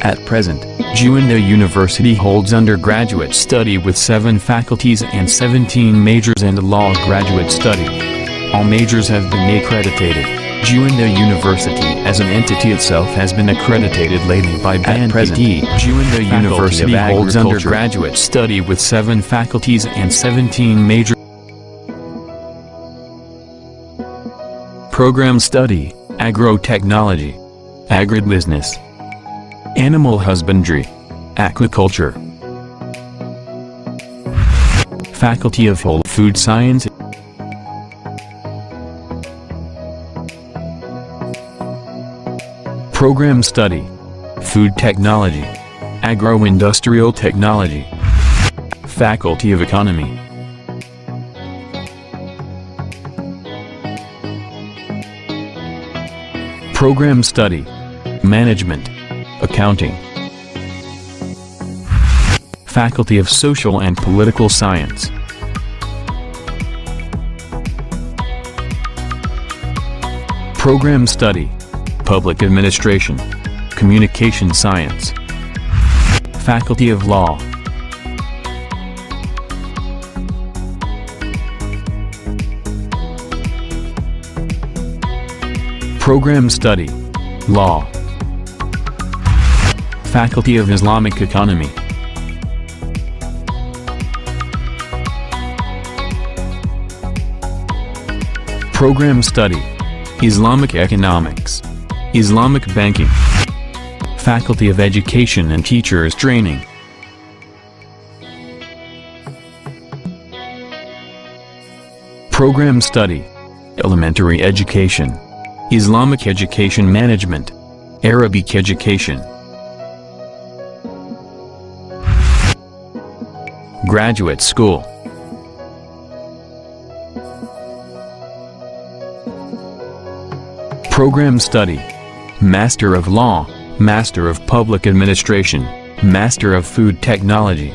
At present, Juanda University holds undergraduate study with 7 faculties and 17 majors and a law graduate study. All majors have been accredited. Juanda University as an entity itself has been accredited lately by BANPT. Juanda University holds undergraduate study with 7 faculties and 17 majors. Program study, Agrotechnology, Agribusiness, Animal Husbandry, Aquaculture. Faculty of Whole Food Science. Program study, Food Technology, Agro-Industrial Technology. Faculty of Economy. Program study, Management, Accounting. Faculty of Social and Political Science. Program study, Public Administration, Communication Science. Faculty of Law. Program study, Law. Faculty of Islamic Economy. Program study, Islamic Economics, Islamic Banking. Faculty of Education and Teachers Training. Program study, Elementary Education, Islamic Education Management, Arabic Education. Graduate School. Program study, Master of Law, Master of Public Administration, Master of Food Technology.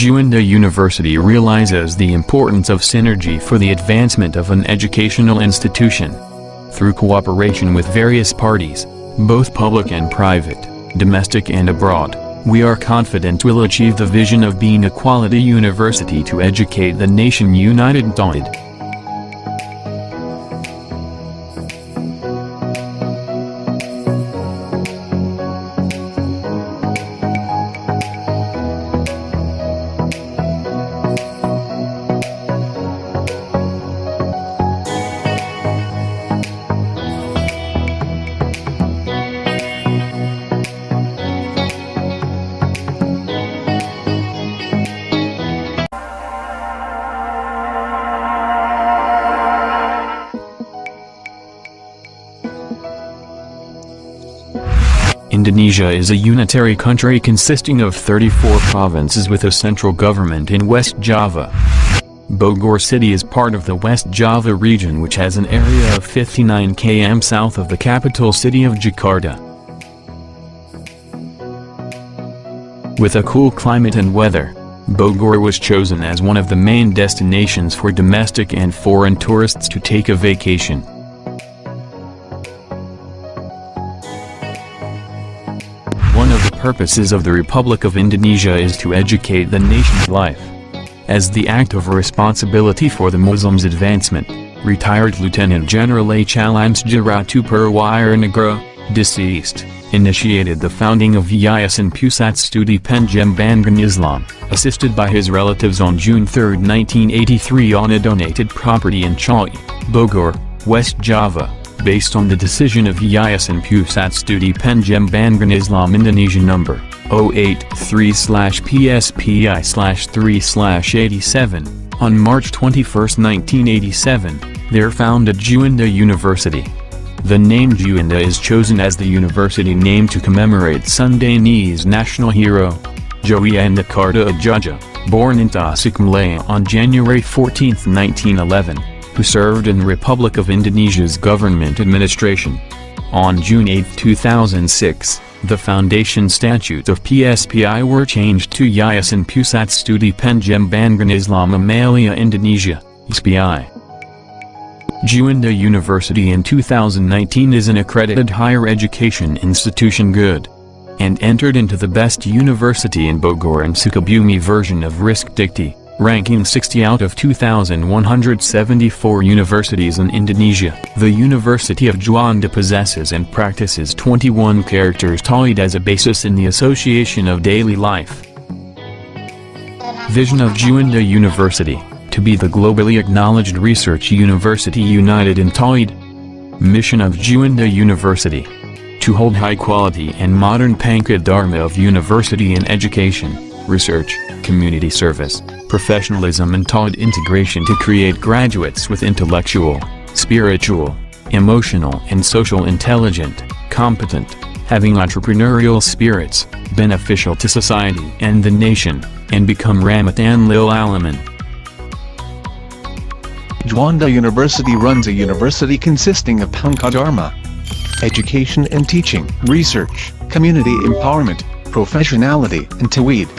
Juanda University realizes the importance of synergy for the advancement of an educational institution. Through cooperation with various parties, both public and private, domestic and abroad, we are confident we'll achieve the vision of being a quality university to educate the nation united. Indonesia is a unitary country consisting of 34 provinces with a central government in West Java. Bogor City is part of the West Java region, which has an area of 59 km south of the capital city of Jakarta. With a cool climate and weather, Bogor was chosen as one of the main destinations for domestic and foreign tourists to take a vacation. One of the purposes of the Republic of Indonesia is to educate the nation's life. As the act of responsibility for the Muslims' advancement, retired Lieutenant General H. Alansja Ratu Perwira, deceased, initiated the founding of Yayasan Pusat Studi Pengembangan Islam, assisted by his relatives on June 3, 1983 on a donated property in Chai, Bogor, West Java, based on the decision of Yayasan Pusat Studi Pengembangan Islam Indonesia No. 083/PSPI/3/87, on March 21, 1987, there founded Juanda University. The name Juanda is chosen as the university name to commemorate Sundanese national hero, Juanda Karta Atjanja, born in Tasikmalaya on January 14, 1911, who served in the Republic of Indonesia's government administration. On June 8, 2006, the foundation statutes of PSPI were changed to Yayasan Pusat Studi Pengembangan Islam Amalia Indonesia, YSPI. Juanda University in 2019 is an accredited higher education institution good, and entered into the Best University in Bogor and Sukabumi version of Risk Dikti, ranking 60 out of 2,174 universities in Indonesia. The University of Juanda possesses and practices 21 characters Tauhid as a basis in the association of daily life. Vision of Juanda University: to be the globally acknowledged research university united in Tauhid. Mission of Juanda University: to hold high quality and modern Pangkat Dharma of university in education, research, community service, professionalism and Tauhid integration to create graduates with intellectual, spiritual, emotional and social intelligent, competent, having entrepreneurial spirits, beneficial to society and the nation, and become Rahmatan lil Alamin. Juanda University runs a university consisting of Pangkat Dharma, education and teaching, research, community empowerment, professionality and Tauhid.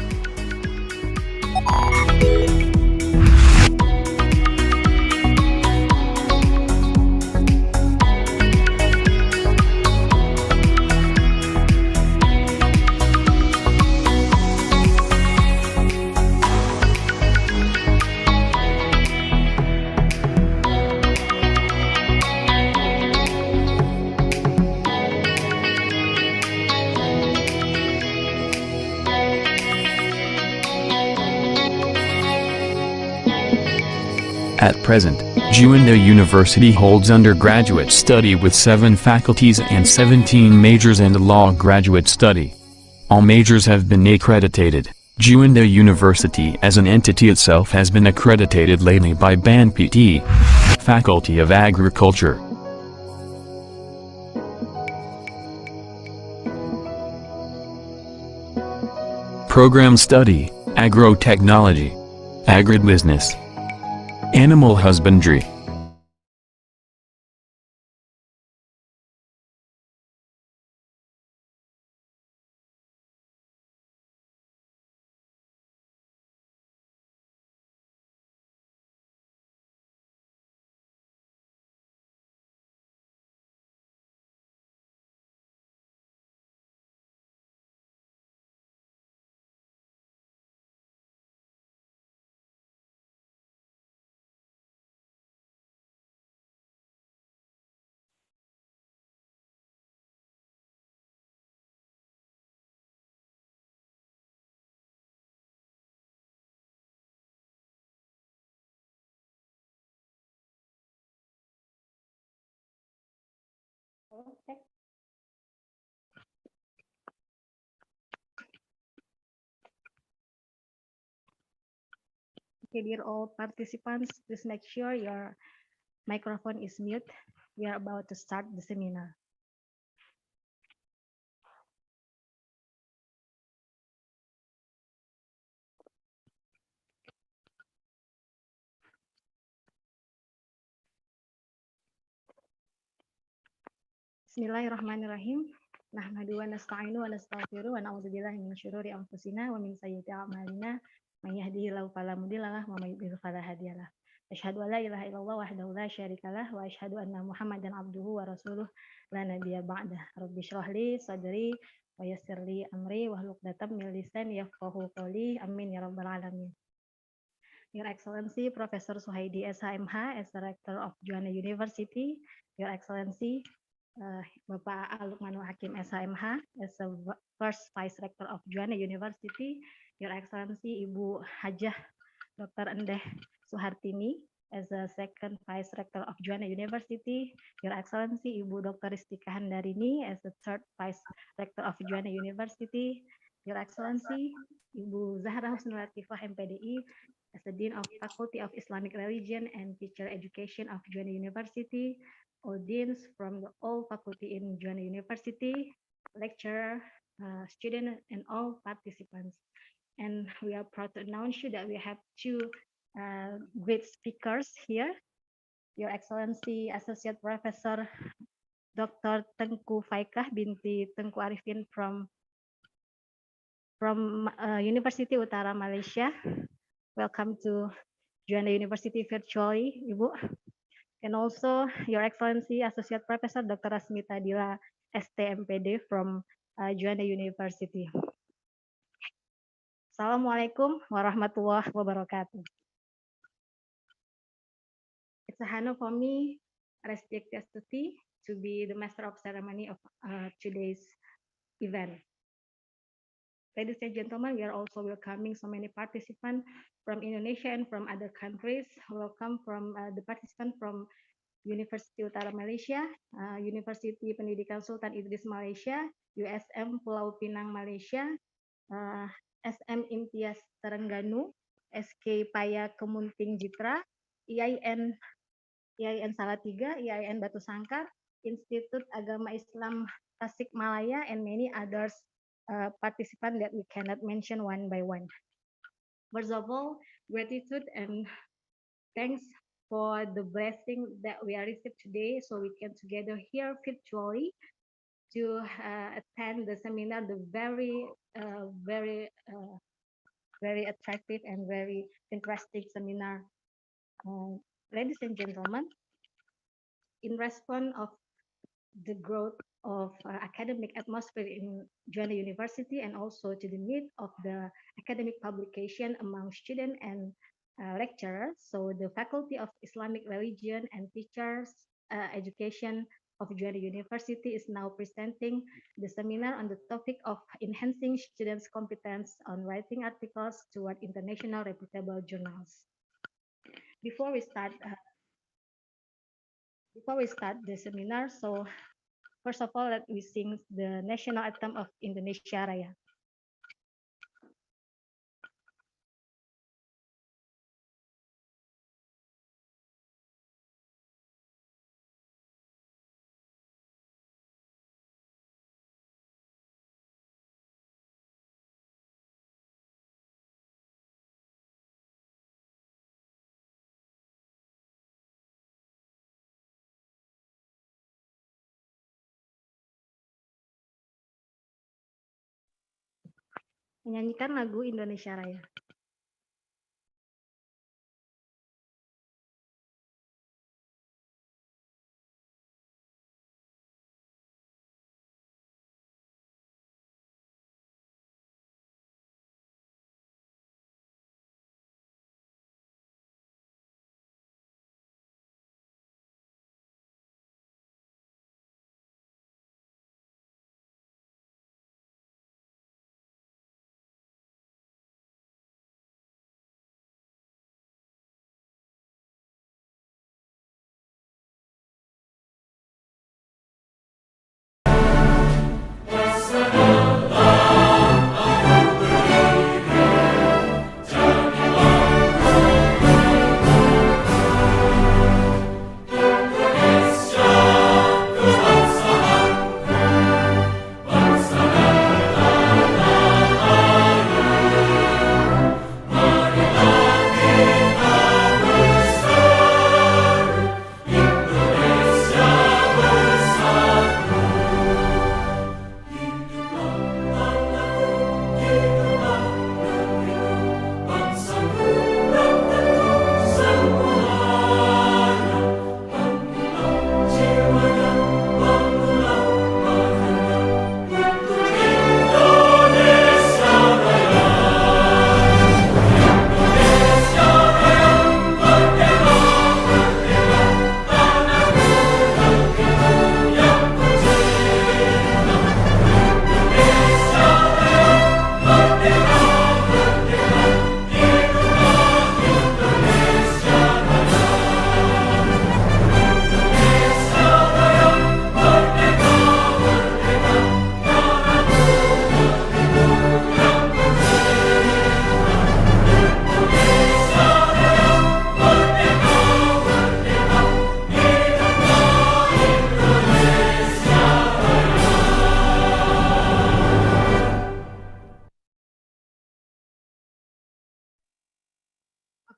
At present, Juanda University holds undergraduate study with 7 faculties and 17 majors and a law graduate study. All majors have been accredited. Juanda University as an entity itself has been accredited lately by BANPT, Faculty of Agriculture. Program Study, Agrotechnology, Agribusiness, Animal Husbandry. Okay, dear all participants, please make sure your microphone is mute. We are about to start the seminar. Bismillahirrahmanirrahim. Nahmadu wa nasta'inu wa nastaghfiruh wa na'udzu billahi min syururi anfusina wa min sayyiati a'malina. May yahdihillahu fala mudhillalah wa may yudhlil fala hadiyalah. Asyhadu an la ilaha illallah wahdahu la syarikalah wa asyhadu anna Muhammadan abduhu wa rasuluh la nabiyya ba'dah. Rabbi shrah li sadri wa yassir li amri wahlul 'uqdatam min lisani yafqahu qawli. Amin ya rabbal alamin. Your Excellency Professor Suhaidi SHMH as the Rector of Juanda University, Your Excellency Bapak Lukmanul Hakim SHMH as the first Vice Rector of Juanda University, Your Excellency Ibu Hajah Dr. Endeh Suhartini as the second Vice Rector of Juanda University, Your Excellency Ibu Dr. Ristika Handarini as the third Vice Rector of Juanda University, Your Excellency Ibu Zahra Husnul Latifah MPDI as the Dean of Faculty of Islamic Religion and Teacher Education of Juanda University, all deans from all faculty in Juanda University, lecturer, student, and all participants. And we are proud to announce you that we have two great speakers here. Your Excellency Associate Professor Dr. Tengku Faikah binti Tengku Arifin from University Utara Malaysia. Welcome to Juanda University virtually, Ibu. And also Your Excellency Associate Professor Dr. Rasmita Dila STMPD from Juanda University. Assalamualaikum warahmatullahi wabarakatuh. It's a honor for me, Resti Astuti, to be the master of ceremony of today's event. Ladies and gentlemen, we are also welcoming so many participants from Indonesia and from other countries. Welcome from the participant from University Utara Malaysia, University Pendidikan Sultan Idris Malaysia, USM Pulau Pinang Malaysia, SM Imtiaz Terengganu, SK Paya Kemunting Jitra, IAIN Salatiga, IAIN Batu Sangkar, Institut Agama Islam Tasikmalaya, and many others participants that we cannot mention one by one. First of all, gratitude and thanks for the blessing that we are received today, so we can together here virtually to attend the seminar, the very attractive and very interesting seminar. Ladies and gentlemen, in response of the growth of academic atmosphere in Juanda University and also to the need of the academic publication among students and lecturers. So the Faculty of Islamic Religion and Teachers Education of Juanda University is now presenting the seminar on the topic of enhancing students' competence on writing articles toward international reputable journals. Before we start the seminar, so first of all, let me sing the national anthem of Indonesia Raya. Menyanyikan lagu Indonesia Raya.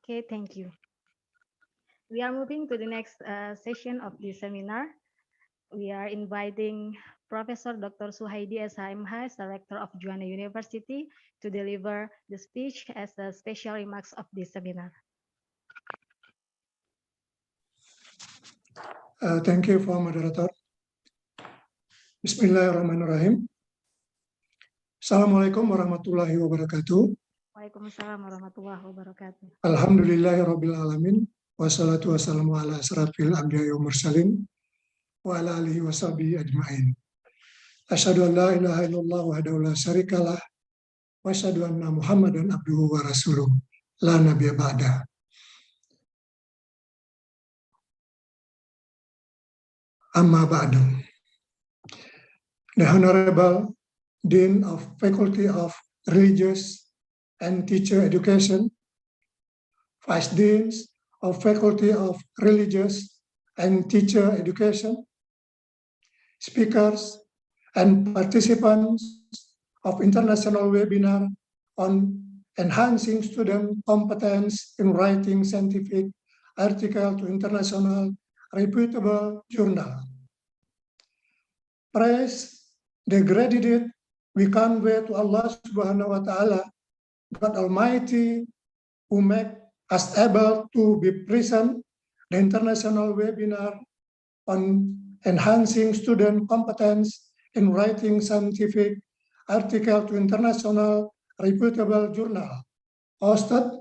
Okay, thank you. We are moving to the next session of the seminar. We are inviting Professor Dr. Suhaidi SHMH, Director of Juanda University, to deliver the speech as the special remarks of this seminar. Thank you for moderator. Bismillahirrahmanirrahim. Assalamualaikum warahmatullahi wabarakatuh. Waalaikumsalam warahmatullahi wabarakatuh. Alhamdulillahirabbil alamin. Wassalatu wassalamu ala asrafil anbiya'i wal mursalin wa ala alihi washabihi ajmain. Asyhadu an la ilaha illallah wahdahu la syarikalah wa asyhadu anna Muhammadan abduhu wa rasuluh la nabiyya ba'da. Amma ba'du. The Honorable Dean of Faculty of Religious and Teacher Education, Vice Deans of Faculty of Religious and Teacher Education, speakers and participants of international webinar on enhancing student competence in writing scientific article to international reputable journal. Praise the gratitude we convey to Allah Subhanahu wa Ta'ala, God Almighty, who make us able to be present the international webinar on enhancing student competence in writing scientific article to international reputable journal, hosted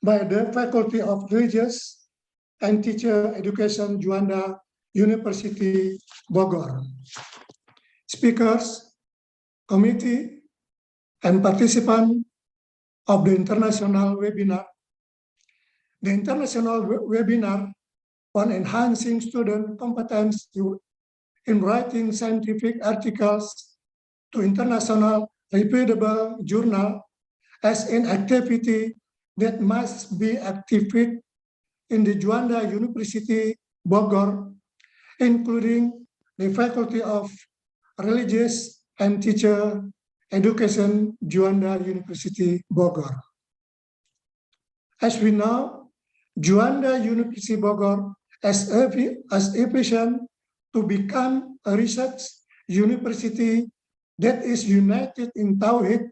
by the Faculty of Religious and Teacher Education, Juanda University, Bogor. Speakers, committee, and participants of the international webinar. The international webinar on enhancing student competence in writing scientific articles to international reputable journal as an activity that must be activated in the Juanda University, Bogor, including the Faculty of Religious and Teacher Education, Juanda University, Bogor. As we know, Juanda University, Bogor has a vision to become a research university that is united in Tauhid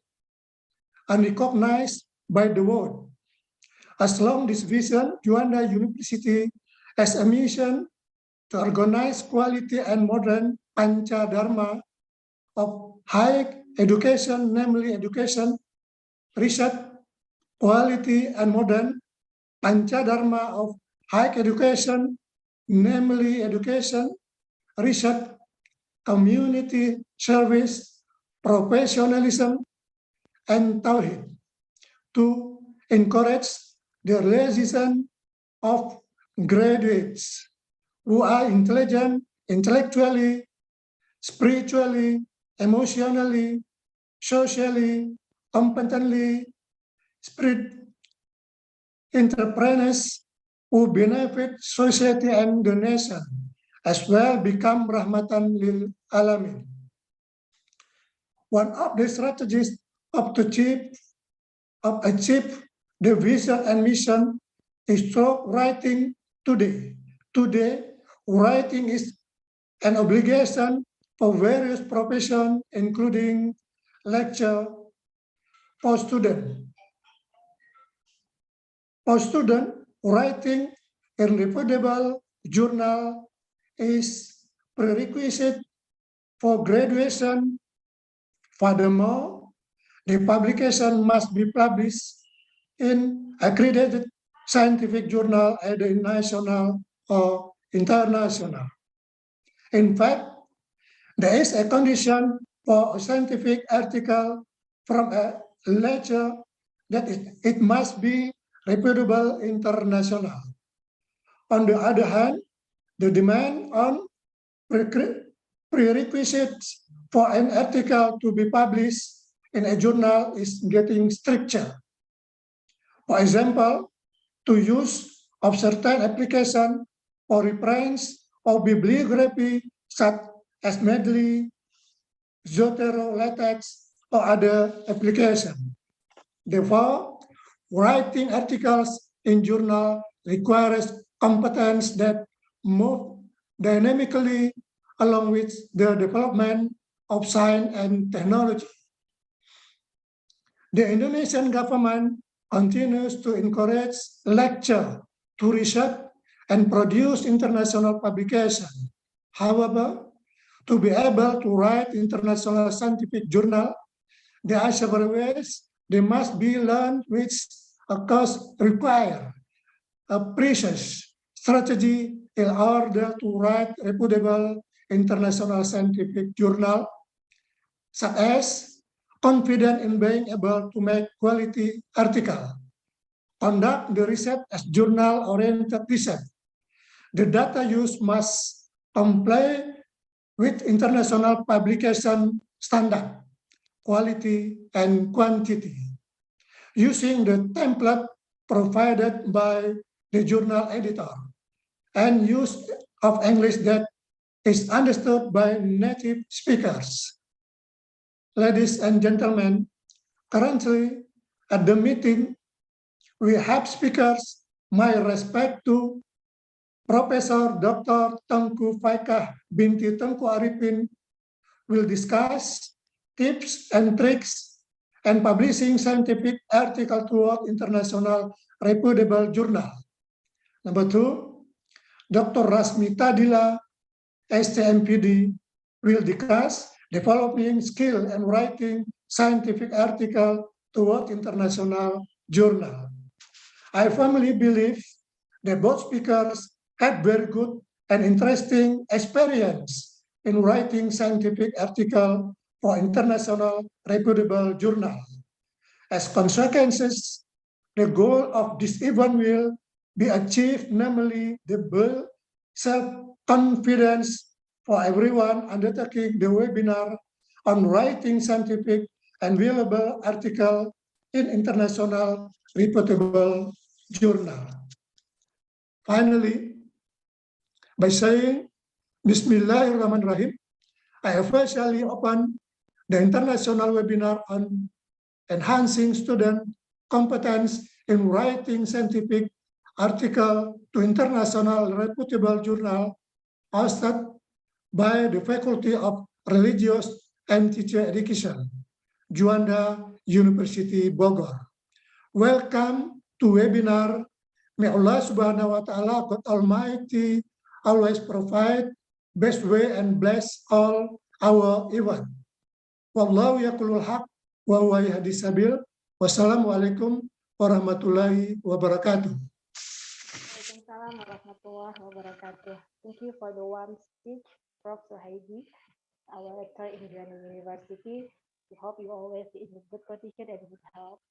and recognized by the world. As long as this vision, Juanda University has a mission to organize quality and modern Panca Dharma of high education, namely education, research, quality and modern Panca Dharma of high education, namely education, research, community service, professionalism, and Tauhid, to encourage the realization of graduates who are intelligent, intellectually, spiritually, emotionally, socially, competently, entrepreneurs who benefit society and the nation, as well become rahmatan lil alamin. One of the strategies of achieve the vision and mission is through writing today. Today, writing is an obligation for various professions, including lecture for students. For students, writing in reputable journal is prerequisite for graduation. Furthermore, the publication must be published in accredited scientific journal, either national or international. In fact, there is a condition for a scientific article from a lecture that it must be reputable international. On the other hand, the demand on prerequisites for an article to be published in a journal is getting stricter. For example, to use of certain application for reference or bibliography such as Medley, Zotero, LaTeX, or other application. Therefore, writing articles in journal requires competence that move dynamically along with the development of science and technology. The Indonesian government continues to encourage lecture to research and produce international publication. However, to be able to write international scientific journal, there are several ways they must be learned, which of course require a precise strategy in order to write reputable international scientific journal, such as confident in being able to make quality article, conduct the research as journal-oriented research. The data used must comply with international publication standard, quality and quantity, using the template provided by the journal editor and use of English that is understood by native speakers. Ladies and gentlemen, currently at the meeting, we have speakers. My respect to Professor Dr. Tengku Faikah binti Tengku Arifin will discuss tips and tricks and publishing scientific article toward international reputable journal. Number 2, Dr. Rasmi Tadila, STMPD, will discuss developing skill and writing scientific article toward international journal. I firmly believe that both speakers had very good and interesting experience in writing scientific article for international reputable journal. As consequences, the goal of this event will be achieved, namely the build self-confidence for everyone undertaking the webinar on writing scientific and valuable article in international reputable journal. Finally, by saying Bismillahirrahmanirrahim, I officially open the international webinar on enhancing student competence in writing scientific article to international reputable journal hosted by the Faculty of Religious and Teacher Education, Juanda University, Bogor. Welcome to webinar. May Allah Subhanahu wa Ta'ala, God Almighty, always provide best way and bless all our event. Wallahu yaqulul haq wa huwa yahdis sabil. Wassalamualaikum warahmatullahi wabarakatuh. Waalaikumsalam warahmatullahi wabarakatuh. Thank you for the warm speech, Prof. Suhaidi, our rector in Juanda University. We hope you always be in good condition and good health.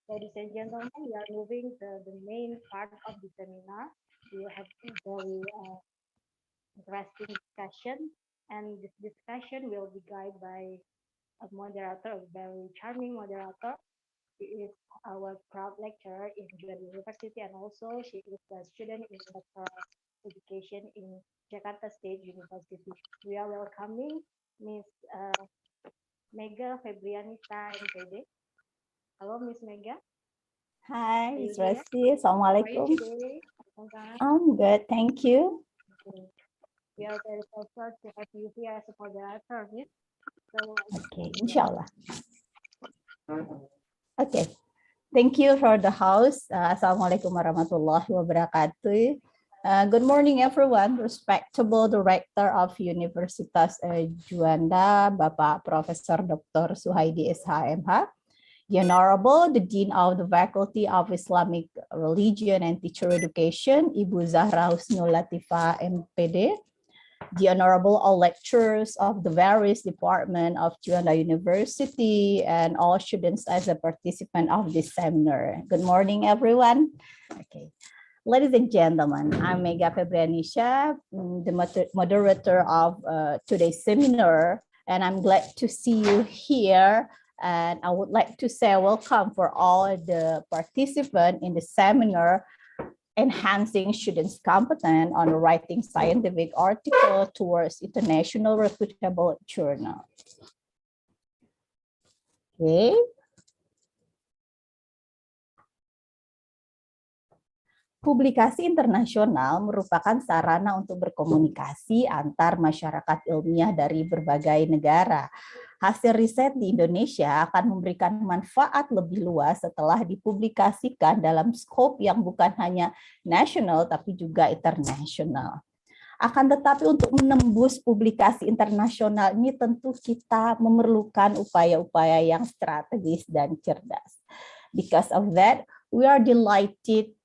Ladies and gentlemen, we are moving to the main part of the seminar. We have a very interesting discussion, and this discussion will be guided by a moderator, a very charming moderator. She is our proud lecturer in Juanda University, and also she is a student in doctoral education in Jakarta State University. We are welcoming Ms. Mega Febrianisa, MPD. Hello, Ms. Mega. Hi, Ms. Rasti. Assalamualaikum. Welcome. I'm good, thank you. Okay. We are very pleased to have you here as a moderator. Yeah? So, Okay, inshallah. Okay, thank you for the host. Assalamualaikum warahmatullahi wabarakatuh. Good morning, everyone. Respectable Director of Universitas Juanda, Bapak Profesor Dr. Suhaidi SHMH. The Honorable, the Dean of the Faculty of Islamic Religion and Teacher Education, Ibu Zahra Husnul Latifah, MPD. The Honorable all lecturers of the various departments of Juanda University and all students as a participant of this seminar. Good morning, everyone. Okay. Ladies and gentlemen, I'm Mega Febrianisa, the moderator of today's seminar, and I'm glad to see you here. And I would like to say welcome for all the participants in the seminar, Enhancing Students' Competence on Writing Scientific Article Towards International Reputable Journal. Okay. Publikasi internasional merupakan sarana untuk berkomunikasi antar masyarakat ilmiah dari berbagai negara. Hasil riset di Indonesia akan memberikan manfaat lebih luas setelah dipublikasikan dalam skop yang bukan hanya nasional tapi juga internasional. Akan tetapi untuk menembus publikasi internasional ini tentu kita memerlukan upaya-upaya yang strategis dan cerdas. Because of that, we are delighted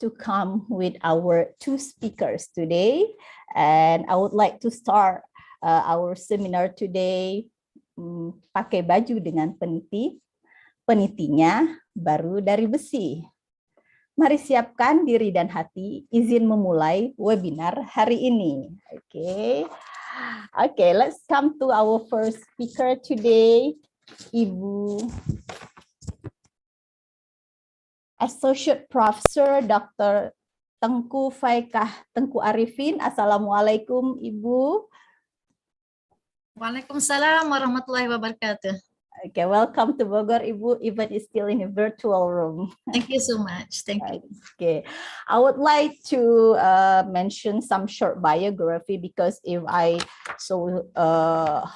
to come with our two speakers today, and I would like to start our seminar today pakai baju dengan peniti, penitinya baru dari besi. Mari siapkan diri dan hati, izin memulai webinar hari ini. Okay, let's come to our first speaker today, Ibu Associate Professor Dr. Tengku Faikah Tengku Arifin. Assalamualaikum, Ibu. Waalaikumsalam warahmatullahi wabarakatuh. Okay, welcome to Bogor, Ibu. Even is still in a virtual room. Thank you so much. Thank you. Okay, I would like to mention some short biography because if I saw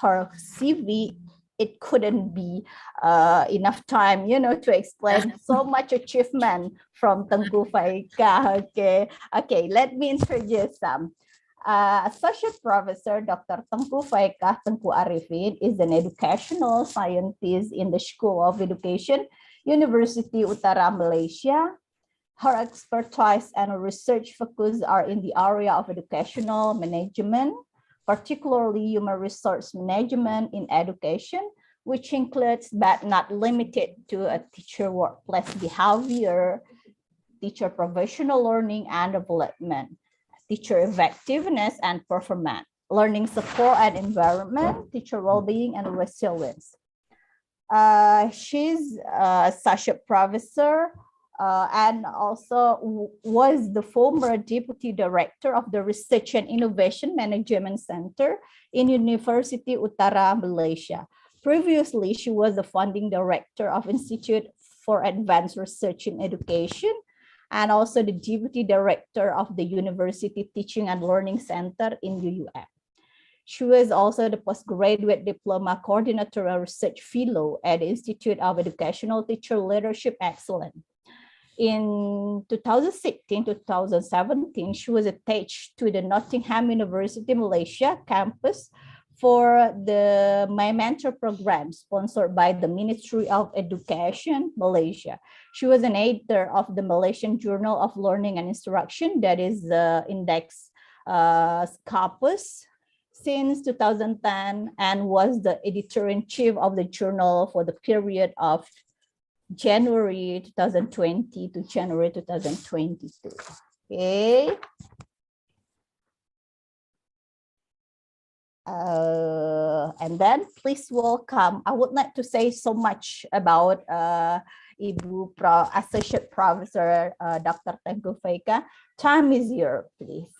her CV, it couldn't be enough time, to explain so much achievement from Tengku Faikah. Okay, let me introduce some. Associate Professor Dr. Tengku Faikah Tengku Arifin is an educational scientist in the School of Education, University Utara Malaysia. Her expertise and research focus are in the area of educational management, particularly human resource management in education, which includes but not limited to a teacher workplace behavior, teacher professional learning and development, teacher effectiveness and performance, learning support and environment, teacher well-being and resilience. She's associate professor and also was the former deputy director of the Research and Innovation Management Center in University Utara Malaysia. Previously, she was the founding director of Institute for Advanced Research in Education and also the deputy director of the University Teaching and Learning Center in UUM. She was also the postgraduate diploma coordinator and research fellow at the Institute of Educational Teacher Leadership Excellence. In 2016-2017, she was attached to the Nottingham University Malaysia campus for the My Mentor program sponsored by the Ministry of Education Malaysia. She was an editor of the Malaysian Journal of Learning and Instruction, that is the index Scopus, since 2010, and was the editor-in-chief of the journal for the period of January 2020 to January 2022. Okay. And then please welcome, I would like to say so much about Ibu Associate Professor Dr. Tengku Faikah. Time is yours, please.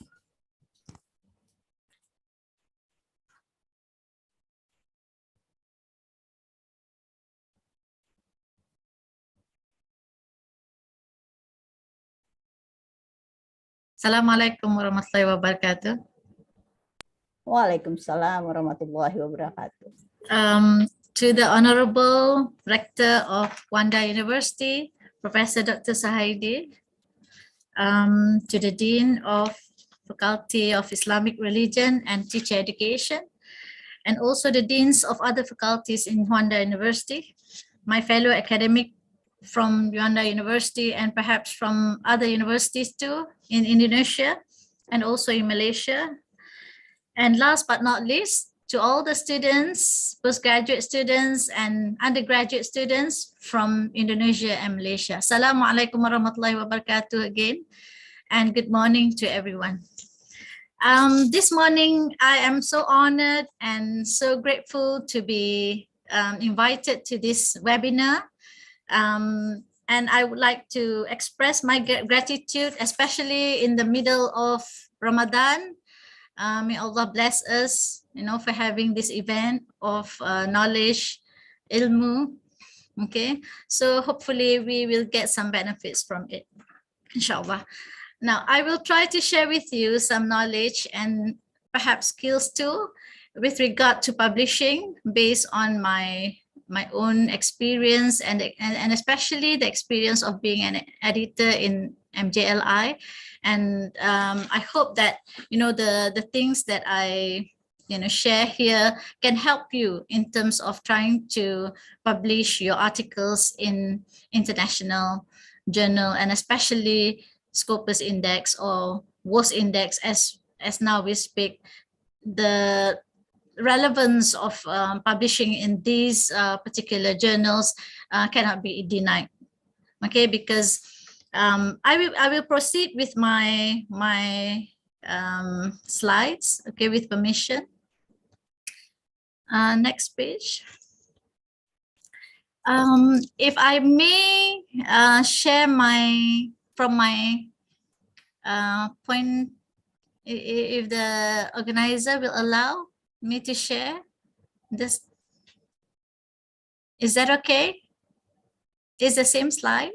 Assalamualaikum warahmatullahi wabarakatuh. Waalaikumsalam warahmatullahi wabarakatuh. To the Honorable Rector of Juanda University, Professor Dr. Sahaidi, to the Dean of Faculty of Islamic Religion and Teacher Education, and also the Deans of other faculties in Juanda University, my fellow academic from Juanda University and perhaps from other universities too in Indonesia and also in Malaysia. And last but not least, to all the students, postgraduate students and undergraduate students from Indonesia and Malaysia. Assalamualaikum warahmatullahi wabarakatuh again, and good morning to everyone. This morning, I am so honored and so grateful to be invited to this webinar. And I would like to express my gratitude, especially in the middle of Ramadan. May Allah bless us, for having this event of knowledge, ilmu. Okay, so hopefully we will get some benefits from it. inshallah. Now, I will try to share with you some knowledge and perhaps skills too with regard to publishing based on my own experience and especially the experience of being an editor in MJLI. And I hope that, the things that I share here can help you in terms of trying to publish your articles in international journal, and especially Scopus Index or WOS Index, as now we speak. The relevance of publishing in these particular journals cannot be denied. Okay, because I will proceed with my slides. Okay, with permission. Next page. If I may share from my point, if the organizer will allow me to share this. Is that okay? Is the same slide?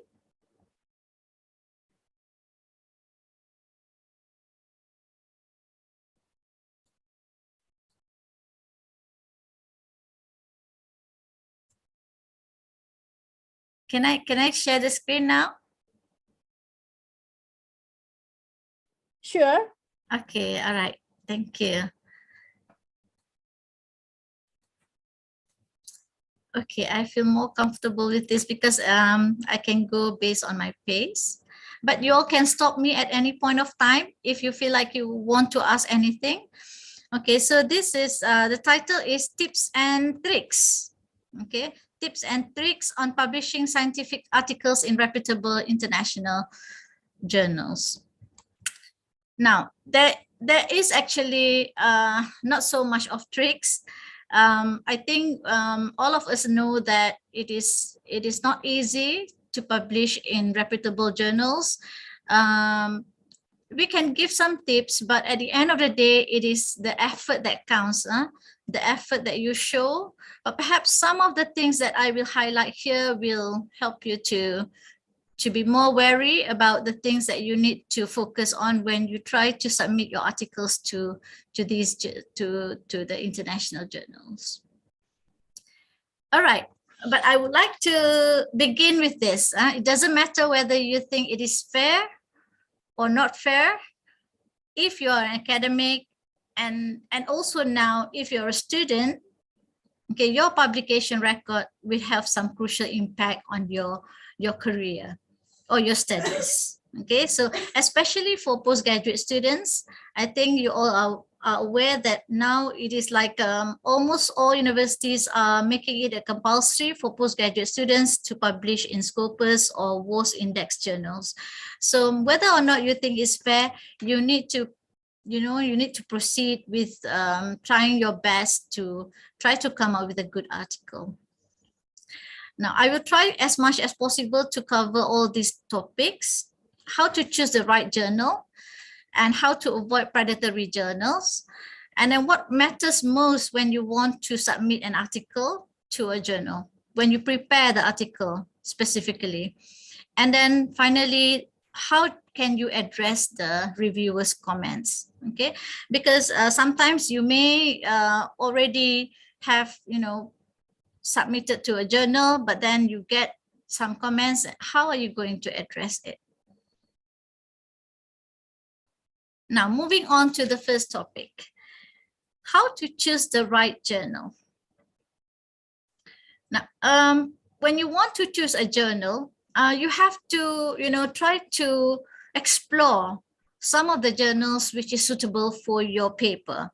Can I share the screen now? Sure. Okay, all right. Thank you. Okay, I feel more comfortable with this because I can go based on my pace. But you all can stop me at any point of time if you feel like you want to ask anything. Okay, so this is, the title is Tips and Tricks. Okay, Tips and Tricks on Publishing Scientific Articles in Reputable International Journals. Now, there is actually not so much of tricks. I think all of us know that it is not easy to publish in reputable journals. We can give some tips, but at the end of the day, it is the effort that counts, the effort that you show. But perhaps some of the things that I will highlight here will help you to be more wary about the things that you need to focus on when you try to submit your articles to the international journals. All right, but I would like to begin with this. It doesn't matter whether you think it is fair or not fair. If you're an academic and also now if you're a student, okay, your publication record will have some crucial impact on your career or your studies. Okay, so especially for postgraduate students, I think you all are aware that now it is like almost all universities are making it a compulsory for postgraduate students to publish in Scopus or WOS Index journals. So whether or not you think it's fair, you need to proceed with trying your best to try to come up with a good article. Now, I will try as much as possible to cover all these topics: how to choose the right journal, and how to avoid predatory journals, and then what matters most when you want to submit an article to a journal, when you prepare the article specifically. And then finally, how can you address the reviewers' comments? Okay, because sometimes you may already have, submitted to a journal, but then you get some comments. How are you going to address it? Now, moving on to the first topic, how to choose the right journal. Now, when you want to choose a journal, you have to, try to explore some of the journals which is suitable for your paper.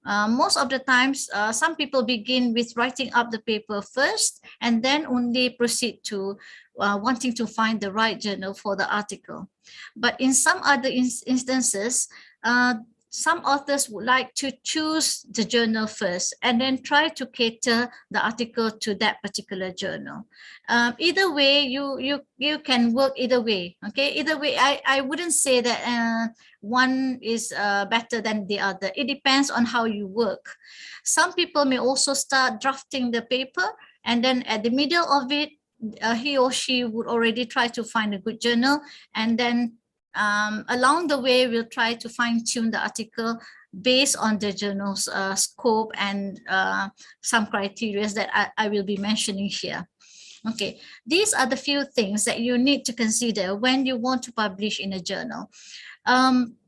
Most of the times, some people begin with writing up the paper first and then only proceed to wanting to find the right journal for the article. But in some other instances, some authors would like to choose the journal first and then try to cater the article to that particular journal. Either way, you can work either way. Okay, either way, I wouldn't say that one is better than the other. It depends on how you work. Some people may also start drafting the paper, and then at the middle of it, he or she would already try to find a good journal and then along the way, we'll try to fine tune the article based on the journal's scope and some criteria that I will be mentioning here. Okay, these are the few things that you need to consider when you want to publish in a journal.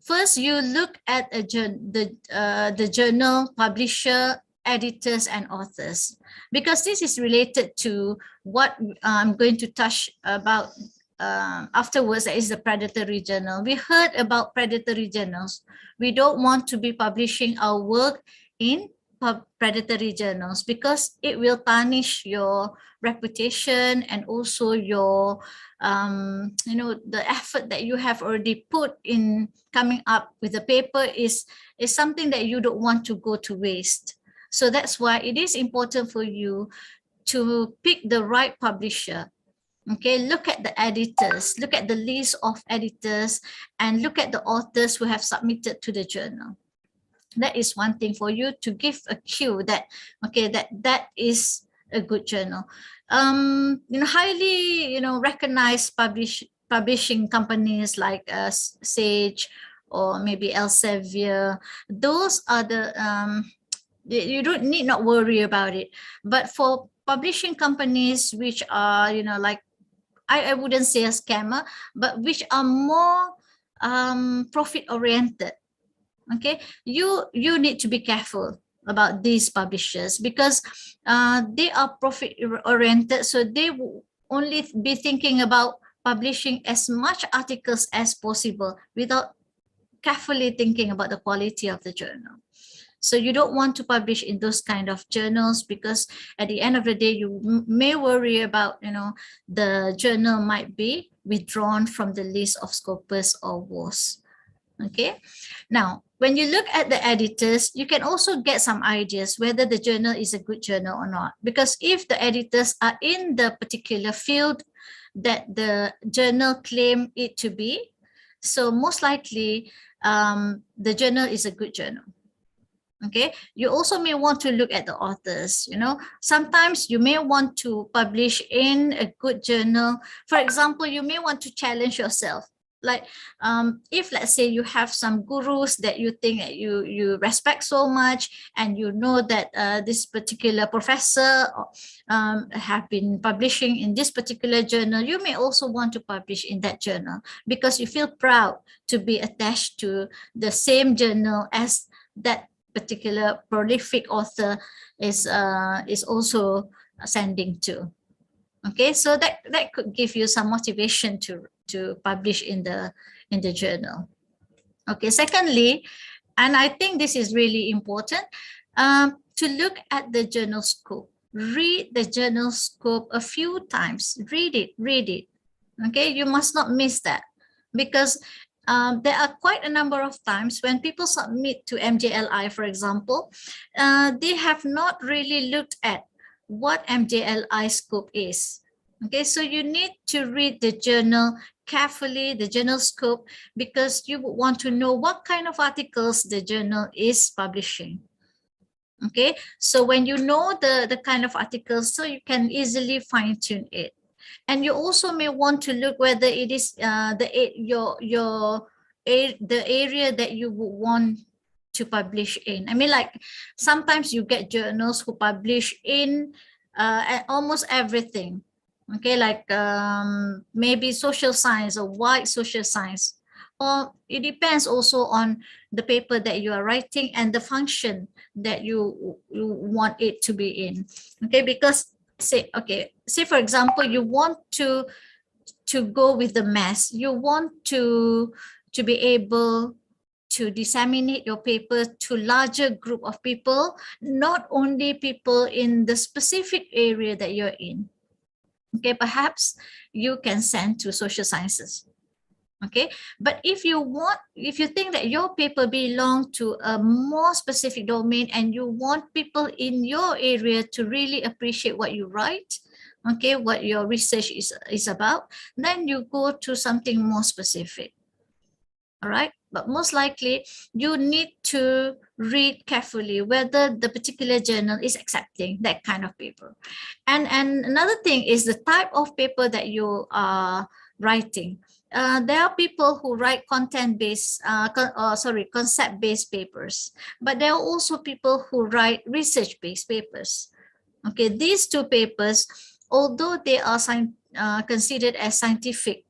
First, you look at the journal publisher, editors, and authors, because this is related to what I'm going to touch about afterwards. That is the predatory journal. We heard about predatory journals. We don't want to be publishing our work in predatory journals because it will tarnish your reputation and also your the effort that you have already put in coming up with the paper is something that you don't want to go to waste. So that's why it is important for you to pick the right publisher. Okay, look at the editors, look at the list of editors, and look at the authors who have submitted to the journal. That is one thing for you to give a cue that, okay, that is a good journal. Highly, recognized publishing companies like Sage or maybe Elsevier. Those are the, you need not worry about it. But for publishing companies which are, like, I wouldn't say a scammer, but which are more profit oriented. Okay, you need to be careful about these publishers because they are profit oriented, so they will only be thinking about publishing as much articles as possible without carefully thinking about the quality of the journal. So you don't want to publish in those kind of journals because at the end of the day, you may worry about, the journal might be withdrawn from the list of Scopus or WOS. Okay, now when you look at the editors, you can also get some ideas whether the journal is a good journal or not. Because if the editors are in the particular field that the journal claim it to be, so most likely the journal is a good journal. Okay, you also may want to look at the authors. Sometimes you may want to publish in a good journal. For example, you may want to challenge yourself. Like if let's say you have some gurus that you think that you respect so much, and you know that this particular professor have been publishing in this particular journal, you may also want to publish in that journal because you feel proud to be attached to the same journal as that particular prolific author is also sending to. Okay, so that could give you some motivation to publish in the journal. Okay, secondly, and I think this is really important, to look at the journal scope. Read the journal scope a few times. Read it. Okay, you must not miss that because there are quite a number of times when people submit to MJLI, for example, they have not really looked at what MJLI scope is. Okay, so you need to read the journal carefully, the journal scope, because you want to know what kind of articles the journal is publishing. Okay, so when you know the kind of articles, so you can easily fine tune it. And you also may want to look whether it is the area that you would want to publish in. I mean, like sometimes you get journals who publish in almost everything. Okay, like maybe social science or wide social science, or it depends also on the paper that you are writing and the function that you want it to be in. Okay, because say for example, you want to go with the mass, you want to be able to disseminate your paper to larger group of people, not only people in the specific area that you're in. Okay, perhaps you can send to social sciences. Okay, but if you think that your paper belongs to a more specific domain and you want people in your area to really appreciate what you write, okay, what your research is about, then you go to something more specific. All right, but most likely you need to read carefully whether the particular journal is accepting that kind of paper. And another thing is the type of paper that you are writing. there are people who write content-based, concept-based papers, but there are also people who write research-based papers. Okay, these two papers, although they are considered as scientific,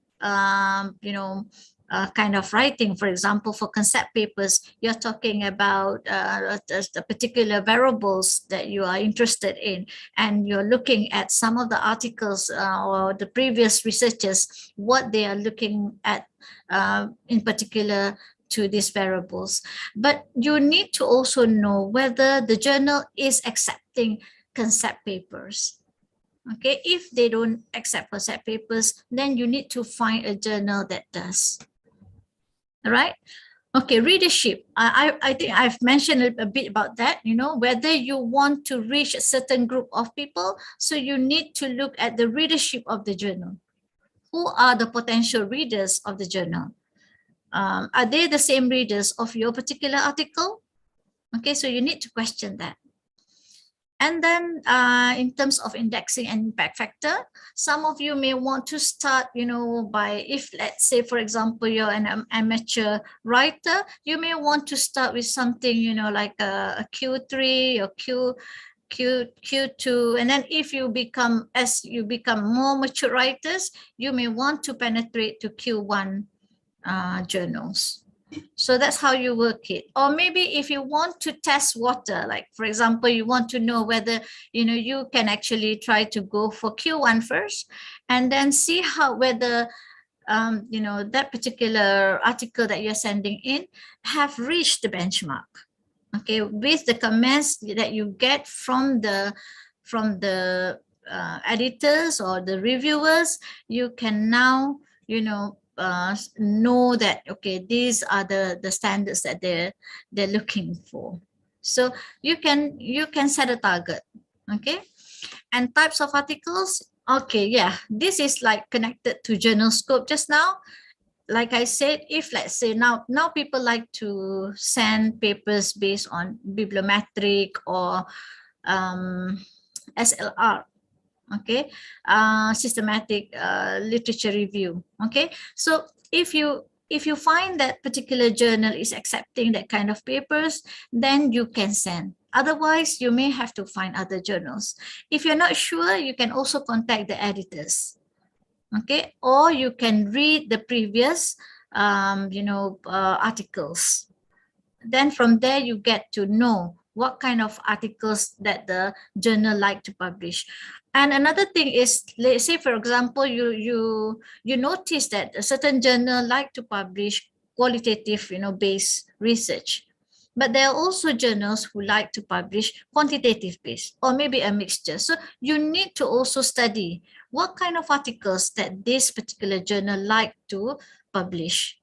kind of writing. For example, for concept papers, you're talking about the particular variables that you are interested in, and you're looking at some of the articles or the previous researchers, what they are looking at in particular to these variables. But you need to also know whether the journal is accepting concept papers. Okay, if they don't accept concept papers, then you need to find a journal that does. All right. Okay, readership. I think I've mentioned a bit about that, whether you want to reach a certain group of people. So you need to look at the readership of the journal. Who are the potential readers of the journal? Are they the same readers of your particular article? Okay, so you need to question that. And then in terms of indexing and impact factor, some of you may want to start, by, if let's say, for example, you're an amateur writer, you may want to start with something, like a Q3 or Q2. And then if as you become more mature writers, you may want to penetrate to Q1 journals. So that's how you work it. Or maybe if you want to test water, like for example, you want to know whether, you can actually try to go for Q1 first, and then see whether, that particular article that you're sending in have reached the benchmark. Okay, with the comments that you get from the editors or the reviewers, you can now, know that, okay, these are the standards that they're looking for. So you can set a target. Okay, and types of articles. Okay, yeah, this is like connected to journal scope just now. Like I said, if let's say now people like to send papers based on bibliometric or SLR. Okay, systematic literature review. Okay, so if you find that particular journal is accepting that kind of papers, then you can send. Otherwise, you may have to find other journals. If you're not sure, you can also contact the editors. Okay, or you can read the previous articles. Then from there you get to know what kind of articles that the journal like to publish. And another thing is, let's say, for example, you notice that a certain journal like to publish qualitative, based research. But there are also journals who like to publish quantitative based, or maybe a mixture. So you need to also study what kind of articles that this particular journal like to publish.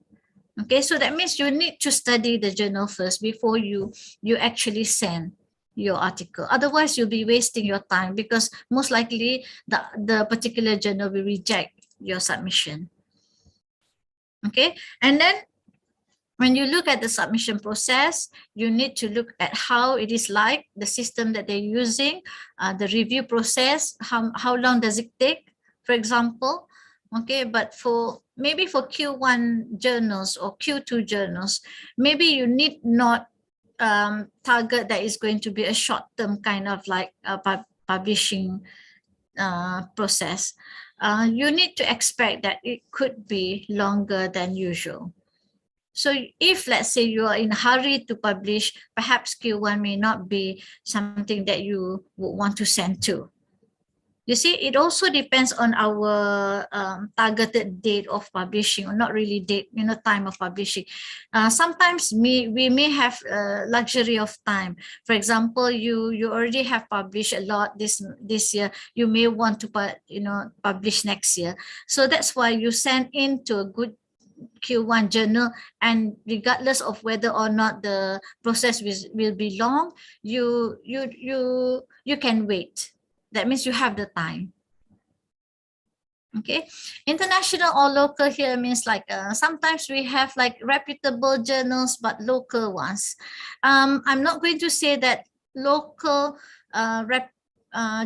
Okay, so that means you need to study the journal first before you actually send your article. Otherwise, you'll be wasting your time, because most likely the particular journal will reject your submission. Okay, and then when you look at the submission process, you need to look at how it is like, the system that they're using, the review process, how long does it take, for example. Okay, but maybe for Q1 journals or Q2 journals, maybe you need not target that is going to be a short-term kind of like publishing process. You need to expect that it could be longer than usual. So if, let's say, you are in a hurry to publish, perhaps Q1 may not be something that you would want to send to. You see, it also depends on our targeted date of publishing, or not really date, time of publishing. Sometimes we may have luxury of time. For example, you already have published a lot this year. You may want to publish next year. So that's why you send into a good Q1 journal, and regardless of whether or not the process will be long, you can wait. That means you have the time. Okay, international or local here means like sometimes we have like reputable journals, but local ones. I'm not going to say that local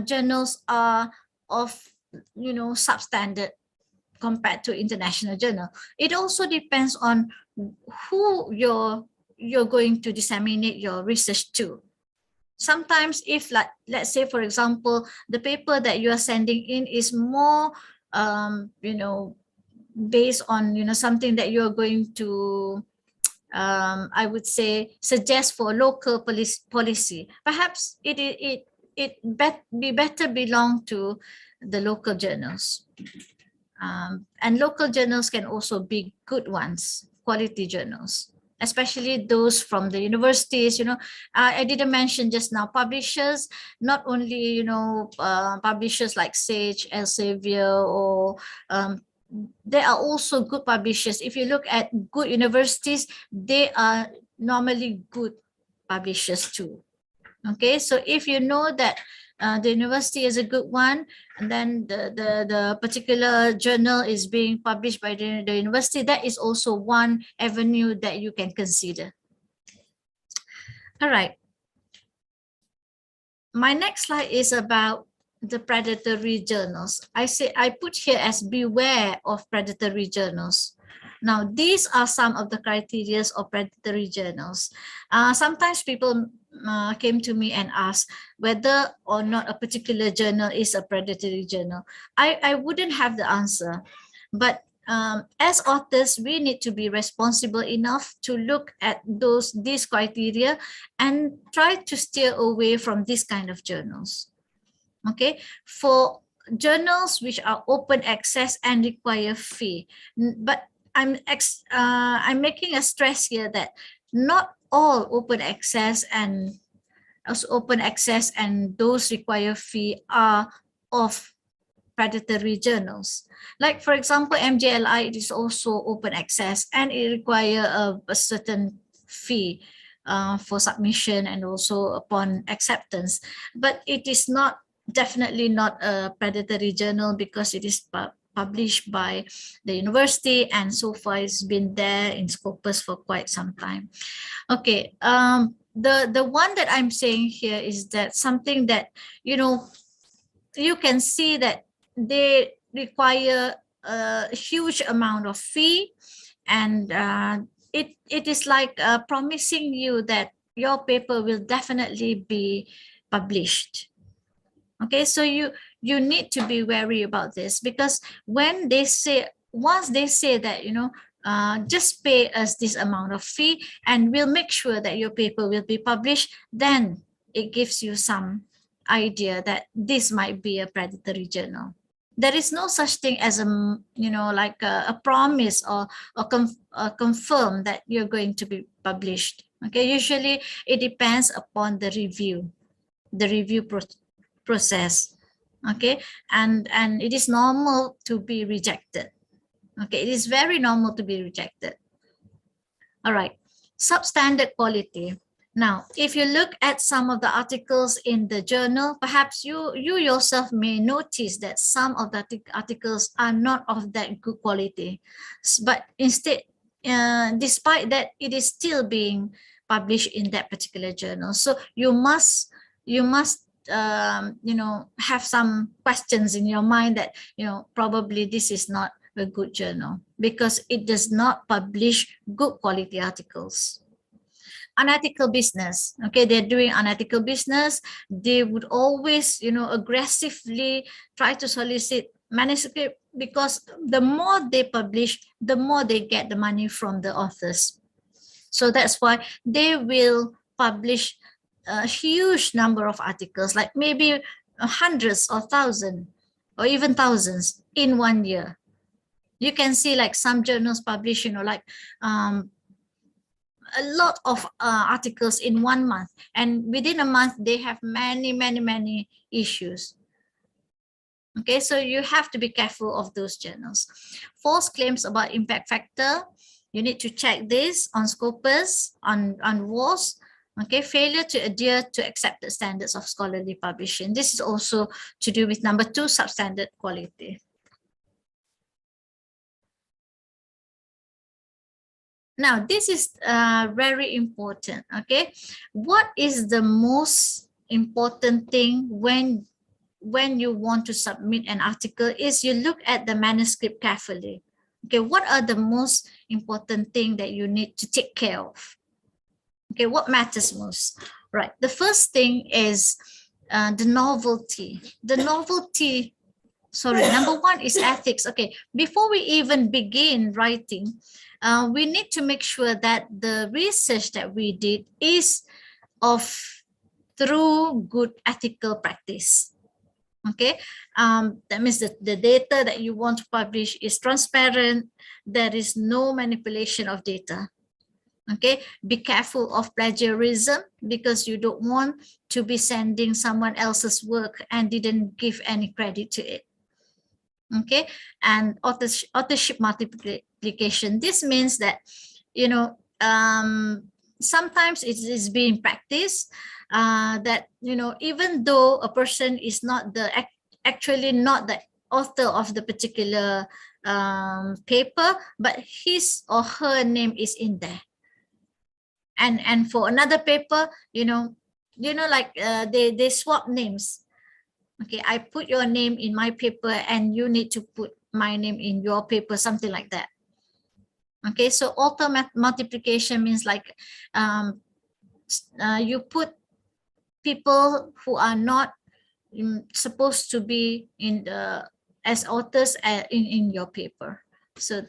journals are of substandard. compared to international journal. It also depends on who you're going to disseminate your research to. Sometimes if, like, let's say, for example, the paper that you are sending in is more, based on, something that you're going to, I would say, suggest for local policy. Perhaps it be better belong to the local journals. And local journals can also be good ones, quality journals, especially those from the universities. I didn't mention just now publishers, not only, publishers like Sage, Elsevier, or there are also good publishers. If you look at good universities, they are normally good publishers too. Okay, so if you know that the university is a good one, and then the particular journal is being published by the university, that is also one avenue that you can consider. All right. My next slide is about the predatory journals. I put here as beware of predatory journals. Now, these are some of the criteria of predatory journals. Sometimes people came to me and asked whether or not a particular journal is a predatory journal. I wouldn't have the answer, but as authors, we need to be responsible enough to look at these criteria and try to steer away from this kind of journals. Okay, for journals which are open access and require fee, but I'm making a stress here that not all open access and those require fee are of predatory journals. Like, for example, MJLI, it is also open access and it requires a certain fee for submission and also upon acceptance, but it is definitely not a predatory journal because it is published by the university, and so far it's been there in Scopus for quite some time. Okay, the one that I'm saying here is that something that, you can see that they require a huge amount of fee, and it is like promising you that your paper will definitely be published. Okay, so you need to be wary about this, because when once they say that, just pay us this amount of fee and we'll make sure that your paper will be published, then it gives you some idea that this might be a predatory journal. There is no such thing as like a promise or confirm that you're going to be published. Okay, usually it depends upon the review process. Okay, and it is normal to be rejected. Okay, it is very normal to be rejected. All right, substandard quality. Now, if you look at some of the articles in the journal, perhaps you yourself may notice that some of the articles are not of that good quality, but instead, despite that, it is still being published in that particular journal. So you must have some questions in your mind that, probably this is not a good journal because it does not publish good quality articles. Unethical business. Okay, they're doing unethical business. They would always, aggressively try to solicit manuscript, because the more they publish, the more they get the money from the authors. So that's why they will publish a huge number of articles, like maybe hundreds or thousands or even thousands in 1 year. You can see like some journals publish, like a lot of articles in 1 month, and within a month they have many issues. Okay, so you have to be careful of those journals. False claims about impact factor, you need to check this on Scopus, on WAS. Okay, failure to adhere to accepted standards of scholarly publishing. This is also to do with number 2, substandard quality. Now, this is very important. Okay, what is the most important thing when when you want to submit an article is you look at the manuscript carefully. Okay, what are the most important thing that you need to take care of? Okay, what matters most? Right, the first thing is the novelty. The novelty, sorry, number one is ethics. Okay, before we even begin writing, we need to make sure that the research that we did is through good ethical practice. Okay, that means that the data that you want to publish is transparent. There is no manipulation of data. Okay, be careful of plagiarism because you don't want to be sending someone else's work and didn't give any credit to it. Okay, and authorship multiplication. This means that, you know, sometimes it is being practiced that, you know, even though a person is not actually not the author of the particular paper, but his or her name is in there. And for another paper, you know, like they swap names. Okay, I put your name in my paper and you need to put my name in your paper, something like that. Okay, so author multiplication means like you put people who are not supposed to be in the as authors in your paper. So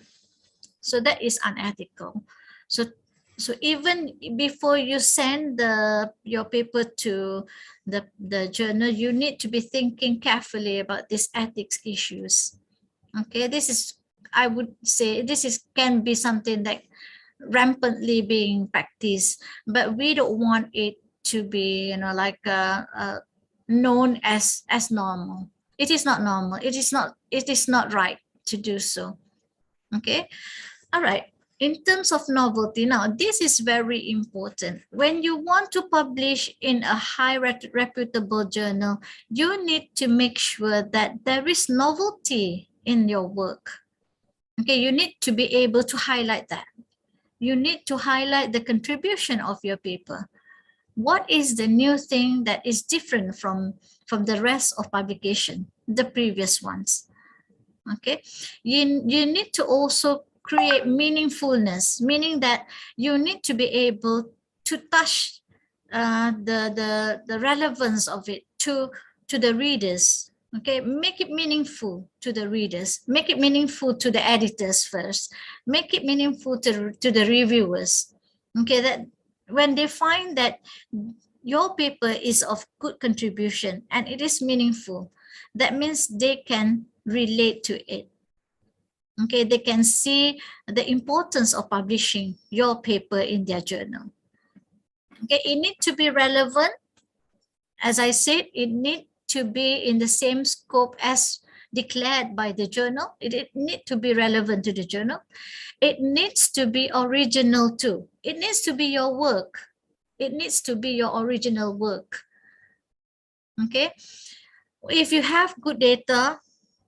that is unethical. So even before you send your paper to the journal, you need to be thinking carefully about these ethics issues. Okay, this is, I would say, can be something that rampantly being practiced, but we don't want it to be, you know, like known as normal. It is not normal. It is not right to do so. Okay, all right. In terms of novelty, now this is very important. When you want to publish in a high reputable journal, you need to make sure that there is novelty in your work. Okay, you need to be able to highlight that. You need to highlight the contribution of your paper. What is the new thing that is different from the rest of publication, the previous ones? Okay, you need to also create meaningfulness, meaning that you need to be able to touch the relevance of it to the readers. Okay, make it meaningful to the readers, make it meaningful to the editors first, make it meaningful to the reviewers. Okay, that when they find that your paper is of good contribution and it is meaningful, that means they can relate to it. Okay, they can see the importance of publishing your paper in their journal. Okay, it needs to be relevant. As I said, it needs to be in the same scope as declared by the journal. It needs to be relevant to the journal. It needs to be original too. It needs to be your work. It needs to be your original work. Okay, if you have good data,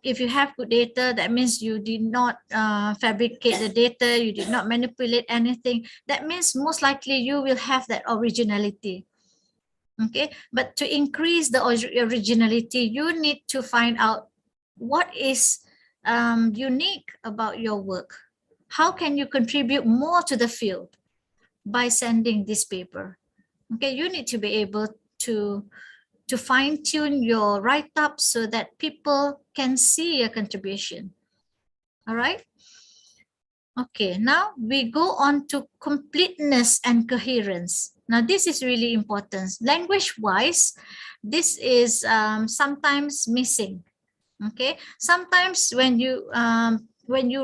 that means you did not fabricate the data, you did not manipulate anything. That means most likely you will have that originality. Okay, but to increase the originality, you need to find out what is unique about your work. How can you contribute more to the field by sending this paper? Okay, you need to be able to fine-tune your write-up so that people can see a contribution. All right. Okay, now we go on to completeness and coherence. Now this is really important. Language-wise, this is sometimes missing. Okay, sometimes when you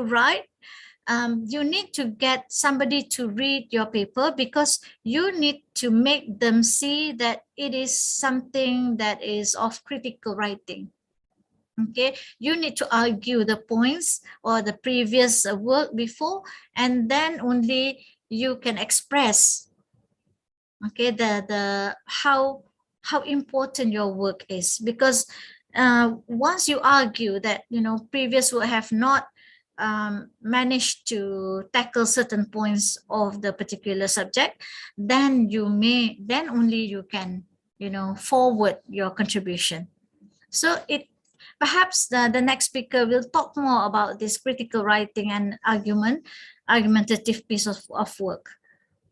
write, you need to get somebody to read your paper because you need to make them see that it is something that is of critical writing. Okay, you need to argue the points or the previous work before, and then only you can express, okay, the how important your work is. Because once you argue that, you know, previous work have not managed to tackle certain points of the particular subject, then only you can, you know, forward your contribution. So perhaps the next speaker will talk more about this critical writing and argumentative piece of work.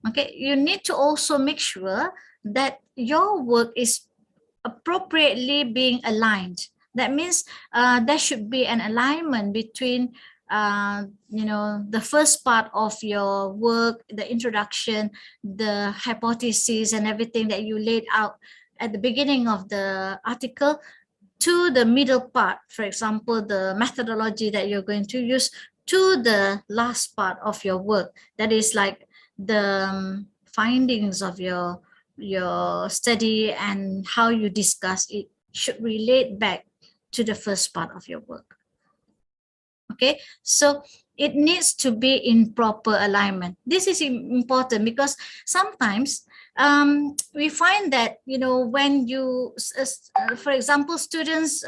Okay, you need to also make sure that your work is appropriately being aligned. That means there should be an alignment between the first part of your work, the introduction, the hypothesis, and everything that you laid out at the beginning of the article, to the middle part, for example, the methodology that you're going to use, to the last part of your work, that is like the findings of your study and how you discuss it should relate back to the first part of your work. Okay, so it needs to be in proper alignment. This is important because sometimes we find that, when you, for example, students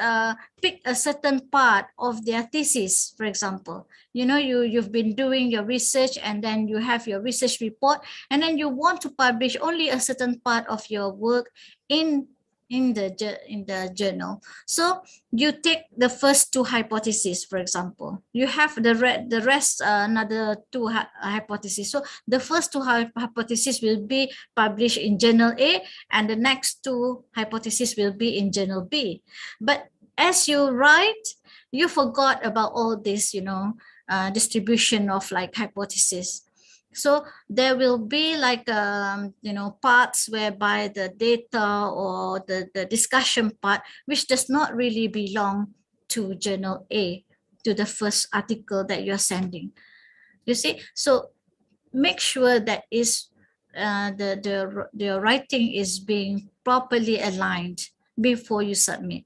pick a certain part of their thesis, for example, you've been doing your research and then you have your research report, and then you want to publish only a certain part of your work in the journal. So you take the first two hypotheses, for example, you have the rest another two hypotheses. So the first two hypotheses will be published in journal A, and the next two hypotheses will be in journal B. But as you write, you forgot about all this, distribution of like hypotheses. So there will be like, parts whereby the data or the discussion part, which does not really belong to journal A, to the first article that you're sending. You see, so make sure that the writing is being properly aligned before you submit.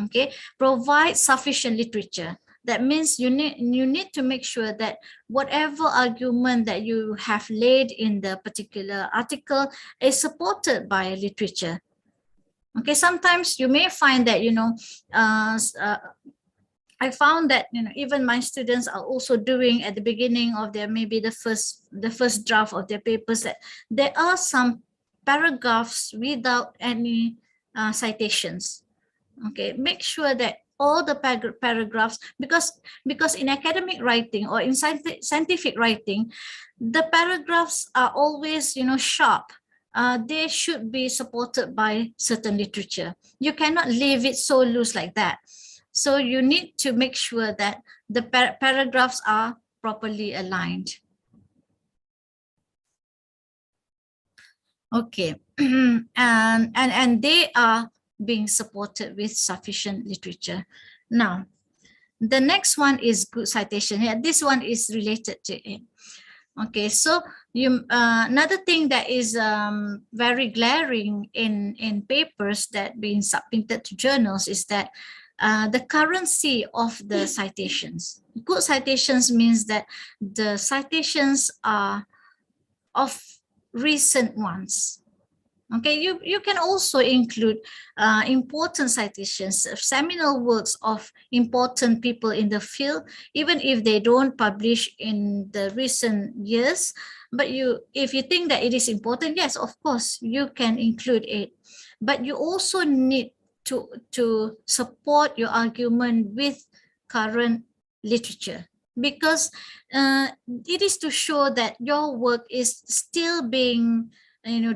Okay, provide sufficient literature. That means you need to make sure that whatever argument that you have laid in the particular article is supported by literature. Okay, sometimes you may find that, I found that, even my students are also doing at the beginning of their, maybe the first draft of their papers, that there are some paragraphs without any citations. Okay, make sure that all the paragraphs, because in academic writing or in scientific writing, the paragraphs are always, sharp. They should be supported by certain literature. You cannot leave it so loose like that. So you need to make sure that the paragraphs are properly aligned. Okay, and they are being supported with sufficient literature. Now, the next one is good citation. Yeah, this one is related to it. Okay, so another thing that is very glaring in papers that being submitted to journals is that the currency of the citations. Good citations means that the citations are of recent ones. Okay, you can also include important citations, seminal works of important people in the field, even if they don't publish in the recent years. But if you think that it is important, yes, of course, you can include it. But you also need to support your argument with current literature, because it is to show that your work is still being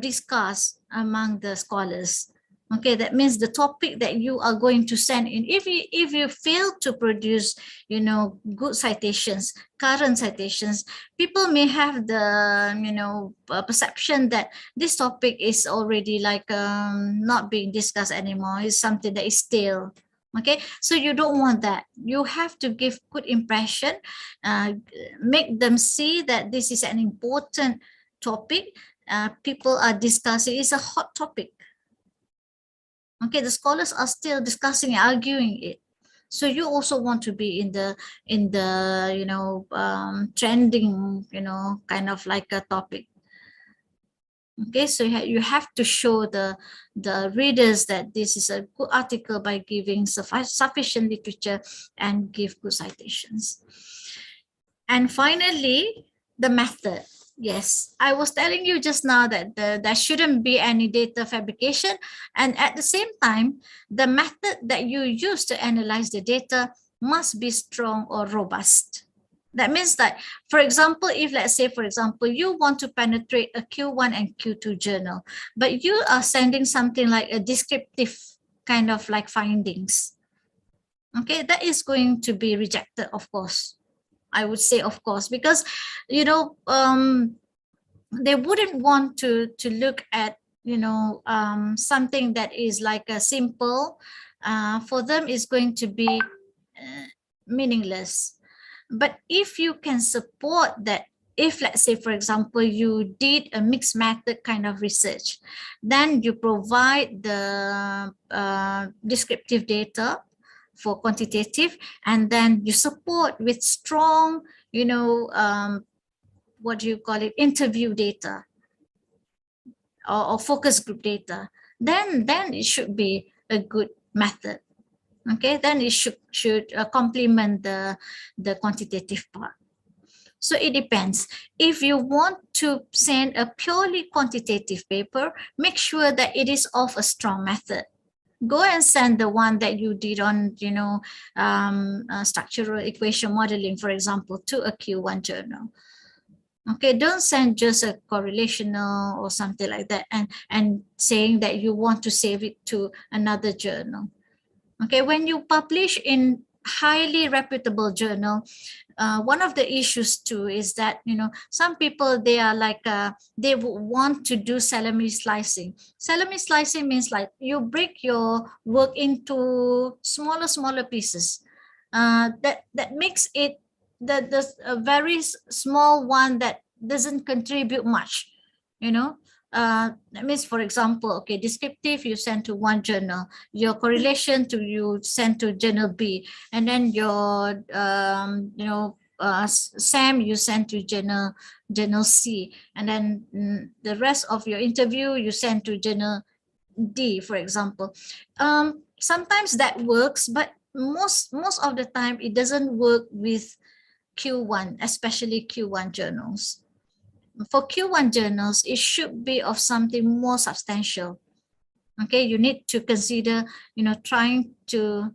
discussed among the scholars. Okay, that means the topic that you are going to send in, if you fail to produce good citations, current citations, people may have the perception that this topic is already like not being discussed anymore. It's something that is stale. Okay, so you don't want that. You have to give good impression, make them see that this is an important topic. People are discussing, it's a hot topic. Okay, the scholars are still discussing, arguing it. So you also want to be in the trending, kind of like a topic. Okay, so you have to show the readers that this is a good article by giving sufficient literature and give good citations. And finally, the method. Yes, I was telling you just now that there shouldn't be any data fabrication. And at the same time, the method that you use to analyze the data must be strong or robust. That means that, for example, if let's say, for example, you want to penetrate a Q1 and Q2 journal, but you are sending something like a descriptive kind of like findings, okay, that is going to be rejected, of course. I would say, of course, because, you know, they wouldn't want to look at, you know, something that is like a simple, for them is going to be meaningless. But if you can support that, if let's say, for example, you did a mixed method kind of research, then you provide the descriptive data for quantitative, and then you support with strong, you know, what do you call it, interview data or focus group data, then it should be a good method. Okay, then it should complement the quantitative part. So it depends. If you want to send a purely quantitative paper, make sure that it is of a strong method. Go and send the one that you did on, you know, structural equation modeling, for example, to a Q1 journal. Okay, don't send just a correlational or something like that and saying that you want to save it to another journal. Okay, when you publish in highly reputable journal, one of the issues too is that, you know, some people, they are like, they want to do salami slicing. Salami slicing means like you break your work into smaller pieces. That makes it a very small one that doesn't contribute much, you know. That means, for example, okay, descriptive you send to one journal, your correlation to you send to journal B, and then your you know, SAM you send to journal C, and then the rest of your interview you send to journal D, for example. Sometimes that works, but most of the time it doesn't work with Q1, especially Q1 journals. For Q1 journals, it should be of something more substantial. Okay, you need to consider, you know, trying to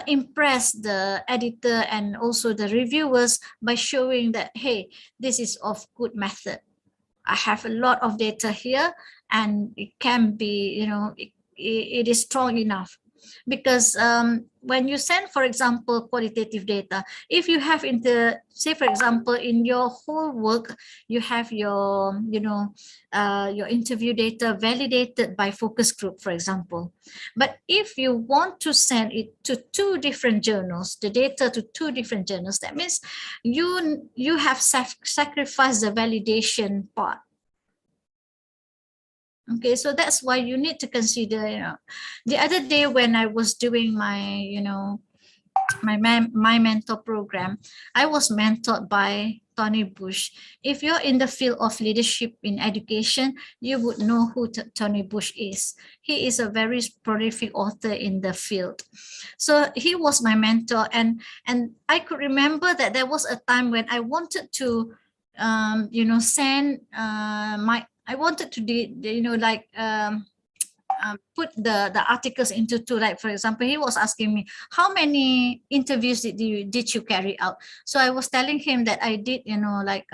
impress the editor and also the reviewers by showing that, hey, this is of good method. I have a lot of data here, and it can be, you know, it is strong enough. Because when you send, for example, qualitative data, if you have say, for example, in your whole work, you have your, you know, your interview data validated by focus group, for example. But if you want to send it to 2 different journals, the data to 2 different journals, that means you have sacrificed the validation part. Okay, so that's why you need to consider, you know, the other day when I was doing my, you know, my mentor program, I was mentored by Tony Bush. If you're in the field of leadership in education, you would know who Tony Bush is. He is a very prolific author in the field. So he was my mentor, and I could remember that there was a time when I wanted to, you know, send I wanted to do, you know, like put the articles into 2, like, for example, he was asking me, how many interviews did you carry out? So I was telling him that I did, you know, like,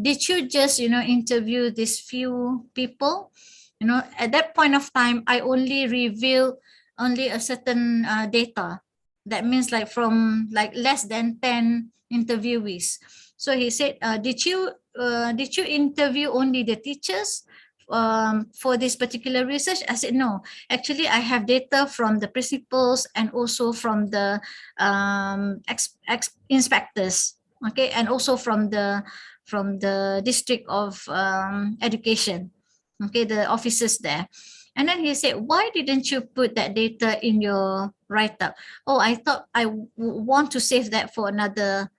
did you just, you know, interview these few people? You know, at that point of time, I only reveal only a certain data. That means like from like less than 10 interviewees. So he said, did you interview only the teachers for this particular research? I said, no, actually I have data from the principals and also from the inspectors, okay, and also from the district of education, okay, the officers there. And then he said, why didn't you put that data in your write-up? Oh, I thought I want to save that for another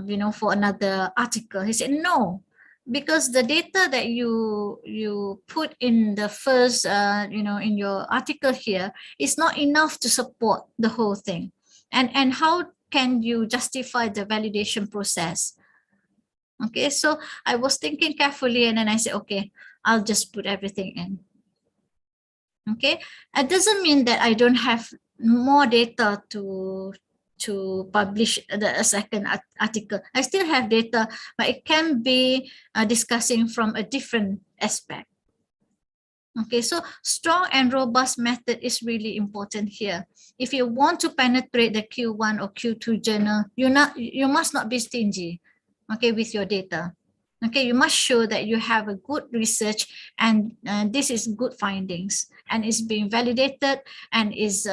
you know, for another article. He said, no, because the data that you put in the first, you know, in your article here is not enough to support the whole thing. And how can you justify the validation process? Okay, so I was thinking carefully and then I said, okay, I'll just put everything in. Okay, it doesn't mean that I don't have more data to publish a second article. I still have data, but it can be discussing from a different aspect. Okay, so strong and robust method is really important here. If you want to penetrate the Q1 or Q2 journal, you must not be stingy, okay, with your data. Okay, you must show that you have a good research and this is good findings and is being validated and is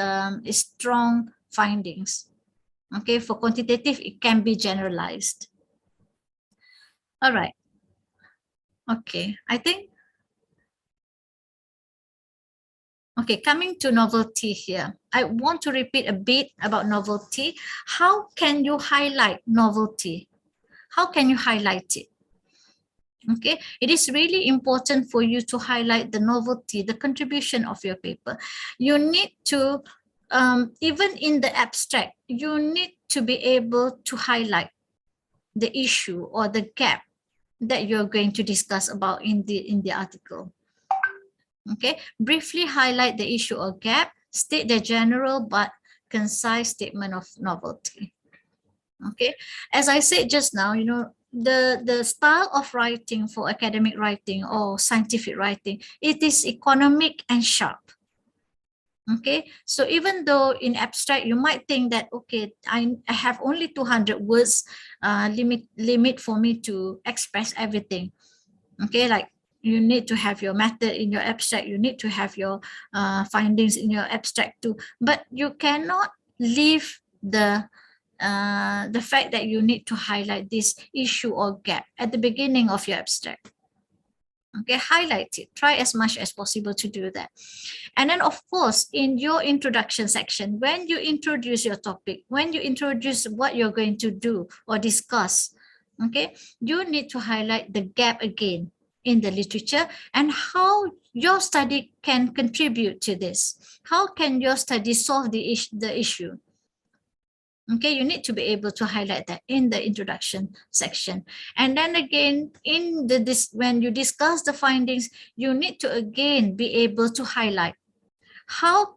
strong findings. Okay, for quantitative, it can be generalized. All right. Okay, I think. Okay, coming to novelty here. I want to repeat a bit about novelty. How can you highlight novelty? How can you highlight it? Okay, it is really important for you to highlight the novelty, the contribution of your paper. You need to, even in the abstract, you need to be able to highlight the issue or the gap that you're going to discuss about in the article. Okay, briefly highlight the issue or gap, state the general but concise statement of novelty. Okay, as I said just now, you know, the style of writing for academic writing or scientific writing, it is economic and sharp. Okay, so even though in abstract you might think that, okay, I have only 200 words limit for me to express everything. Okay, like you need to have your method in your abstract, you need to have your findings in your abstract too, but you cannot leave the fact that you need to highlight this issue or gap at the beginning of your abstract. Okay, highlight it, try as much as possible to do that. And then of course, in your introduction section, when you introduce your topic, when you introduce what you're going to do or discuss, okay, you need to highlight the gap again in the literature and how your study can contribute to this. How can your study solve the issue? Okay, you need to be able to highlight that in the introduction section. And then again, in when you discuss the findings, you need to again be able to highlight how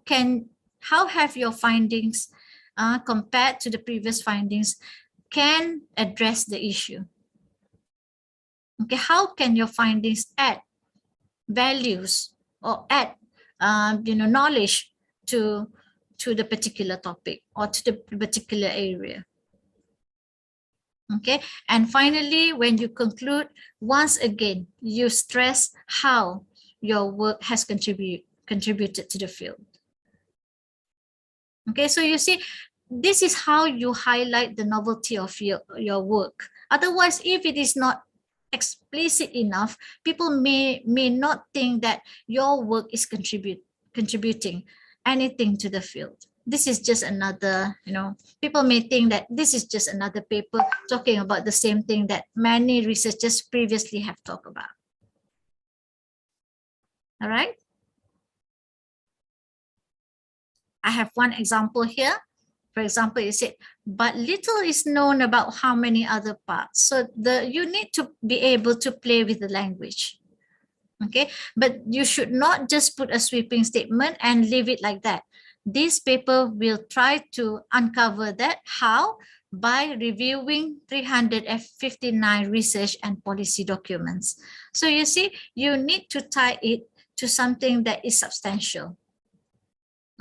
have your findings compared to the previous findings can address the issue. Okay, how can your findings add values or add knowledge to the particular topic or to the particular area. Okay, and finally, when you conclude, once again, you stress how your work has contributed to the field. Okay, so you see, this is how you highlight the novelty of your work. Otherwise, if it is not explicit enough, people may not think that your work is contributing anything to the field. This is just another, people may think that this is just another paper talking about the same thing that many researchers previously have talked about. All right. I have one example here. For example, you said, but little is known about how many other parts. So you need to be able to play with the language. Okay, but you should not just put a sweeping statement and leave it like that. This paper will try to uncover that. How? By reviewing 359 research and policy documents. So you see, you need to tie it to something that is substantial.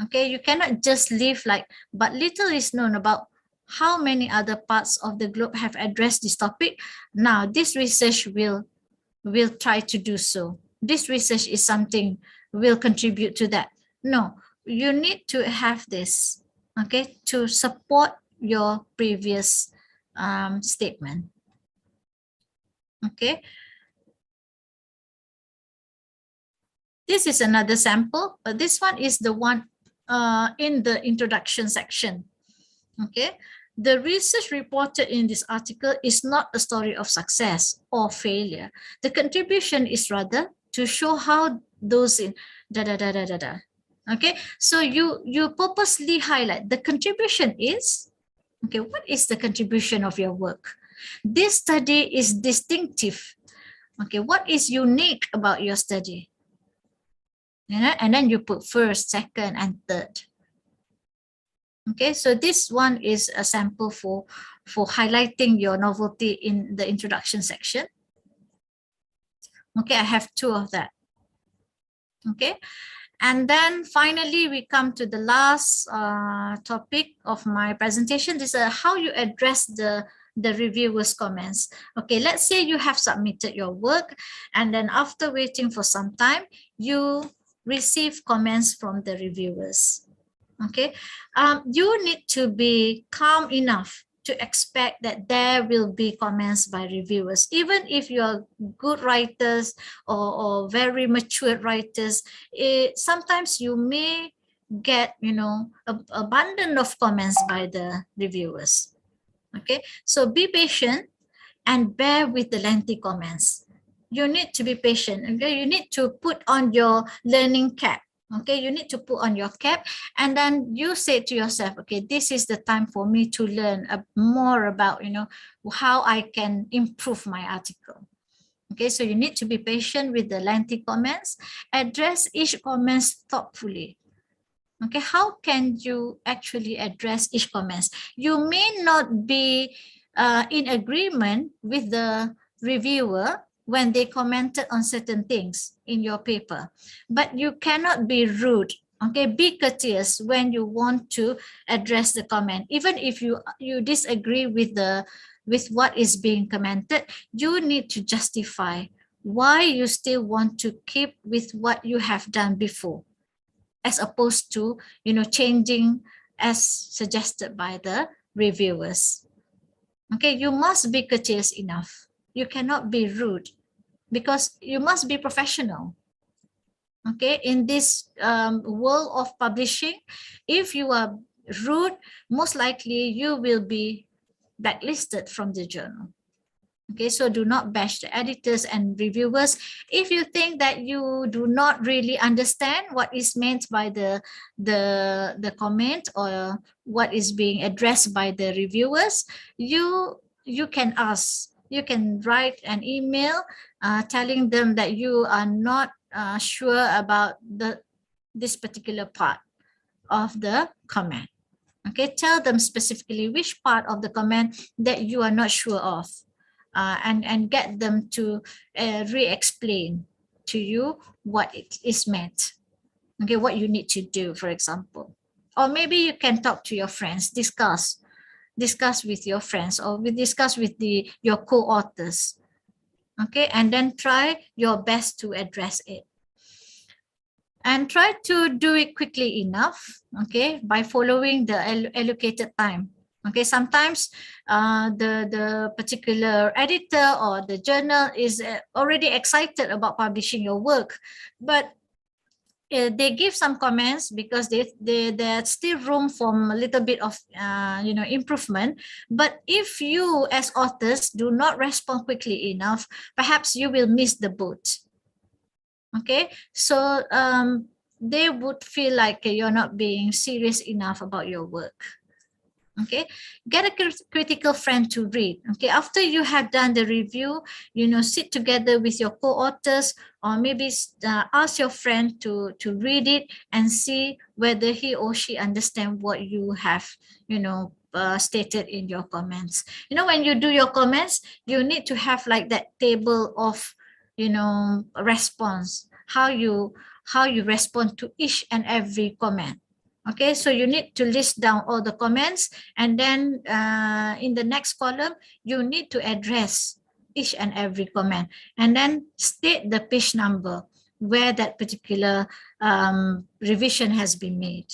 Okay, you cannot just leave like, but little is known about how many other parts of the globe have addressed this topic. Now, this research will try to do so. This research is something will contribute to that. No, you need to have this, okay, to support your previous statement. Okay. This is another sample, but this one is the one in the introduction section. Okay. The research reported in this article is not a story of success or failure. The contribution is rather to show how those in Okay, so you purposely highlight the contribution is, okay, what is the contribution of your work? This study is distinctive. Okay, what is unique about your study? And then you put first, second, and third. Okay, so this one is a sample for highlighting your novelty in the introduction section. Okay, I have 2 of that. Okay, and then finally we come to the last topic of my presentation. This is how you address the reviewers' comments. Okay, let's say you have submitted your work, and then after waiting for some time, you receive comments from the reviewers. Okay, you need to be calm enough to expect that there will be comments by reviewers. Even if you are good writers or very mature writers, sometimes you may get, abundant of comments by the reviewers. Okay, so be patient and bear with the lengthy comments. You need to be patient. Okay, you need to put on your learning cap. Okay, you need to put on your cap, and then you say to yourself, okay, this is the time for me to learn more about, how I can improve my article. Okay, so you need to be patient with the lengthy comments. Address each comments thoughtfully. Okay, how can you actually address each comments? You may not be in agreement with the reviewer when they commented on certain things in your paper, but you cannot be rude. Okay, be courteous when you want to address the comment. Even if you disagree with what is being commented, you need to justify why you still want to keep with what you have done before, as opposed to, changing as suggested by the reviewers. Okay, you must be courteous enough. You cannot be rude, because you must be professional. Okay, in this world of publishing, if you are rude, most likely you will be blacklisted from the journal. Okay, so do not bash the editors and reviewers. If you think that you do not really understand what is meant by the comment or what is being addressed by the reviewers, you can ask. You can write an email telling them that you are not sure about this particular part of the comment. Okay, tell them specifically which part of the comment that you are not sure of, and get them to re-explain to you what it is meant. Okay, what you need to do, for example. Or maybe you can talk to your friends, discuss with your friends, or discuss with your co-authors. Okay, and then try your best to address it. And try to do it quickly enough, okay, by following the allocated time. Okay, sometimes the particular editor or the journal is already excited about publishing your work, but they give some comments because there's still room for a little bit of improvement. But if you as authors do not respond quickly enough, perhaps you will miss the boat. Okay, so they would feel like you're not being serious enough about your work. Okay, get a critical friend to read. Okay, after you have done the review, sit together with your co-authors, or maybe ask your friend to read it and see whether he or she understand what you have stated in your comments. When you do your comments, you need to have like that table of response, how you respond to each and every comment. Okay, so you need to list down all the comments, and then in the next column, you need to address each and every comment, and then state the page number where that particular revision has been made.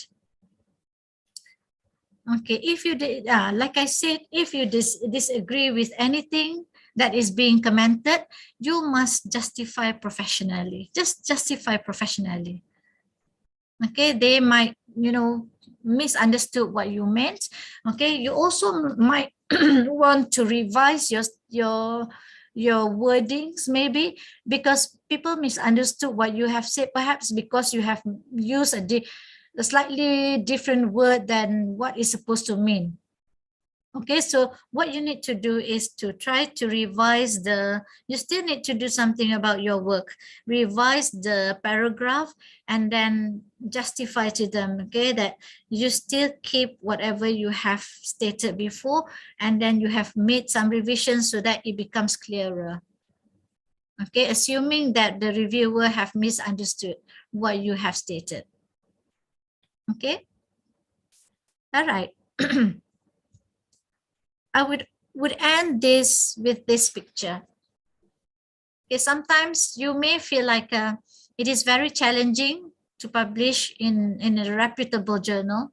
Okay, if you did, like I said, if you disagree with anything that is being commented, you must justify professionally. Just justify professionally. Okay, they might, misunderstood what you meant. Okay, you also might want to revise your wordings, maybe because people misunderstood what you have said, perhaps because you have used a slightly different word than what it's supposed to mean. Okay, so what you need to do is to try to revise you still need to do something about your work. Revise the paragraph and then justify to them, okay, that you still keep whatever you have stated before, and then you have made some revisions so that it becomes clearer. Okay, assuming that the reviewer have misunderstood what you have stated. Okay, all right. I would end this with this picture. Okay, sometimes you may feel like it is very challenging to publish in a reputable journal.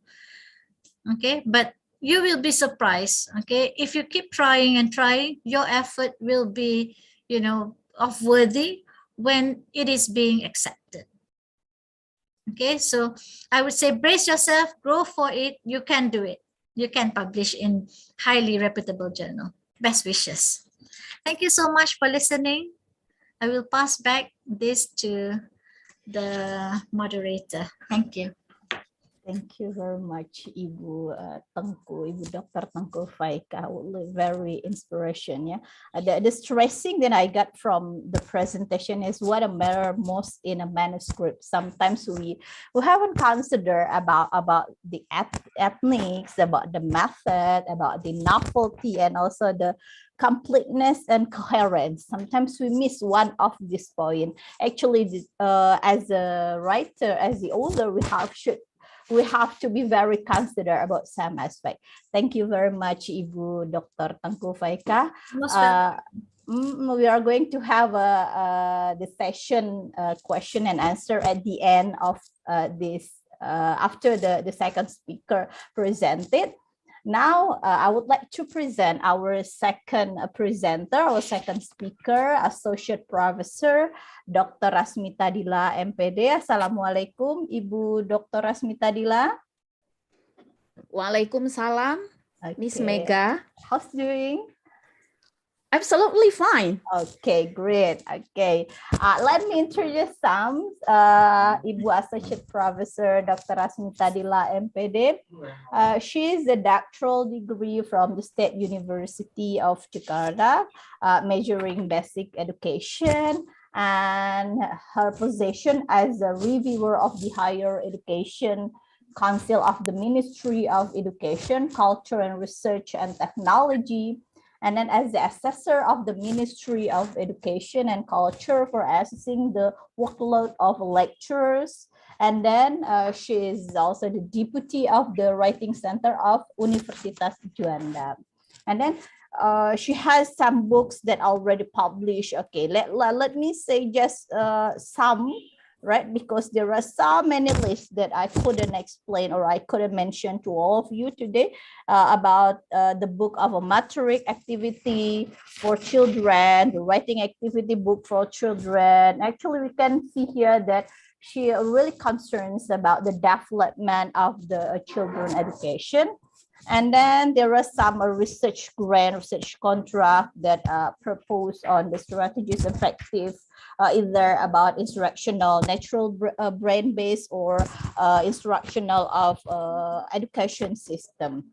Okay, but you will be surprised. Okay, if you keep trying and trying, your effort will be, of worthy when it is being accepted. Okay, so I would say brace yourself, grow for it. You can do it. You can publish in highly reputable journal. Best wishes. Thank you so much for listening. I will pass back this to the moderator. Thank you. Thank you very much, Ibu Tengku, Ibu Dr. Tengku Faika. Very inspiration. Yeah, the stressing that I got from the presentation is what matter most in a manuscript. Sometimes we haven't considered about the ethnics, about the method, about the novelty, and also the completeness and coherence. Sometimes we miss one of this point. Actually, as a writer, as the author, we have to be very considerate about some aspect. Thank you very much, Ibu Dr. Tengku Faika. We are going to have the session question and answer at the end of this, after the second speaker presented. Now, I would like to present our second presenter, our second speaker, Associate Professor Dr. Rasmita Dila, MPD. Assalamualaikum, Ibu Dr. Rasmita Dila. Waalaikumsalam, Miss Mega. How's doing? Absolutely fine. Okay, great. Okay, let me introduce some. Ibu Associate Professor Dr. Rasmita Dila, MPD. She is a doctoral degree from the State University of Jakarta, measuring basic education, and her position as a reviewer of the Higher Education Council of the Ministry of Education, Culture and Research and Technology, and then as the assessor of the Ministry of Education and Culture for assessing the workload of lecturers. And then she is also the deputy of the Writing Center of Universitas Juanda. And then she has some books that already published. Okay, let me say just some, right? Because there are so many lists that I couldn't explain or I couldn't mention to all of you today about the book of a matric activity for children, the writing activity book for children. Actually, we can see here that she really concerns about the development of the children education. And then there are some research grant, research contract that propose on the strategies effective, either about instructional, natural brain-based or instructional of education system.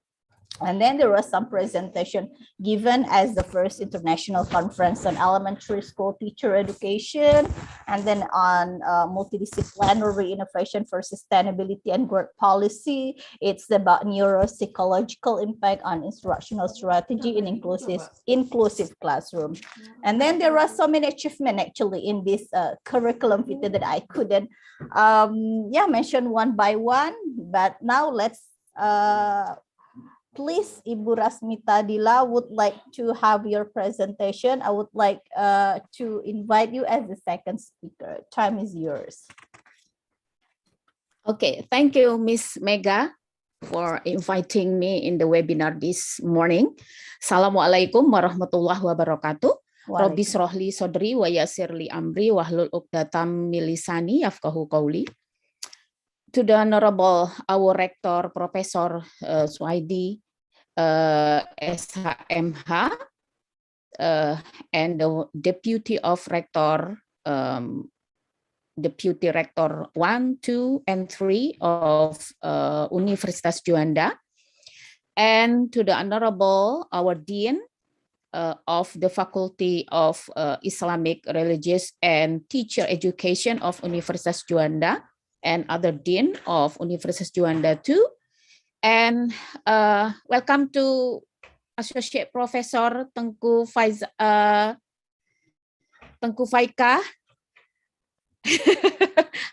And then there was some presentation given as the first international conference on elementary school teacher education, and then on multidisciplinary innovation for sustainability and growth policy. It's about neuropsychological impact on instructional strategy in inclusive classroom. And then there are so many achievements actually in this curriculum vitae that I couldn't mention one by one. But now let's please, Ibu Rasmita Dila would like to have your presentation. I would like to invite you as the second speaker. Time is yours. Okay, thank you, Miss Mega, for inviting me in the webinar this morning. Assalamualaikum warahmatullahi wabarakatuh. Rabbi srohli sodri wa yasirli amri wahlul uqdatam milisani yafqahu qawli. To the Honorable our Rector, Professor Suhaidi, SHMH, and the Deputy of Rector, Deputy Rector 1, 2, and 3 of Universitas Juanda, and to the Honorable, our Dean of the Faculty of Islamic Religious and Teacher Education of Universitas Juanda, and other Dean of Universitas Juanda too. And welcome to Associate Professor Tengku Faika.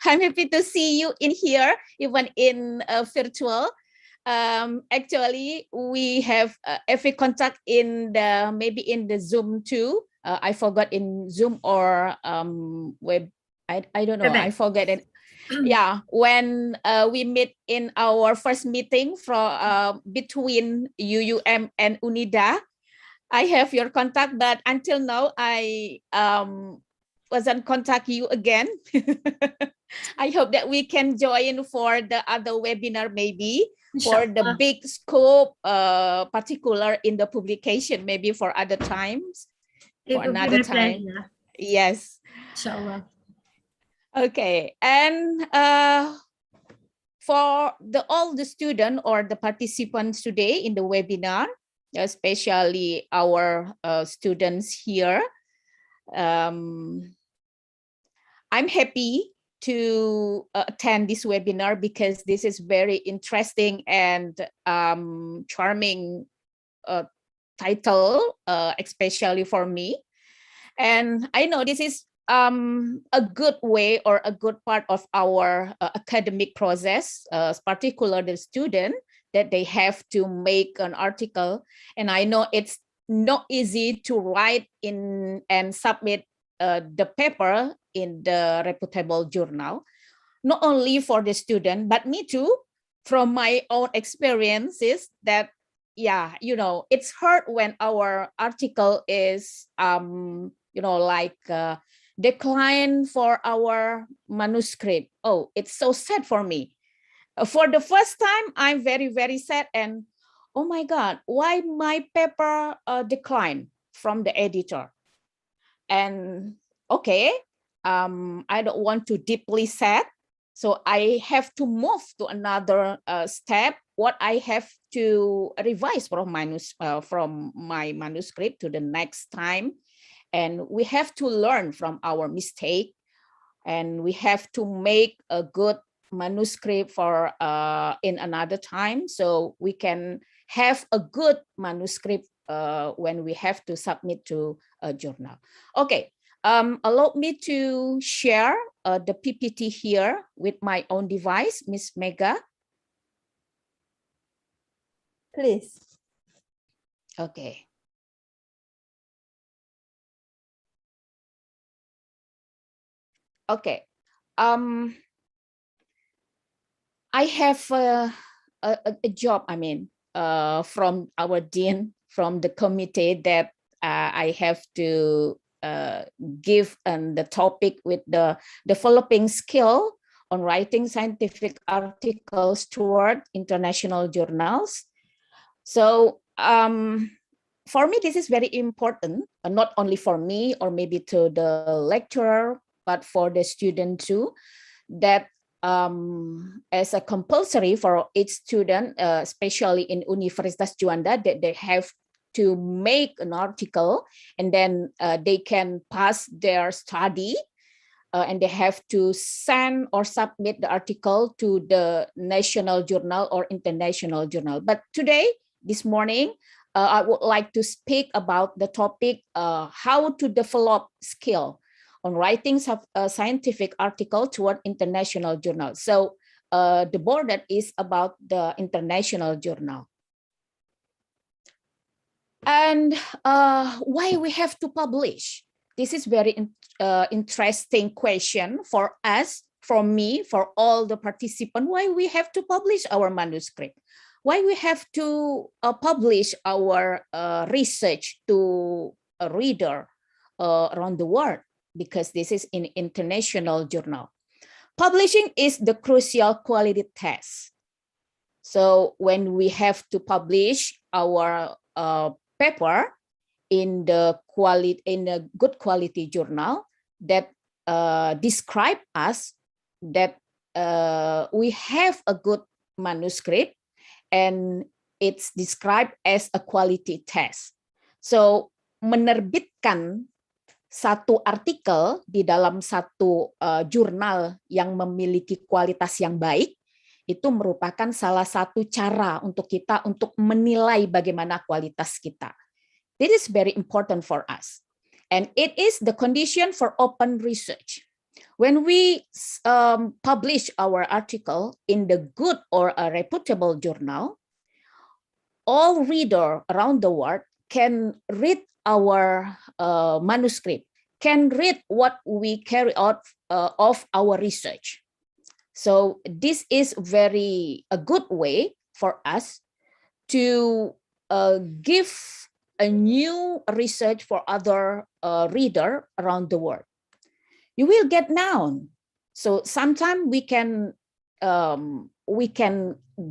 I'm happy to see you in here, even in virtual. Actually, we have every contact in the maybe in the Zoom too. I forgot in Zoom or web. I don't know. I forget it. Yeah, when we meet in our first meeting from between UUM and UNIDA, I have your contact, but until now I wasn't contact you again. I hope that we can join for the other webinar maybe for the big scope, particular in the publication, maybe for other times, It for will be another my time. pleasure. Yes. Inshallah. Okay, and for all the students or the participants today in the webinar, especially our students here, I'm happy to attend this webinar because this is very interesting and charming title, especially for me. And I know this is a good way or a good part of our academic process, particularly the student, that they have to make an article. And I know it's not easy to write in and submit the paper in the reputable journal, not only for the student, but me too, from my own experiences that, yeah, you know, it's hard when our article is, you know, like declined for our manuscript. Oh, it's so sad for me. For the first time, I'm very, very sad. And oh my God, why my paper declined from the editor? And okay, I don't want to deeply sad. So I have to move to another step. What I have to revise from my manuscript to the next time. And we have to learn from our mistake. And we have to make a good manuscript for in another time. So we can have a good manuscript when we have to submit to a journal. Okay, allow me to share the PPT here with my own device, Miss Mega. Please. Okay. Okay. I have a job, I mean, from our dean, from the committee that I have to give the topic with the developing skill on writing scientific articles toward international journals. So for me, this is very important, not only for me or maybe to the lecturer, but for the student too, that as a compulsory for each student, especially in Universitas Juanda, that they have to make an article and then they can pass their study and they have to send or submit the article to the national journal or international journal. But today, this morning, I would like to speak about the topic, how to develop skill on writing a scientific article toward international journal. So the border is about the international journal. And why we have to publish? This is very interesting question for us, for me, for all the participants. Why we have to publish our manuscript? Why we have to publish our research to a reader around the world? Because this is in international journal. Publishing is the crucial quality test. So when we have to publish our paper in the good quality journal that describe us that we have a good manuscript and it's described as a quality test. So menerbitkan satu artikel di dalam satu jurnal yang memiliki kualitas yang baik itu merupakan salah satu cara untuk kita untuk menilai bagaimana kualitas kita. This is very important for us. And it is the condition for open research. When we publish our article in the good or a reputable journal, all readers around the world can read our manuscript, can read what we carry out of our research. So this is a good way for us to give a new research for other reader around the world. You will get known. So sometimes we can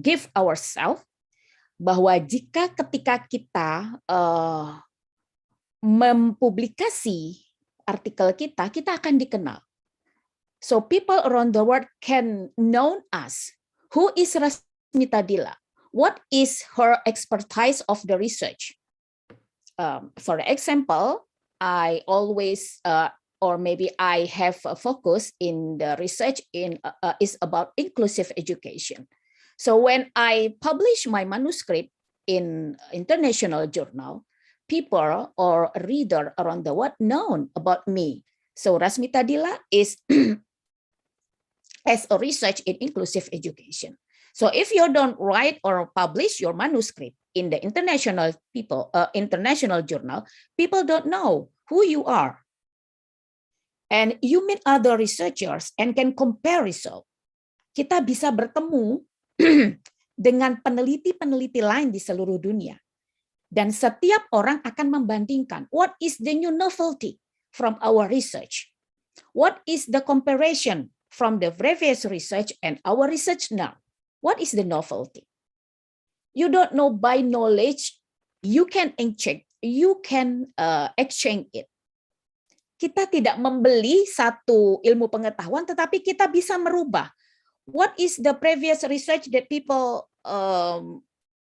give ourselves bahwa jika ketika kita mempublikasi artikel kita akan dikenal. So people around the world can know us. Who is Rasmita Dilla? What is her expertise of the research? For example, I always, or maybe I have a focus in the research is about inclusive education. So when I publish my manuscript in international journal, people or reader around the world know about me. So Rasmita Dilla is as a research in inclusive education. So if you don't write or publish your manuscript in the international journal, people don't know who you are. And you meet other researchers and can compare results. Kita bisa bertemu dengan peneliti-peneliti lain di seluruh dunia. Dan setiap orang akan membandingkan what is the new novelty from our research. What is the comparison from the previous research and our research now? What is the novelty? You don't know by knowledge, you can exchange it. Kita tidak membeli satu ilmu pengetahuan, tetapi kita bisa merubah. What is the previous research that people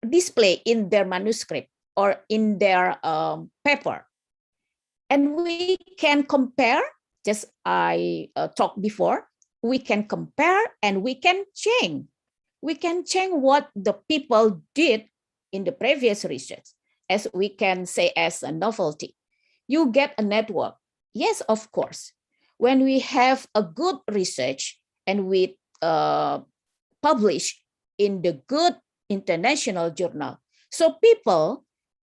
display in their manuscript or in their paper? And we can compare, just I talked before, we can compare and we can change. We can change what the people did in the previous research, as we can say as a novelty. You get a network. Yes, of course. When we have a good research and we publish in the good international journal, so people,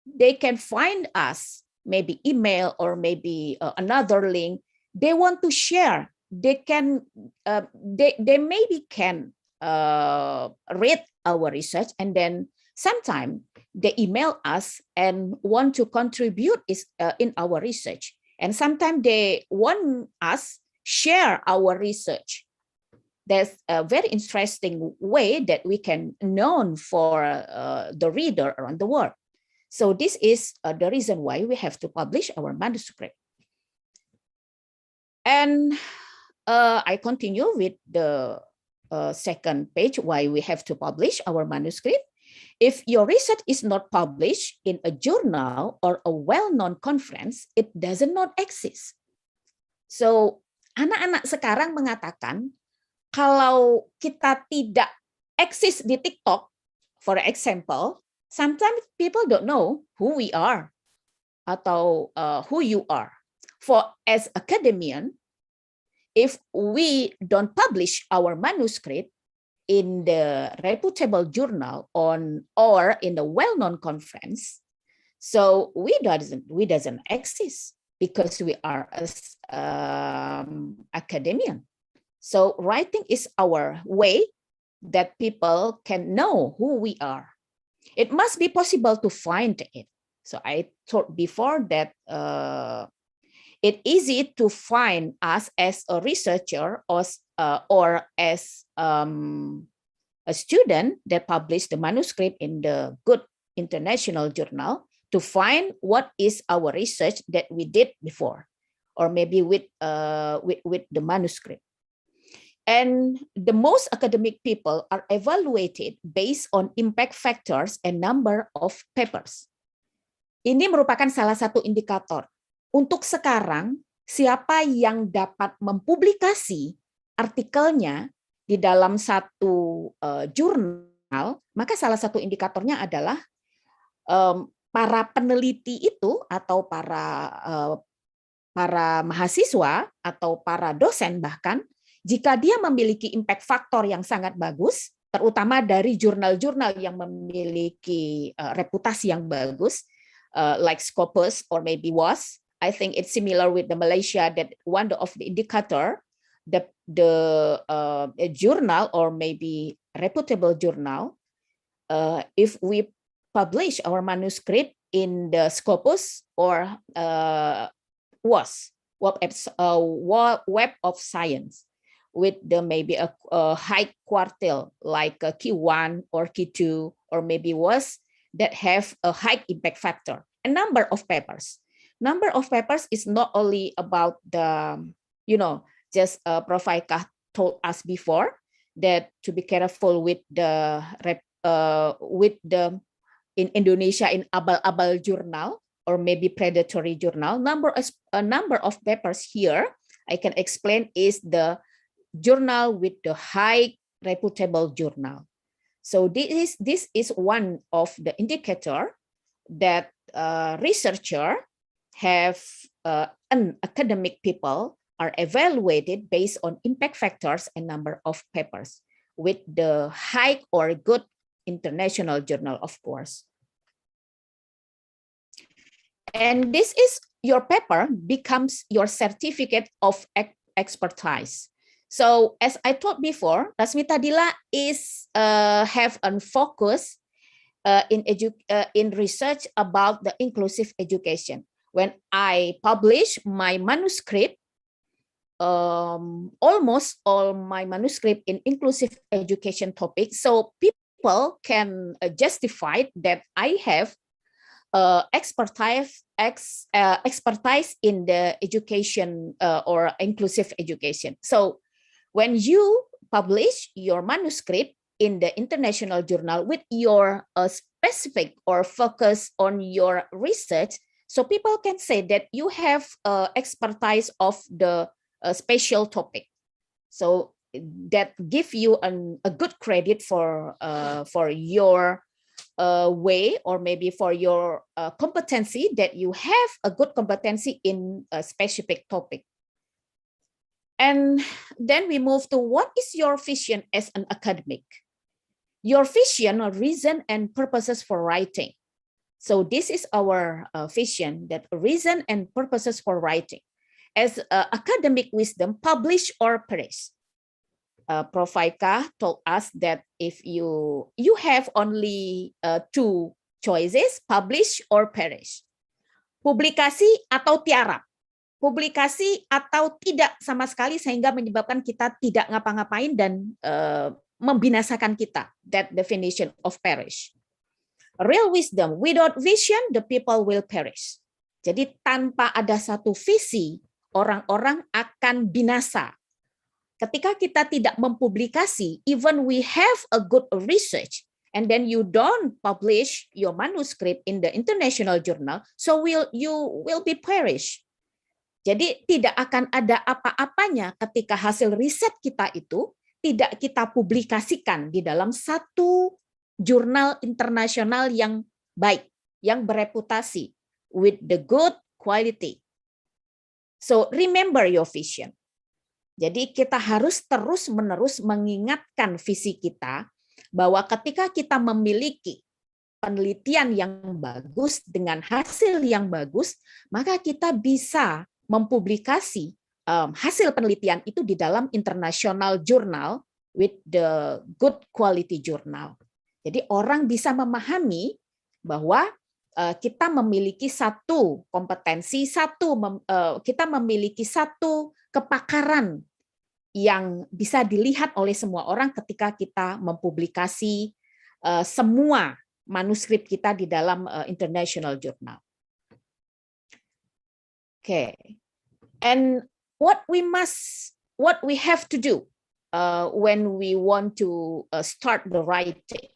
they can find us, maybe email or maybe another link. They want to share. They can, they maybe can read our research, and then sometime they email us and want to contribute in our research. And sometimes they want us share our research. That's a very interesting way that we can known for the reader around the world. So this is the reason why we have to publish our manuscript. And I continue with the second page, why we have to publish our manuscript. If your research is not published in a journal or a well-known conference, it does not exist. So, anak-anak sekarang mengatakan, kalau kita tidak eksis di TikTok, for example, sometimes people don't know who we are atau who you are. For as academician, if we don't publish our manuscript in the reputable journal or in the well-known conference, so we doesn't exist because we are as academician. So writing is our way that people can know who we are. It must be possible to find it. So I thought before that it's easy to find us as a researcher or as a student that published the manuscript in the good international journal to find what is our research that we did before, or maybe with the manuscript. And the most academic people are evaluated based on impact factors and number of papers. Ini merupakan salah satu indikator. Untuk sekarang, siapa yang dapat mempublikasi artikelnya di dalam satu jurnal, maka salah satu indikatornya adalah para peneliti itu atau para mahasiswa atau para dosen bahkan, jika dia memiliki impact factor yang sangat bagus, terutama dari jurnal-jurnal yang memiliki reputasi yang bagus, like Scopus or maybe WAS, I think it's similar with the Malaysia that one of the indicator, the journal or maybe reputable journal, if we publish our manuscript in the Scopus or WAS, Web of Science, with the maybe a high quartile like a Q1 or Q2 or maybe WAS that have a high impact factor. A number of papers. Number of papers is not only about the, just Prof. Aika told us before that to be careful with the in Indonesia in abal-abal journal or maybe predatory journal. A number of papers here I can explain is the journal with the high reputable journal. So this is one of the indicator that researcher have and academic people are evaluated based on impact factors and number of papers with the high or good international journal, of course. And this is your paper becomes your certificate of expertise. So as I told before, Rasmita Dila is have a focus in research about the inclusive education. When I publish my manuscript, almost all my manuscript in inclusive education topic, so people can justify that I have expertise in the education or inclusive education. So when you publish your manuscript in the international journal with your specific or focus on your research, so people can say that you have expertise of the special topic. So that give you a good credit for your way or maybe for your competency, that you have a good competency in a specific topic. And then we move to what is your vision as an academic? Your vision or reason and purposes for writing. So this is our vision, that reason and purposes for writing. As academic wisdom, publish or perish. Prof. Aika told us that if you have only two choices, publish or perish. Publikasi atau tiarap. Publikasi atau tidak sama sekali sehingga menyebabkan kita tidak ngapa-ngapain dan membinasakan kita. That definition of perish. Real wisdom, without vision, the people will perish. Jadi tanpa ada satu visi, orang-orang akan binasa. Ketika kita tidak mempublikasi, even we have a good research, and then you don't publish your manuscript in the international journal, so you will be perish. Jadi tidak akan ada apa-apanya ketika hasil riset kita itu tidak kita publikasikan di dalam satu jurnal internasional yang baik, yang bereputasi, with the good quality. So remember your vision. Jadi kita harus terus-menerus mengingatkan visi kita bahwa ketika kita memiliki penelitian yang bagus dengan hasil yang bagus, maka kita bisa mempublikasi hasil penelitian itu di dalam international journal with the good quality journal. Jadi orang bisa memahami bahwa kita memiliki satu kompetensi, kita memiliki satu kepakaran yang bisa dilihat oleh semua orang ketika kita mempublikasi semua manuskrip kita di dalam international journal. Okay, and what we have to do when we want to start the writing.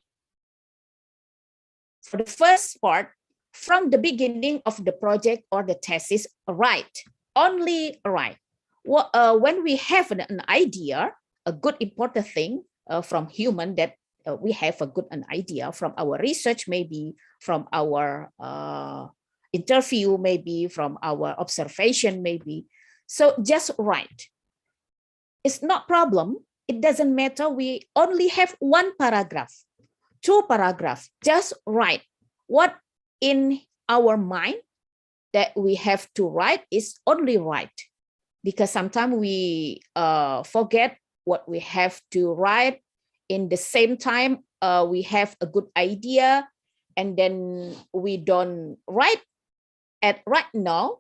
For the first part, from the beginning of the project or the thesis, write, only write. When we have an idea, a good important thing from human that we have a good an idea from our research, maybe from our interview, maybe from our observation, maybe. So just write. It's not problem. It doesn't matter. We only have one paragraph, 2 paragraphs. Just write what in our mind that we have to write is only write, because sometimes we forget what we have to write. In the same time, we have a good idea, and then we don't write at right now,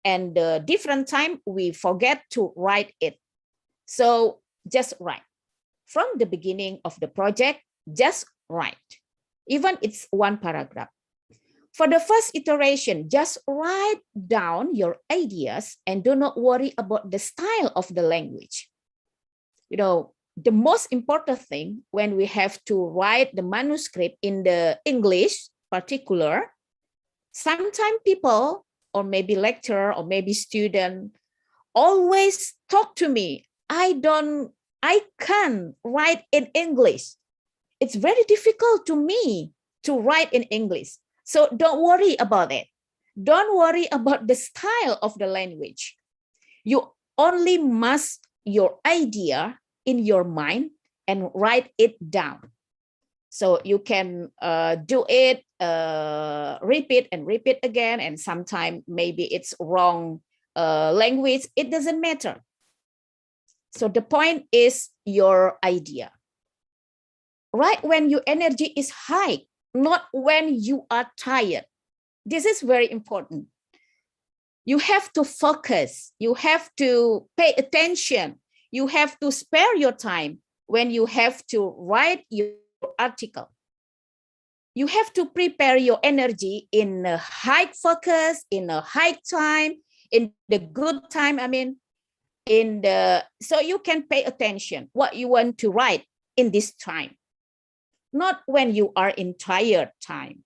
and the different time we forget to write it. So just write. From the beginning of the project, just write. Even it's 1 paragraph. For the first iteration, just write down your ideas and do not worry about the style of the language. You know, the most important thing when we have to write the manuscript in the English particular, sometimes people or maybe lecturer or maybe student always talk to me, I can't write in English. It's very difficult to me to write in English. So don't worry about it. Don't worry about the style of the language. You only must your idea in your mind and write it down. So you can do it, repeat and repeat again, and sometimes maybe it's wrong language. It doesn't matter. So the point is your idea. Write when your energy is high, not when you are tired. This is very important. You have to focus. You have to pay attention. You have to spare your time when you have to write your article. You have to prepare your energy in a high focus, in a high time, in the good time, so you can pay attention what you want to write in this time. Not when you are in tired time.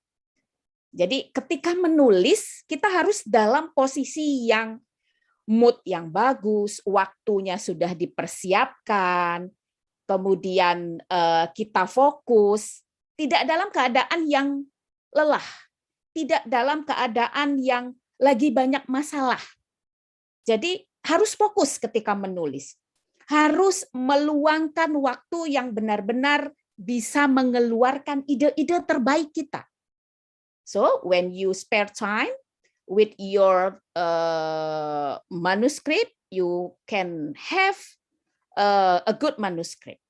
Jadi ketika menulis, kita harus dalam posisi yang mood yang bagus, waktunya sudah dipersiapkan, kemudian kita fokus, tidak dalam keadaan yang lelah, tidak dalam keadaan yang lagi banyak masalah. Jadi harus fokus ketika menulis. Harus meluangkan waktu yang benar-benar bisa mengeluarkan ide-ide terbaik kita. So when you spare time with your manuscript, you can have a good manuscript.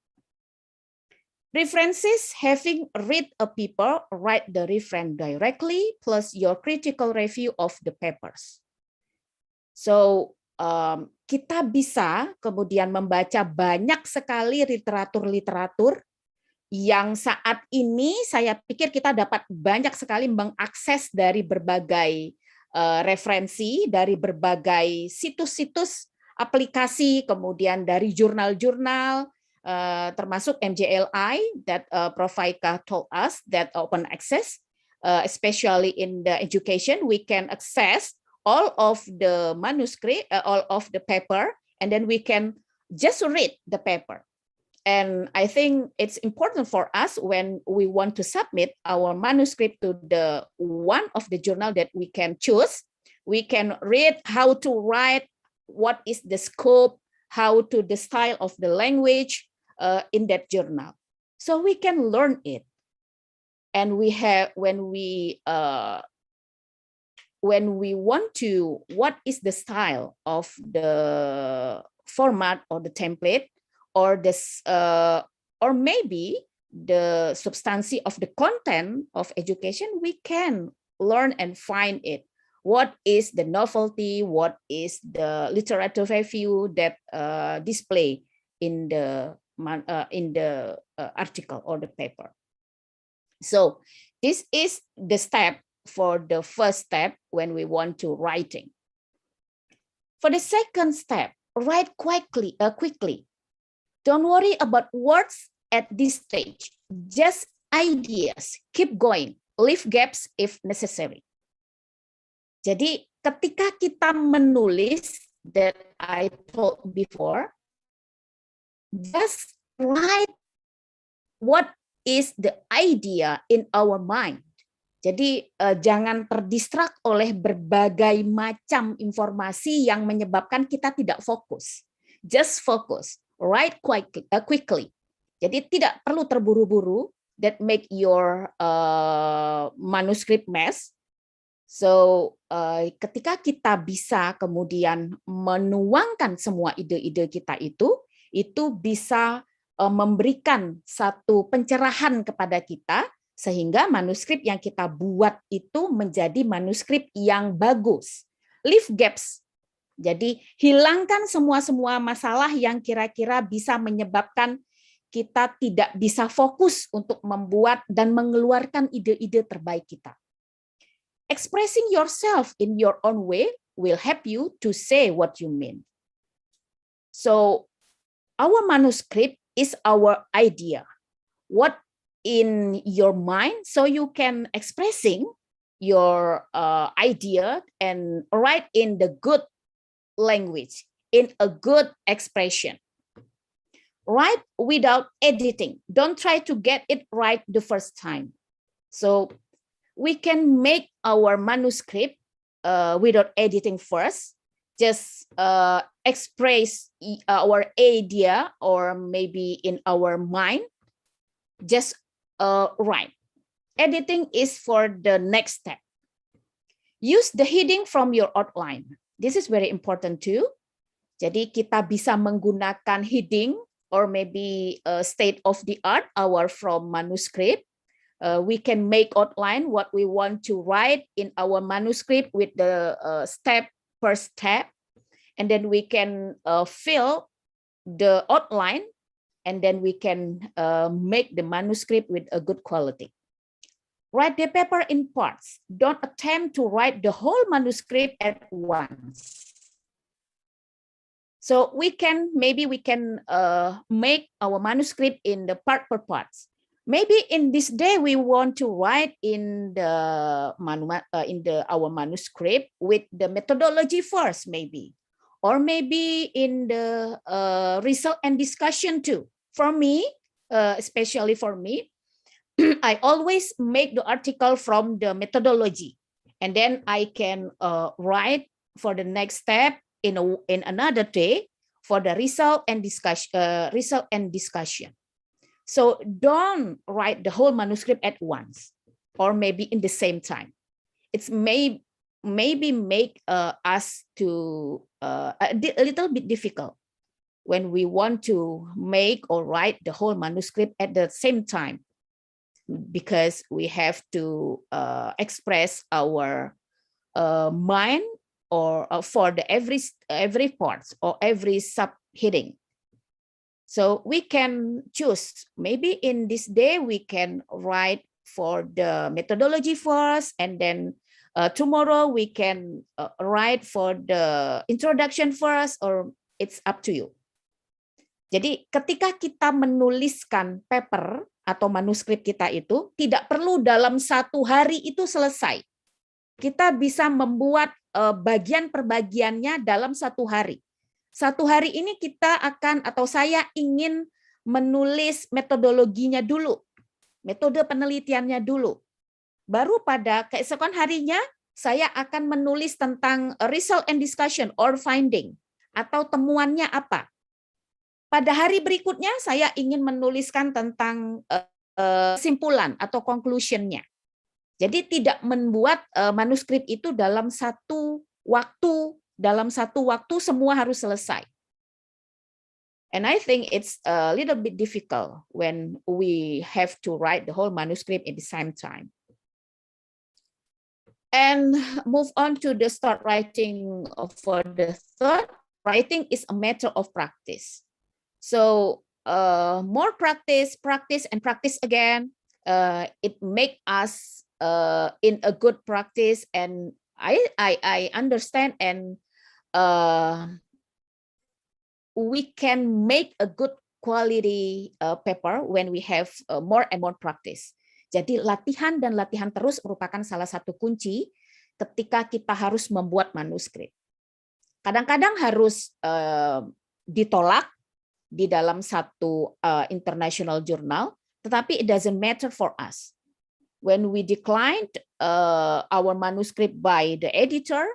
References: having read a paper, write the reference directly plus your critical review of the papers. So kita bisa kemudian membaca banyak sekali literatur-literatur yang saat ini saya pikir kita dapat banyak sekali mengakses dari berbagai referensi, dari berbagai situs-situs aplikasi, kemudian dari jurnal-jurnal, termasuk MJLI that Prof. Faika told us that open access, especially in the education, we can access all of the manuscript, all of the paper, and then we can just read the paper. And I think it's important for us when we want to submit our manuscript to the one of the journal that we can choose. We can read how to write, what is the scope, how to the style of the language in that journal. So we can learn it. And we have when we want to, what is the style of the format or the template, or this, or maybe the substancy of the content of education, we can learn and find it. What is the novelty? What is the literature review that display in the article or the paper? So this is the step for the first step when we want to writing. For the second step, write quickly. Don't worry about words at this stage. Just ideas. Keep going. Leave gaps if necessary. Jadi ketika kita menulis, that I told before, just write what is the idea in our mind. Jadi jangan terdistrak oleh berbagai macam informasi yang menyebabkan kita tidak fokus. Just focus. Write quickly. Jadi tidak perlu terburu-buru that make your manuscript mess. So ketika kita bisa kemudian menuangkan semua ide-ide kita itu bisa memberikan satu pencerahan kepada kita sehingga manuskrip yang kita buat itu menjadi manuskrip yang bagus. Leave gaps. Jadi hilangkan semua masalah yang kira-kira bisa menyebabkan kita tidak bisa fokus untuk membuat dan mengeluarkan ide-ide terbaik kita. Expressing yourself in your own way will help you to say what you mean. So our manuscript is our idea. What in your mind, so you can expressing your idea and write in the good language, in a good expression. Write without editing. Don't try to get it right the first time. So we can make our manuscript without editing first. Just express our idea or maybe in our mind. Just write. Editing is for the next step. Use the heading from your outline. This is very important too. Jadi kita bisa menggunakan heading or maybe state of the art our from manuscript. We can make outline what we want to write in our manuscript with the step per step, and then we can fill the outline, and then we can make the manuscript with a good quality. Write the paper in parts. Don't attempt to write the whole manuscript at once. So maybe we can make our manuscript in the part per parts. Maybe in this day we want to write in our manuscript with the methodology first, maybe, or maybe in the result and discussion too. For me, especially for me, I always make the article from the methodology, and then I can write for the next step in another day for the result and discussion. So don't write the whole manuscript at once, or maybe in the same time. It's maybe make us to a little bit difficult when we want to make or write the whole manuscript at the same time, because we have to express our mind or for the every part or every subheading. So we can choose, maybe in this day we can write for the methodology first, and then tomorrow we can write for the introduction first, or it's up to you. Jadi ketika kita menuliskan paper atau manuskrip kita itu tidak perlu dalam satu hari itu selesai. Kita bisa membuat bagian per bagiannya dalam satu hari. Satu hari ini kita akan atau saya ingin menulis metodologinya dulu, metode penelitiannya dulu. Baru pada keesokan harinya saya akan menulis tentang result and discussion or finding atau temuannya apa. Pada hari berikutnya saya ingin menuliskan tentang kesimpulan atau conclusion-nya. Jadi tidak membuat manuskrip itu dalam satu waktu semua harus selesai. And I think it's a little bit difficult when we have to write the whole manuscript at the same time. And move on to the start writing for the third. Writing is a matter of practice. So more practice and practice again. It make us in a good practice, and I understand, and we can make a good quality paper when we have more and more practice. Jadi latihan dan latihan terus merupakan salah satu kunci ketika kita harus membuat manuskrip. Kadang-kadang harus ditolak di dalam satu international journal, tetapi it doesn't matter for us. When we declined our manuscript by the editor,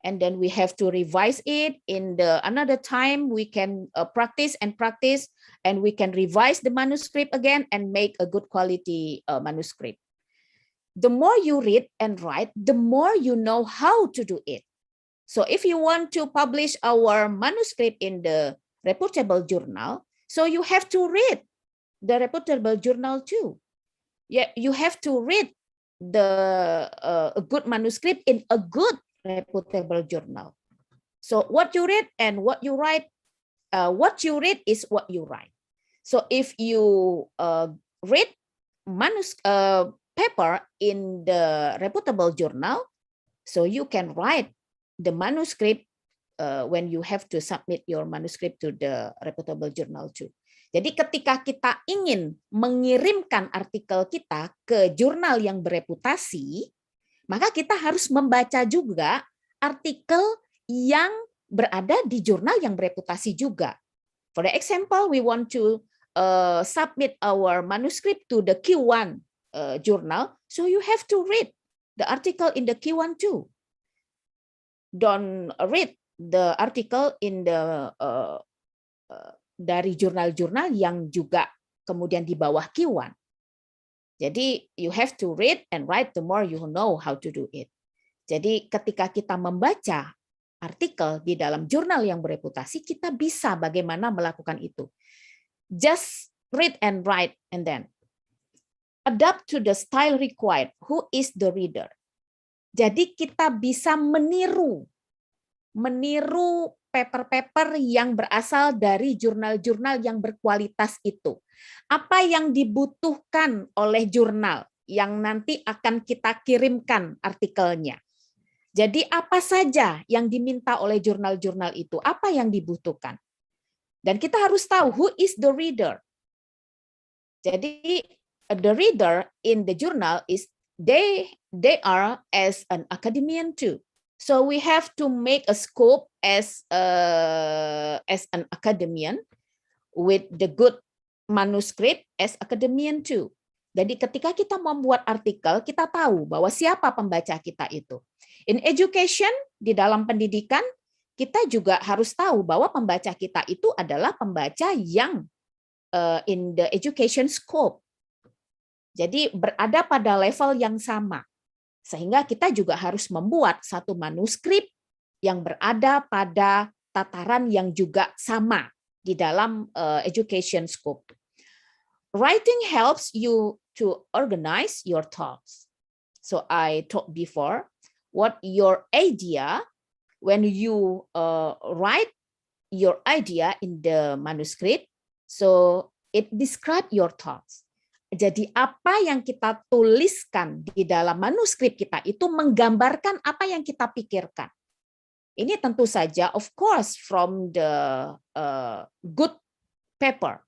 and then we have to revise it in another time, we can practice, and we can revise the manuscript again and make a good quality manuscript. The more you read and write, the more you know how to do it. So if you want to publish our manuscript in the reputable journal, so you have to read the reputable journal too. Yeah, you have to read a good manuscript in a good reputable journal. So what you read and what you write, what you read is what you write. So if you read paper in the reputable journal, so you can write the manuscript when you have to submit your manuscript to the reputable journal too. Jadi ketika kita ingin mengirimkan artikel kita ke jurnal yang bereputasi, maka kita harus membaca juga artikel yang berada di jurnal yang bereputasi juga. For example, we want to submit our manuscript to the Q1 journal, so you have to read the article in the Q1 too. Don't read the article in the dari jurnal-jurnal yang juga kemudian di bawah Q1. Jadi you have to read and write the more you know how to do it. Jadi ketika kita membaca artikel di dalam jurnal yang bereputasi, kita bisa bagaimana melakukan itu. Just read and write and then adapt to the style required. Who is the reader? Jadi kita bisa meniru paper-paper yang berasal dari jurnal-jurnal yang berkualitas itu. Apa yang dibutuhkan oleh jurnal yang nanti akan kita kirimkan artikelnya. Jadi apa saja yang diminta oleh jurnal-jurnal itu, apa yang dibutuhkan. Dan kita harus tahu who is the reader. Jadi the reader in the journal is they are as an academician too. So we have to make a scope as an academician with the good manuscript as academician too. Jadi ketika kita membuat artikel, kita tahu bahwa siapa pembaca kita itu. In education, di dalam pendidikan, kita juga harus tahu bahwa pembaca kita itu adalah pembaca yang in the education scope. Jadi berada pada level yang sama. Sehingga kita juga harus membuat satu manuskrip yang berada pada tataran yang juga sama di dalam education scope. Writing helps you to organize your thoughts. So I talked before, what your idea, when you write your idea in the manuscript, so it describe your thoughts. Jadi apa yang kita tuliskan di dalam manuskrip kita itu menggambarkan apa yang kita pikirkan. Ini tentu saja, of course, from the good paper,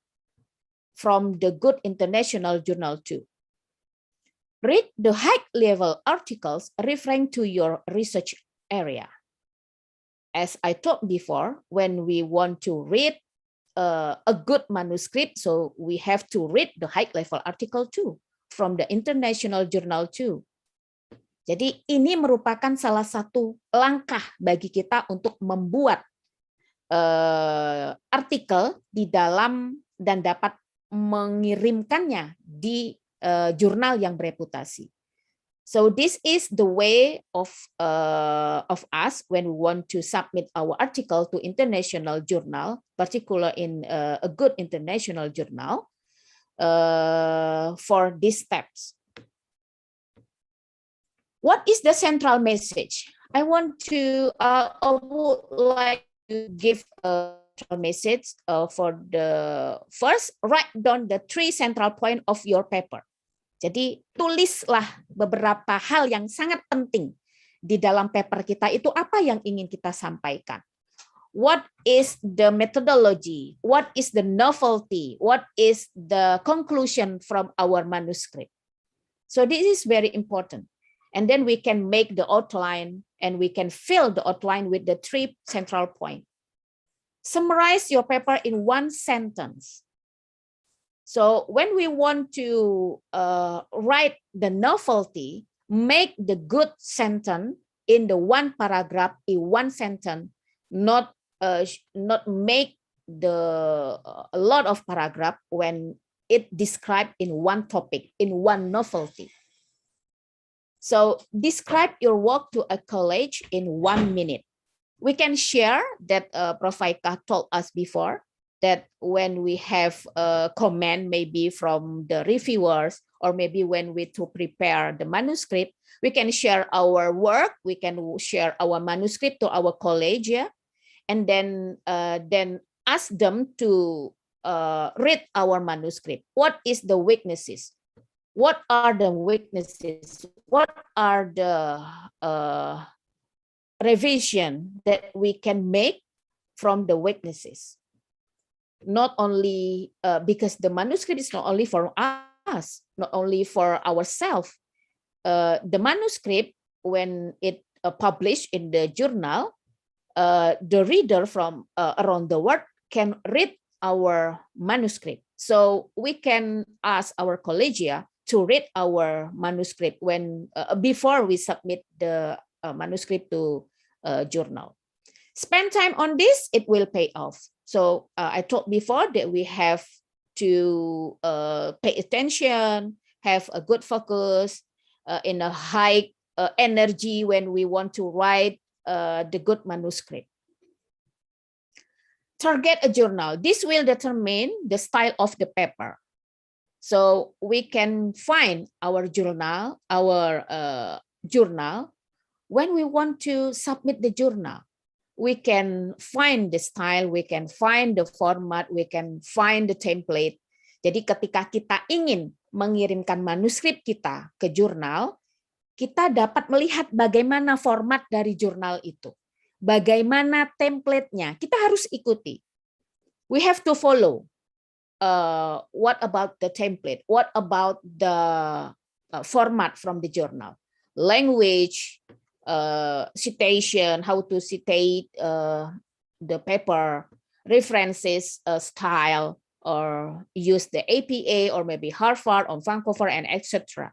from the good international journal too. Read the high-level articles referring to your research area. As I talked before, when we want to read a good manuscript, so we have to read the high-level article too, from the international journal too. Jadi ini merupakan salah satu langkah bagi kita untuk membuat artikel di dalam dan dapat mengirimkannya di jurnal yang bereputasi. So this is the way of us when we want to submit our article to international journal, particularly in a good international journal, for these steps. What is the central message? I would like to give a central message for the first. Write down the 3 central point of your paper. Jadi tulislah beberapa hal yang sangat penting di dalam paper kita itu apa yang ingin kita sampaikan. what is the methodology, what is the novelty, what is the conclusion from our manuscript. So this is very important. And then we can make the outline and we can fill the outline with the 3 central points. Summarize your paper in 1 sentence. So when we want to write the novelty, make the good sentence in the 1 paragraph in 1 sentence, not make a lot of paragraph when it described in 1 topic, in 1 novelty. So describe your work to a college in 1 minute. We can share that Prof. Aika told us before, that when we have a comment maybe from the reviewers, or maybe when we to prepare the manuscript, we can share our work, we can share our manuscript to our college, yeah? And then ask them to read our manuscript. What is the weaknesses? What are the weaknesses? What are the revision that we can make from the weaknesses? Not only because the manuscript is not only for us, not only for ourselves. The manuscript, when it published in the journal, the reader from around the world can read our manuscript. So we can ask our collegia to read our manuscript when before we submit the manuscript to journal. Spend time on this, it will pay off. So I told before that we have to pay attention, have a good focus, in a high energy when we want to write the good manuscript. Target a journal. This will determine the style of the paper. So we can find our journal, when we want to submit the journal. We can find the style, we can find the format, we can find the template. Jadi ketika kita ingin mengirimkan manuskrip kita ke jurnal, kita dapat melihat bagaimana format dari jurnal itu. Bagaimana template-nya, kita harus ikuti. We have to follow. What about the template? What about the format from the journal? Language, citation, how to citate the paper, references, style, or use the APA or maybe Harvard or Vancouver, and etc.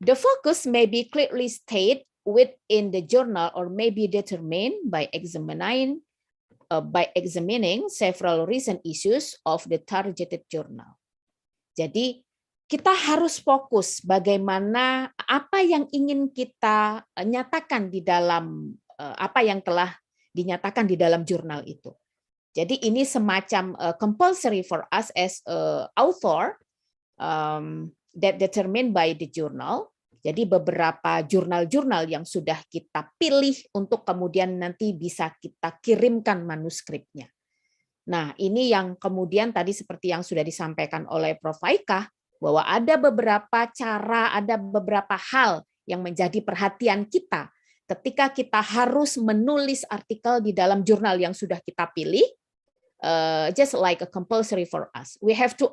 The focus may be clearly stated within the journal or may be determined by examining several recent issues of the targeted journal. Jadi kita harus fokus bagaimana apa yang ingin kita nyatakan di dalam apa yang telah dinyatakan di dalam jurnal itu. Jadi ini semacam compulsory for us as author that determined by the journal. Jadi beberapa jurnal-jurnal yang sudah kita pilih untuk kemudian nanti bisa kita kirimkan manuskripnya. Nah, ini yang kemudian tadi seperti yang sudah disampaikan oleh Prof. Aika, bahwa ada beberapa cara, ada beberapa hal yang menjadi perhatian kita ketika kita harus menulis artikel di dalam jurnal yang sudah kita pilih, just like a compulsory for us. We have to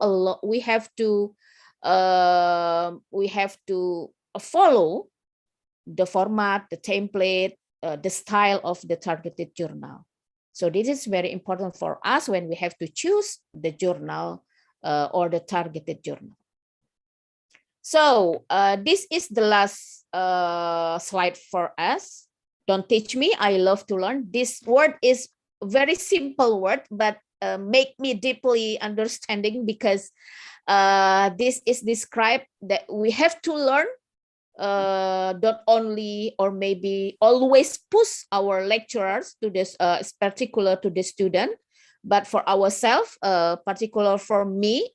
follow the format, the template, the style of the targeted journal. So this is very important for us when we have to choose the journal or the targeted journal. So this is the last slide for us. Don't teach me, I love to learn. This word is very simple word, but make me deeply understanding because this is described that we have to learn not only or maybe always push our lecturers to this particular to the student, but for ourselves, particular for me,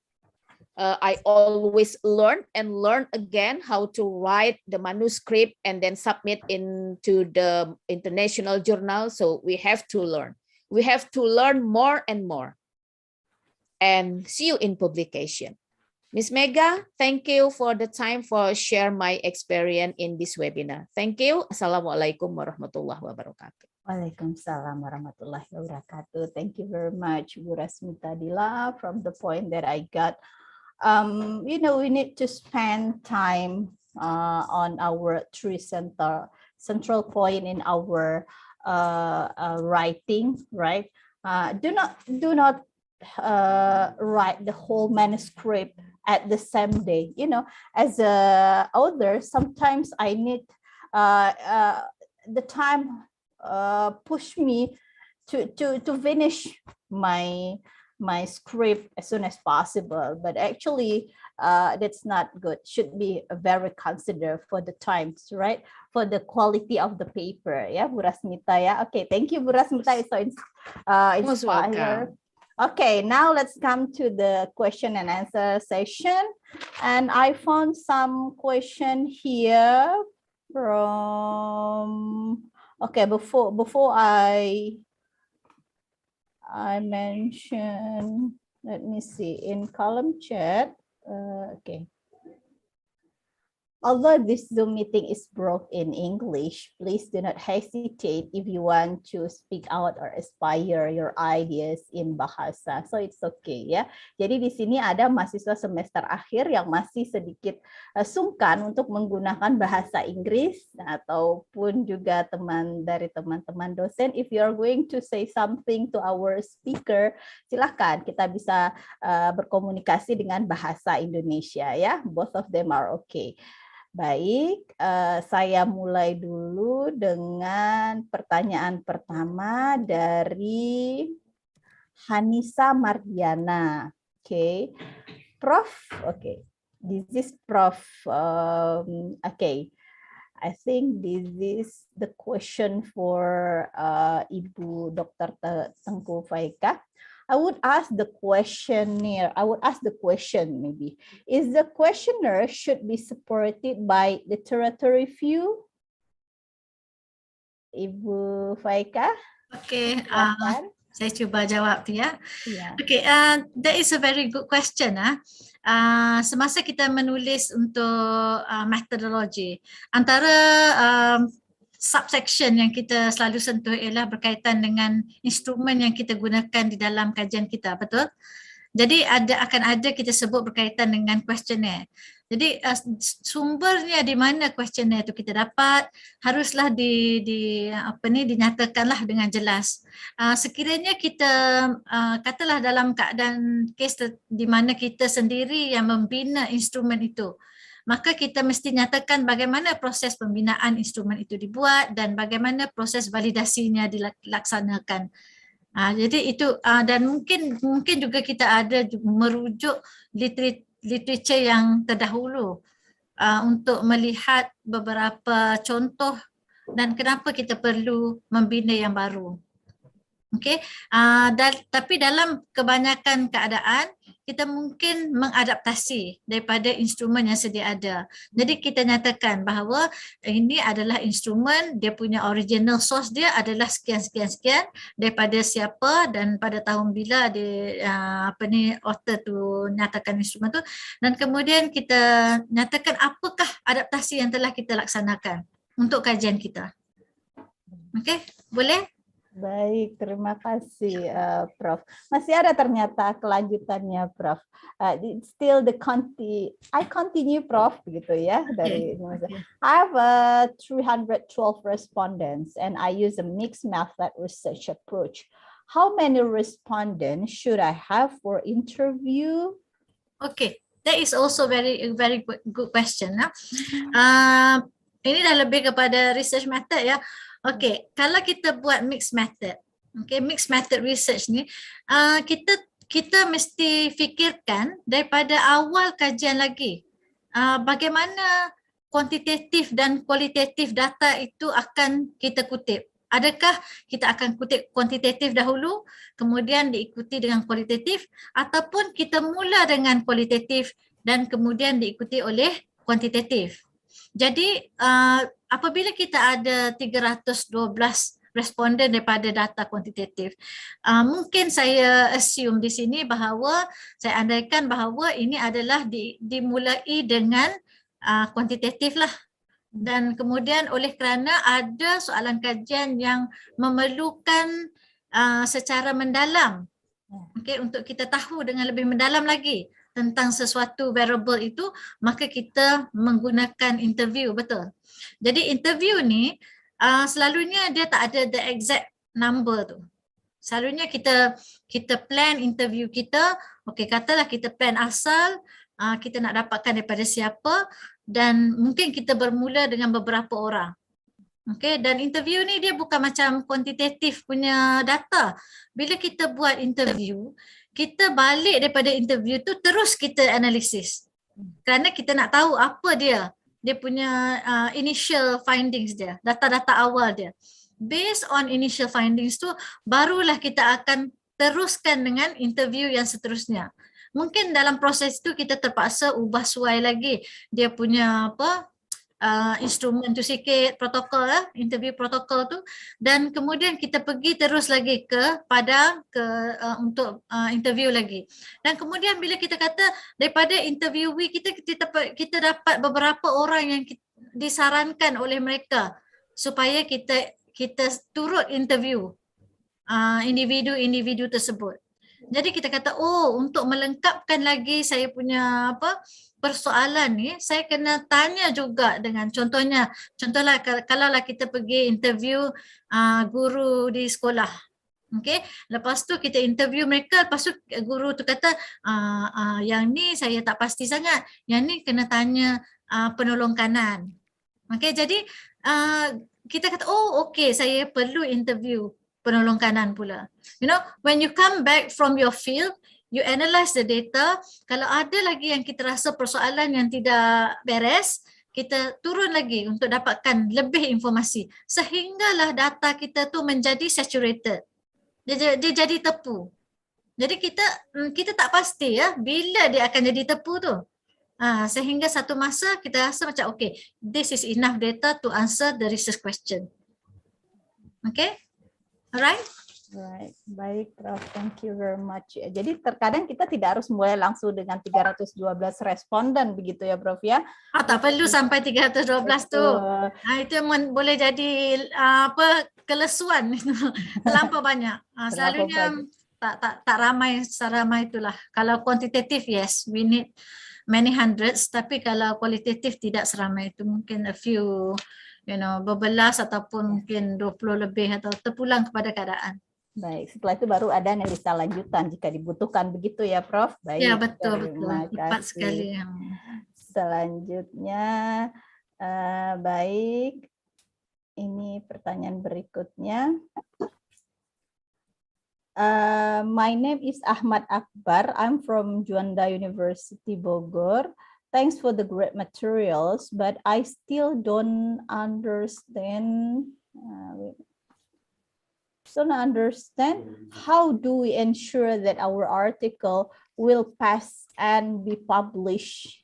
I always learn again how to write the manuscript and then submit into the international journal. So we have to learn. We have to learn more and more. And see you in publication. Ms. Mega, thank you for the time for share my experience in this webinar. Thank you. Assalamualaikum warahmatullahi wabarakatuh. Waalaikumsalam warahmatullahi wabarakatuh. Thank you very much, Bu Rasmita Dila. From the point that I got, you know, we need to spend time on our three central point in our writing, right? Do not write the whole manuscript at the same day. You know, as a author, sometimes I need the time push me to finish my script as soon as possible, but actually that's not good. Should be very considered for the times, right? For the quality of the paper. Yeah, Bu Rasmita. Yeah, okay, thank you, Bu Rasmita. It's so Most welcome. inspired. Okay, now let's come to the question and answer session, and I found some question here from, okay, before I mention, let me see, in column chat, okay. Although this Zoom meeting is brought in English, please do not hesitate if you want to speak out or aspire your ideas in bahasa. So it's okay ya. Jadi di sini ada mahasiswa semester akhir yang masih sedikit sungkan untuk menggunakan bahasa Inggris ataupun juga teman-teman dosen. If you are going to say something to our speaker, silakan kita bisa berkomunikasi dengan bahasa Indonesia ya. Both of them are okay. Baik, saya mulai dulu dengan pertanyaan pertama dari Hanisa Mardiana. Okay, Prof. Okay, this is Prof. Okay, I think this is the question for Ibu Dr. Tengku Faika. I would ask the questionnaire. I would ask the question maybe. Is the questionnaire should be supported by literature review? Ibu Faika? Okay, saya cuba jawab tu ya. Yeah. Okay, that is a very good question. Semasa kita menulis untuk methodology, antara subsection yang kita selalu sentuh ialah berkaitan dengan instrumen yang kita gunakan di dalam kajian kita, betul? Jadi akan ada kita sebut berkaitan dengan questionnaire. Jadi sumbernya di mana questionnaire itu kita dapat haruslah dinyatakanlah dengan jelas. Sekiranya kita katalah dalam keadaan kes di mana kita sendiri yang membina instrumen itu, maka kita mesti nyatakan bagaimana proses pembinaan instrumen itu dibuat dan bagaimana proses validasinya dilaksanakan. Jadi itu dan mungkin juga kita ada merujuk literature yang terdahulu untuk melihat beberapa contoh dan kenapa kita perlu membina yang baru. Okey, tapi dalam kebanyakan keadaan kita mungkin mengadaptasi daripada instrumen yang sedia ada. Jadi kita nyatakan bahawa ini adalah instrumen, dia punya original source dia adalah sekian daripada siapa dan pada tahun bila dia author tu nyatakan instrumen tu, dan kemudian kita nyatakan apakah adaptasi yang telah kita laksanakan untuk kajian kita. Okey, boleh? Baik, terima kasih Prof. Masih ada ternyata kelanjutannya Prof. Still I continue Prof gitu ya dari I have 312 respondents and I use a mixed method research approach. How many respondents should I have for interview? Okay, that is also very good question. Ini dah lebih kepada research method ya. Okay, kalau kita buat mixed method, okay, mixed method research ni, kita mesti fikirkan daripada awal kajian lagi, bagaimana kuantitatif dan kualitatif data itu akan kita kutip. Adakah kita akan kutip kuantitatif dahulu, kemudian diikuti dengan kualitatif, ataupun kita mula dengan kualitatif dan kemudian diikuti oleh kuantitatif. Jadi apabila kita ada 312 responden daripada data kuantitatif, mungkin saya assume di sini bahawa saya andaikan bahawa ini adalah dimulai dengan kuantitatif lah. Dan kemudian oleh kerana ada soalan kajian yang memerlukan secara mendalam, okay, untuk kita tahu dengan lebih mendalam lagi tentang sesuatu variable itu, maka kita menggunakan interview, betul. Jadi interview ni selalunya dia tak ada the exact number tu. Selalunya kita plan interview kita, okey, katalah kita plan asal, kita nak dapatkan daripada siapa, dan mungkin kita bermula dengan beberapa orang. Okey, dan interview ni dia bukan macam kuantitatif punya data. Bila kita buat interview, kita balik daripada interview tu terus kita analisis. Kerana kita nak tahu apa dia punya initial findings dia, data-data awal dia. Based on initial findings tu, barulah kita akan teruskan dengan interview yang seterusnya. Mungkin dalam proses tu kita terpaksa ubah suai lagi dia punya instrumen tu sikit, protokol interview protokol tu, dan kemudian kita pergi terus lagi ke Padang untuk interview lagi. Dan kemudian bila kita kata daripada interviewee kita dapat beberapa orang yang disarankan oleh mereka supaya kita turut interview individu-individu tersebut. Jadi kita kata, untuk melengkapkan lagi saya punya persoalan ni, saya kena tanya juga dengan contohlah kalaulah kita pergi interview guru di sekolah. Okay, lepas tu kita interview mereka, lepas tu guru tu kata yang ni saya tak pasti sangat, yang ni kena tanya penolong kanan. Okay, jadi kita kata okay, saya perlu interview penolong kanan pula. You know, when you come back from your field, you analyze the data. Kalau ada lagi yang kita rasa persoalan yang tidak beres, kita turun lagi untuk dapatkan lebih informasi. Sehinggalah data kita tu menjadi saturated. Dia jadi tepu. Jadi kita tak pasti bila dia akan jadi tepu tu. Sehingga satu masa kita rasa macam okay, this is enough data to answer the research question. Okay? Alright? Right, baik Prof. Thank you very much. Jadi terkadang kita tidak harus mulai langsung dengan 312 responden begitu ya Prof ya? Tak perlu sampai 312 tu. Itu boleh jadi kelesuan itu. Terlampau banyak. Selalunya tak ramai seramai itulah. Kalau kuantitatif yes, we need many hundreds, tapi kalau kualitatif tidak seramai itu, mungkin a few, berbelas ataupun mungkin 20 lebih atau terpulang kepada keadaan. Baik, setelah itu baru ada analisa lanjutan jika dibutuhkan begitu ya Prof. Baik. Ya betul. Tepat sekali. Selanjutnya, baik. Ini pertanyaan berikutnya. My name is Ahmad Akbar. I'm from Juanda University Bogor. Thanks for the great materials, but I still don't understand. How do we ensure that our article will pass and be published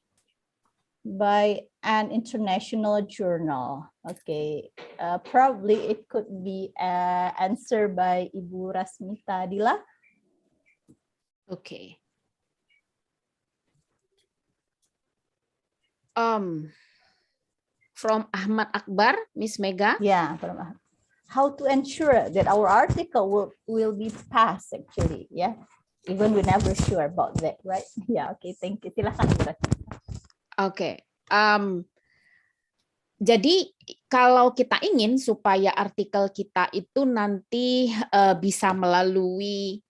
by an international journal? Okay, probably it could be answered by Ibu Rasmita Dila. Okay. From Ahmad Akbar, Miss Mega. Yeah, from Ahmad. How to ensure that our article will be passed actually, yeah, even we never sure about that, right? Yeah, okay, thank you. Silakan. Okay. Jadi kalau kita ingin supaya artikel kita itu nanti bisa melalui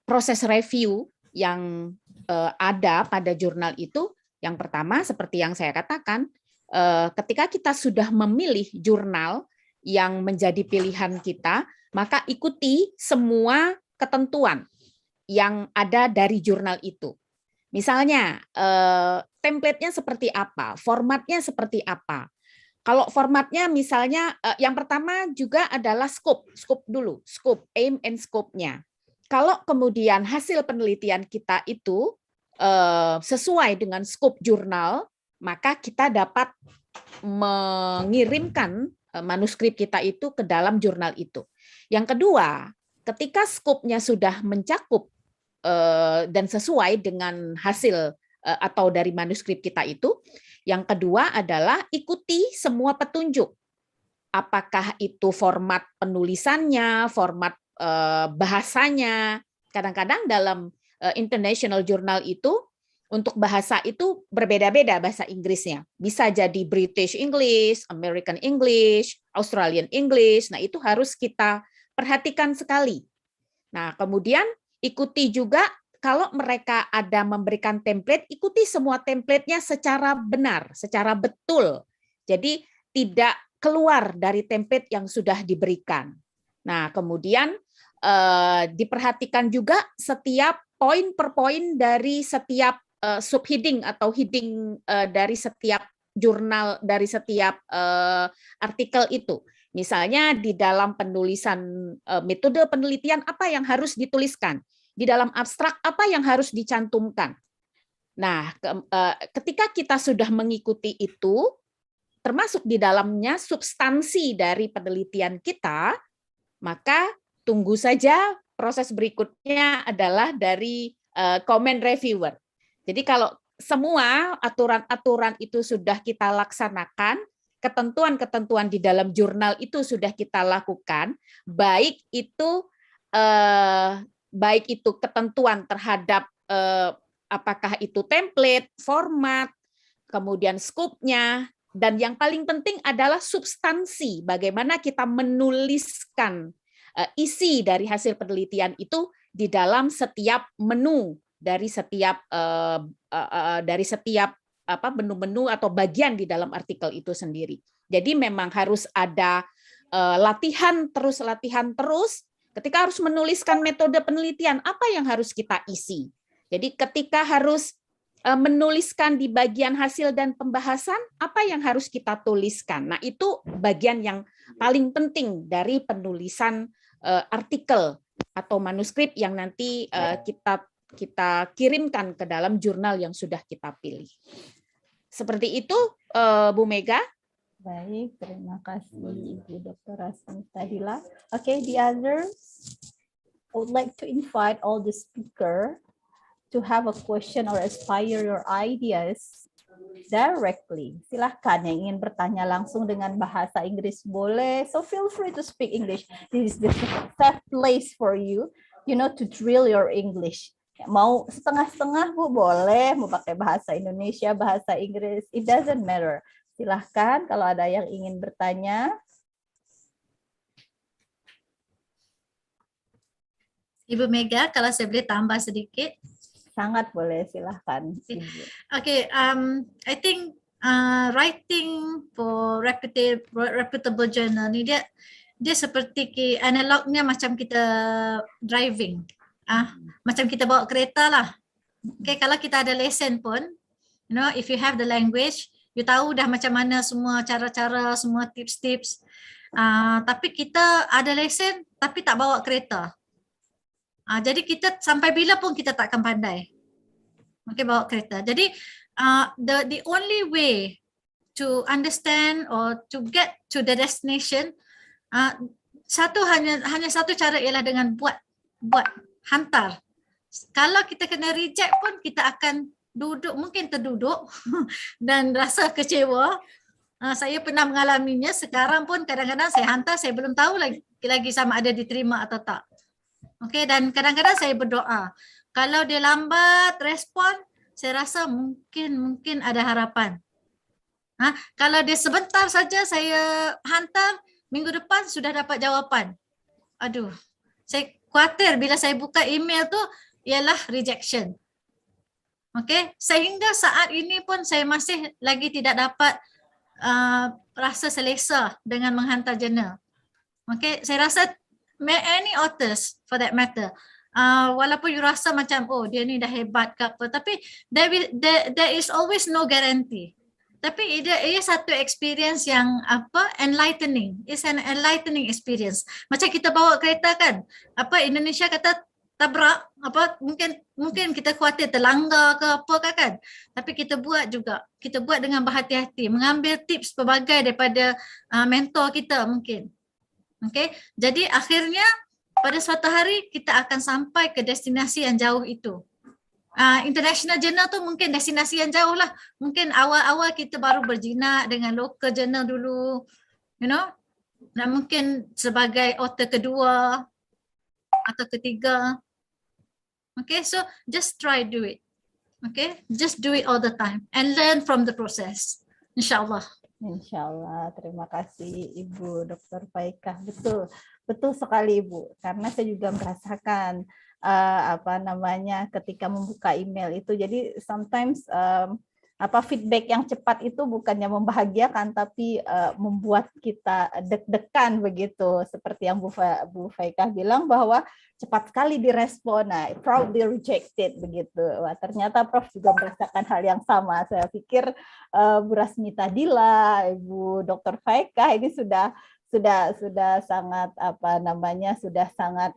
proses review yang ada pada jurnal itu, yang pertama seperti yang saya katakan, ketika kita sudah memilih jurnal yang menjadi pilihan kita, maka ikuti semua ketentuan yang ada dari jurnal itu. Misalnya, template-nya seperti apa, formatnya seperti apa. Kalau formatnya misalnya, yang pertama juga adalah scope dulu, scope, aim and scope-nya. Kalau kemudian hasil penelitian kita itu sesuai dengan scope jurnal, maka kita dapat mengirimkan manuskrip kita itu ke dalam jurnal itu. Yang kedua, ketika scope-nya sudah mencakup dan sesuai dengan hasil atau dari manuskrip kita itu. Yang kedua adalah ikuti semua petunjuk. Apakah itu format penulisannya, format bahasanya. Kadang-kadang dalam international journal itu untuk bahasa itu berbeda-beda bahasa Inggrisnya. Bisa jadi British English, American English, Australian English. Nah, itu harus kita perhatikan sekali. Nah, kemudian ikuti juga kalau mereka ada memberikan template, ikuti semua template-nya secara benar, secara betul. Jadi tidak keluar dari template yang sudah diberikan. Nah, kemudian diperhatikan juga setiap poin per poin dari setiap subheading atau heading dari setiap jurnal, dari setiap artikel itu. Misalnya di dalam penulisan metode penelitian apa yang harus dituliskan, di dalam abstrak apa yang harus dicantumkan. Nah, ketika kita sudah mengikuti itu, termasuk di dalamnya substansi dari penelitian kita, maka tunggu saja proses berikutnya adalah dari comment reviewer. Jadi kalau semua aturan-aturan itu sudah kita laksanakan, ketentuan-ketentuan di dalam jurnal itu sudah kita lakukan, baik itu ketentuan terhadap apakah itu template, format, kemudian scope-nya, dan yang paling penting adalah substansi, bagaimana kita menuliskan isi dari hasil penelitian itu di dalam setiap menu dari setiap menu-menu atau bagian di dalam artikel itu sendiri. Jadi memang harus ada latihan terus ketika harus menuliskan metode penelitian apa yang harus kita isi. Jadi ketika harus menuliskan di bagian hasil dan pembahasan apa yang harus kita tuliskan. Nah, itu bagian yang paling penting dari penulisan artikel atau manuskrip yang nanti kita kirimkan ke dalam jurnal yang sudah kita pilih. Seperti itu, Bu Mega. Baik, terima kasih Ibu Dr. Rasmita Dila. Okay, the others, I would like to invite all the speaker to have a question or aspire your ideas directly. Silahkan yang ingin bertanya langsung dengan bahasa Inggris boleh. So feel free to speak English. This is the safe place for you, to drill your English. Mau setengah-setengah Bu boleh, mau pakai bahasa Indonesia, bahasa Inggris, it doesn't matter. Silahkan kalau ada yang ingin bertanya. Ibu Mega, kalau saya boleh tambah sedikit. Sangat boleh, silahkan. Okay, I think writing for reputable journal ni dia seperti analognya macam kita driving. Macam kita bawa kereta lah. Okay, kalau kita ada lesen pun, if you have the language, you tahu dah macam mana semua cara-cara, semua tips-tips. Tapi kita ada lesen, tapi tak bawa kereta. Jadi kita sampai bila pun kita tak akan pandai. Okay, bawa kereta. Jadi the only way to understand or to get to the destination, hanya satu cara ialah dengan buat hantar. Kalau kita kena reject pun kita akan mungkin terduduk dan rasa kecewa. Saya pernah mengalaminya, sekarang pun kadang-kadang saya hantar, saya belum tahu lagi sama ada diterima atau tak. Okay, dan kadang-kadang saya berdoa. Kalau dia lambat respon, saya rasa mungkin ada harapan. Kalau dia sebentar saja saya hantar, minggu depan sudah dapat jawapan. Aduh, saya khawatir bila saya buka email tu ialah rejection. Okay, sehingga saat ini pun saya masih lagi tidak dapat rasa selesa dengan menghantar jurnal. Okay, saya rasa any authors for that matter, walaupun you rasa macam dia ni dah hebat ke apa, tapi there is always no guarantee. Tapi ia satu experience yang enlightening. It's an enlightening experience. Macam kita bawa kereta kan, Indonesia kata tabrak, mungkin kita khawatir terlanggar ke apa kan. Tapi kita buat dengan berhati-hati, mengambil tips pelbagai daripada mentor kita mungkin. Okay, jadi akhirnya pada suatu hari kita akan sampai ke destinasi yang jauh itu. International journal tu mungkin destinasi yang jauh lah. Mungkin awal-awal kita baru berjinak dengan local journal dulu, you know. Dan mungkin sebagai author kedua atau ketiga. Okay, so just try do it. Okay, just do it all the time and learn from the process. InsyaAllah. InsyaAllah. Terima kasih Ibu Dr. Faikah. Betul sekali Ibu. Karena saya juga merasakan ketika membuka email itu, jadi sometimes feedback yang cepat itu bukannya membahagiakan tapi membuat kita deg-degan begitu, seperti yang Bu Faikah bilang bahwa cepat sekali direspon, proudly rejected begitu. Wah, ternyata Prof juga merasakan hal yang sama. Saya pikir Bu Rasmita Dila, Ibu Dr. Faikah ini sudah sangat sudah sangat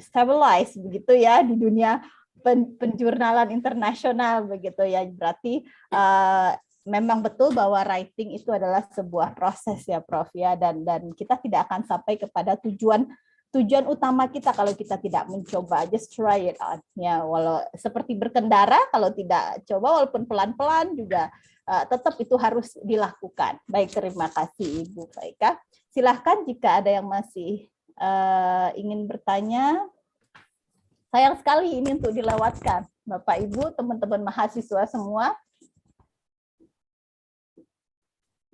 stabilized begitu ya di dunia penjurnalan internasional begitu ya. Berarti memang betul bahwa writing itu adalah sebuah proses ya Prof ya, dan kita tidak akan sampai kepada tujuan utama kita kalau kita tidak mencoba. Just try it out ya, walau seperti berkendara, kalau tidak coba walaupun pelan-pelan juga tetap itu harus dilakukan. Baik, terima kasih Ibu Faikah. Silahkan jika ada yang masih ingin bertanya. Sayang sekali ini untuk dilewatkan. Bapak Ibu, teman-teman mahasiswa semua.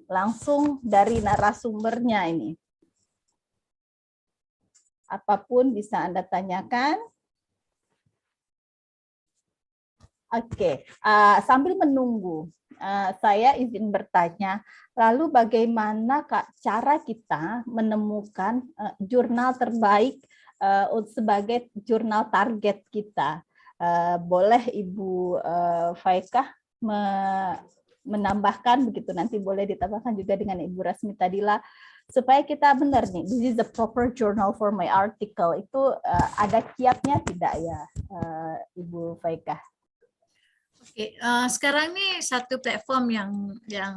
Langsung dari narasumbernya ini. Apapun bisa Anda tanyakan. Oke, sambil menunggu, saya izin bertanya, lalu bagaimana cara kita menemukan jurnal terbaik sebagai jurnal target kita? Boleh Ibu Faikah menambahkan begitu, nanti boleh ditambahkan juga dengan Ibu Rasmita Dila, supaya kita benar nih, this is the proper journal for my article, itu ada kiatnya tidak ya Ibu Faikah? Okay, sekarang ni satu platform yang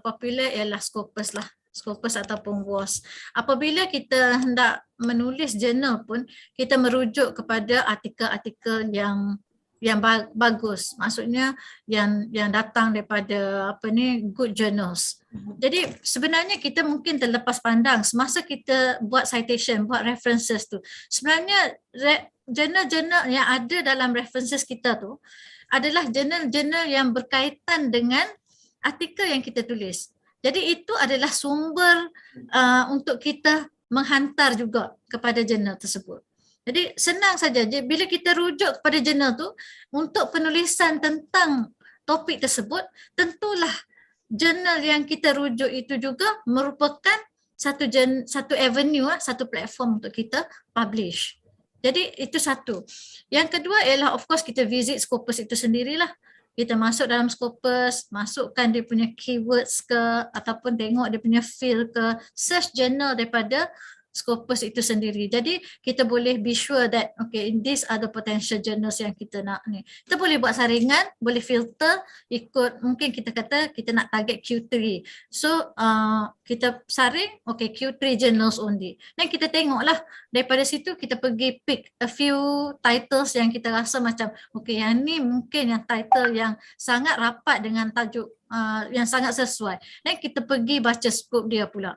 popular ialah Scopus lah, Scopus ataupun WAS. Apabila kita hendak menulis jurnal pun, kita merujuk kepada artikel-artikel yang bagus, maksudnya yang datang daripada good journals. Jadi sebenarnya kita mungkin terlepas pandang semasa kita buat citation, buat references tu. Sebenarnya jurnal-jurnal yang ada dalam references kita tu adalah jurnal-jurnal yang berkaitan dengan artikel yang kita tulis. Jadi itu adalah sumber untuk kita menghantar juga kepada jurnal tersebut. Jadi senang saja, bila kita rujuk kepada jurnal tu untuk penulisan tentang topik tersebut, tentulah jurnal yang kita rujuk itu juga merupakan satu avenue, satu platform untuk kita publish. Jadi itu satu. Yang kedua ialah of course kita visit Scopus itu sendirilah. Kita masuk dalam Scopus, masukkan dia punya keywords ke, ataupun tengok dia punya field ke, search journal daripada Scopus itu sendiri. Jadi kita boleh be sure that okay, these are the potential journals yang kita nak ni. Kita boleh buat saringan, boleh filter ikut, mungkin kita kata kita nak target Q3. So kita saring okay, Q3 journals only. Dan kita tengoklah daripada situ kita pergi pick a few titles yang kita rasa macam okay, yang ni mungkin yang title yang sangat rapat dengan tajuk yang sangat sesuai. Dan kita pergi baca scope dia pula.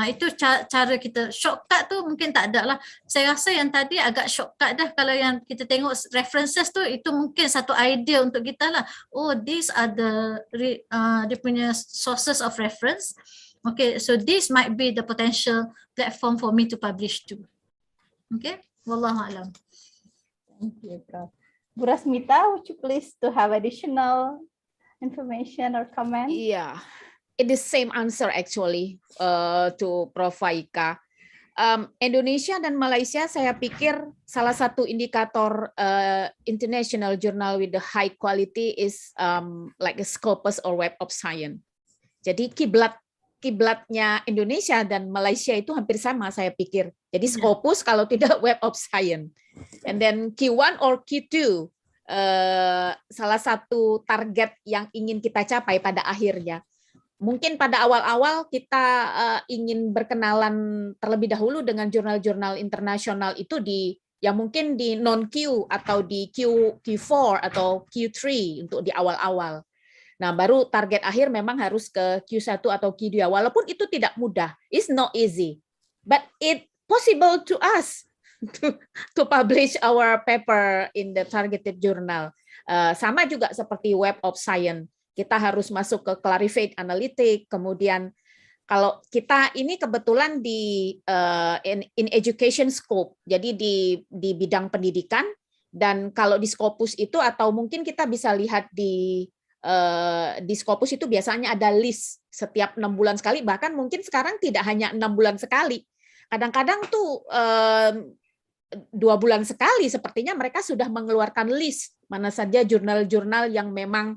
Itu cara kita. Shortcut tu mungkin tak ada lah. Saya rasa yang tadi agak shortcut dah. Kalau yang kita tengok references tu, itu mungkin satu idea untuk kita lah. Oh, these are the dia punya sources of reference. Okay, so this might be the potential platform for me to publish too. Okay, wallahualam. Thank you, Prof. Bu Rasmita, would you please to have additional information or comment? Yeah. It is same answer actually to Prof. Faikah. Indonesia dan Malaysia saya pikir salah satu indikator international journal with the high quality is like a Scopus or Web of Science. Jadi kiblatnya Indonesia dan Malaysia itu hampir sama saya pikir. Jadi Scopus kalau tidak Web of Science. And then Q1 or Q2 salah satu target yang ingin kita capai pada akhirnya. Mungkin pada awal-awal kita ingin berkenalan terlebih dahulu dengan jurnal-jurnal internasional itu di yang mungkin di non-Q atau di Q4 atau Q3 untuk di awal-awal. Nah, baru target akhir memang harus ke Q1 atau Q2, walaupun itu tidak mudah. It's not easy, but it possible to us to publish our paper in the targeted journal. Sama juga seperti Web of Science. Kita harus masuk ke Clarivate Analytics, kemudian kalau kita ini kebetulan di in education scope, jadi di bidang pendidikan, dan kalau di Scopus itu atau mungkin kita bisa lihat di Scopus itu biasanya ada list setiap 6 bulan sekali, bahkan mungkin sekarang tidak hanya 6 bulan sekali, kadang-kadang tuh 2 bulan sekali sepertinya mereka sudah mengeluarkan list mana saja jurnal-jurnal yang memang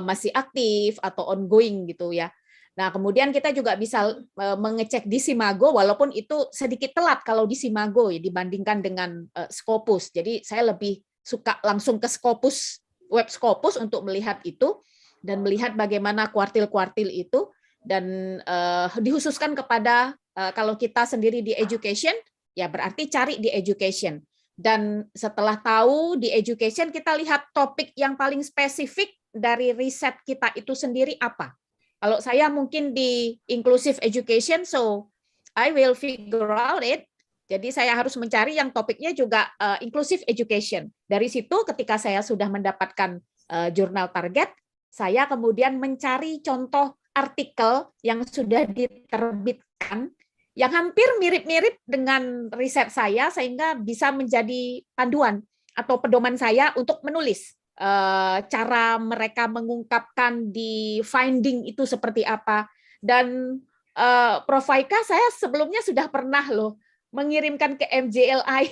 masih aktif atau ongoing gitu ya. Nah, kemudian kita juga bisa mengecek di Simago, walaupun itu sedikit telat kalau di Simago ya dibandingkan dengan Scopus. Jadi saya lebih suka langsung ke Scopus, web Scopus untuk melihat itu dan melihat bagaimana kuartil-kuartil itu, dan dikhususkan kepada kalau kita sendiri di education, ya berarti cari di education. Dan setelah tahu di education, kita lihat topik yang paling spesifik dari riset kita itu sendiri apa. Kalau saya mungkin di inclusive education, so I will figure out it. Jadi saya harus mencari yang topiknya juga inclusive education. Dari situ ketika saya sudah mendapatkan jurnal target, saya kemudian mencari contoh artikel yang sudah diterbitkan yang hampir mirip-mirip dengan riset saya sehingga bisa menjadi panduan atau pedoman saya untuk menulis. Cara mereka mengungkapkan di finding itu seperti apa. Dan Prof. Faika, saya sebelumnya sudah pernah loh mengirimkan ke MJLI.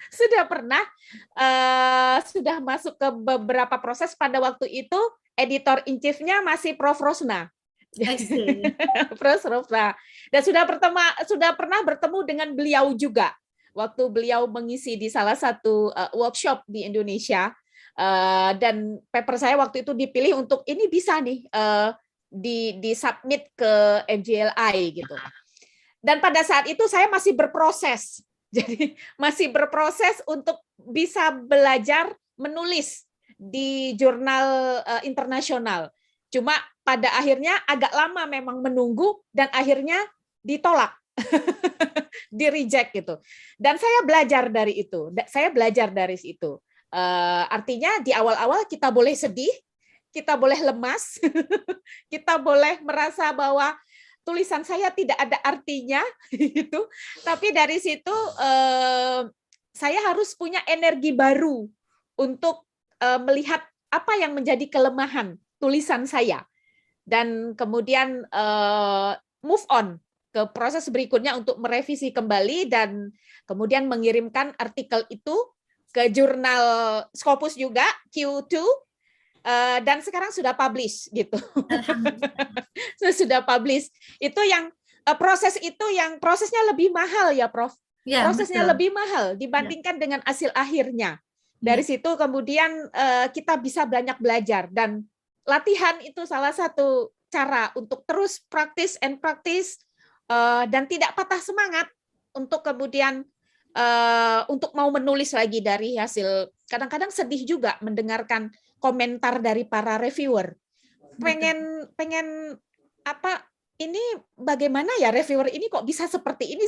Sudah pernah, sudah masuk ke beberapa proses. Pada waktu itu editor in chief-nya masih Prof. Rosna. Prof. Rosna. Dan sudah pernah bertemu dengan beliau juga waktu beliau mengisi di salah satu workshop di Indonesia, dan paper saya waktu itu dipilih untuk ini bisa nih di submit ke MJLI gitu. Dan pada saat itu saya masih berproses, jadi masih berproses untuk bisa belajar menulis di jurnal internasional. Cuma pada akhirnya agak lama memang menunggu dan akhirnya ditolak. Di reject gitu. Dan saya belajar dari itu. Artinya di awal-awal kita boleh sedih, kita boleh lemas, kita boleh merasa bahwa tulisan saya tidak ada artinya gitu. Tapi dari situ saya harus punya energi baru untuk melihat apa yang menjadi kelemahan tulisan saya. Dan kemudian move on ke proses berikutnya untuk merevisi kembali dan kemudian mengirimkan artikel itu ke jurnal Scopus juga, Q2, dan sekarang sudah publish gitu. Sudah publish. Itu yang prosesnya lebih mahal ya, Prof. Ya, prosesnya betul. Lebih mahal dibandingkan dengan hasil akhirnya. Dari situ kemudian kita bisa banyak belajar, dan latihan itu salah satu cara untuk terus practice dan tidak patah semangat untuk kemudian untuk mau menulis lagi dari hasil. Kadang-kadang sedih juga mendengarkan komentar dari para reviewer. Pengen apa ini, bagaimana ya reviewer ini kok bisa seperti ini.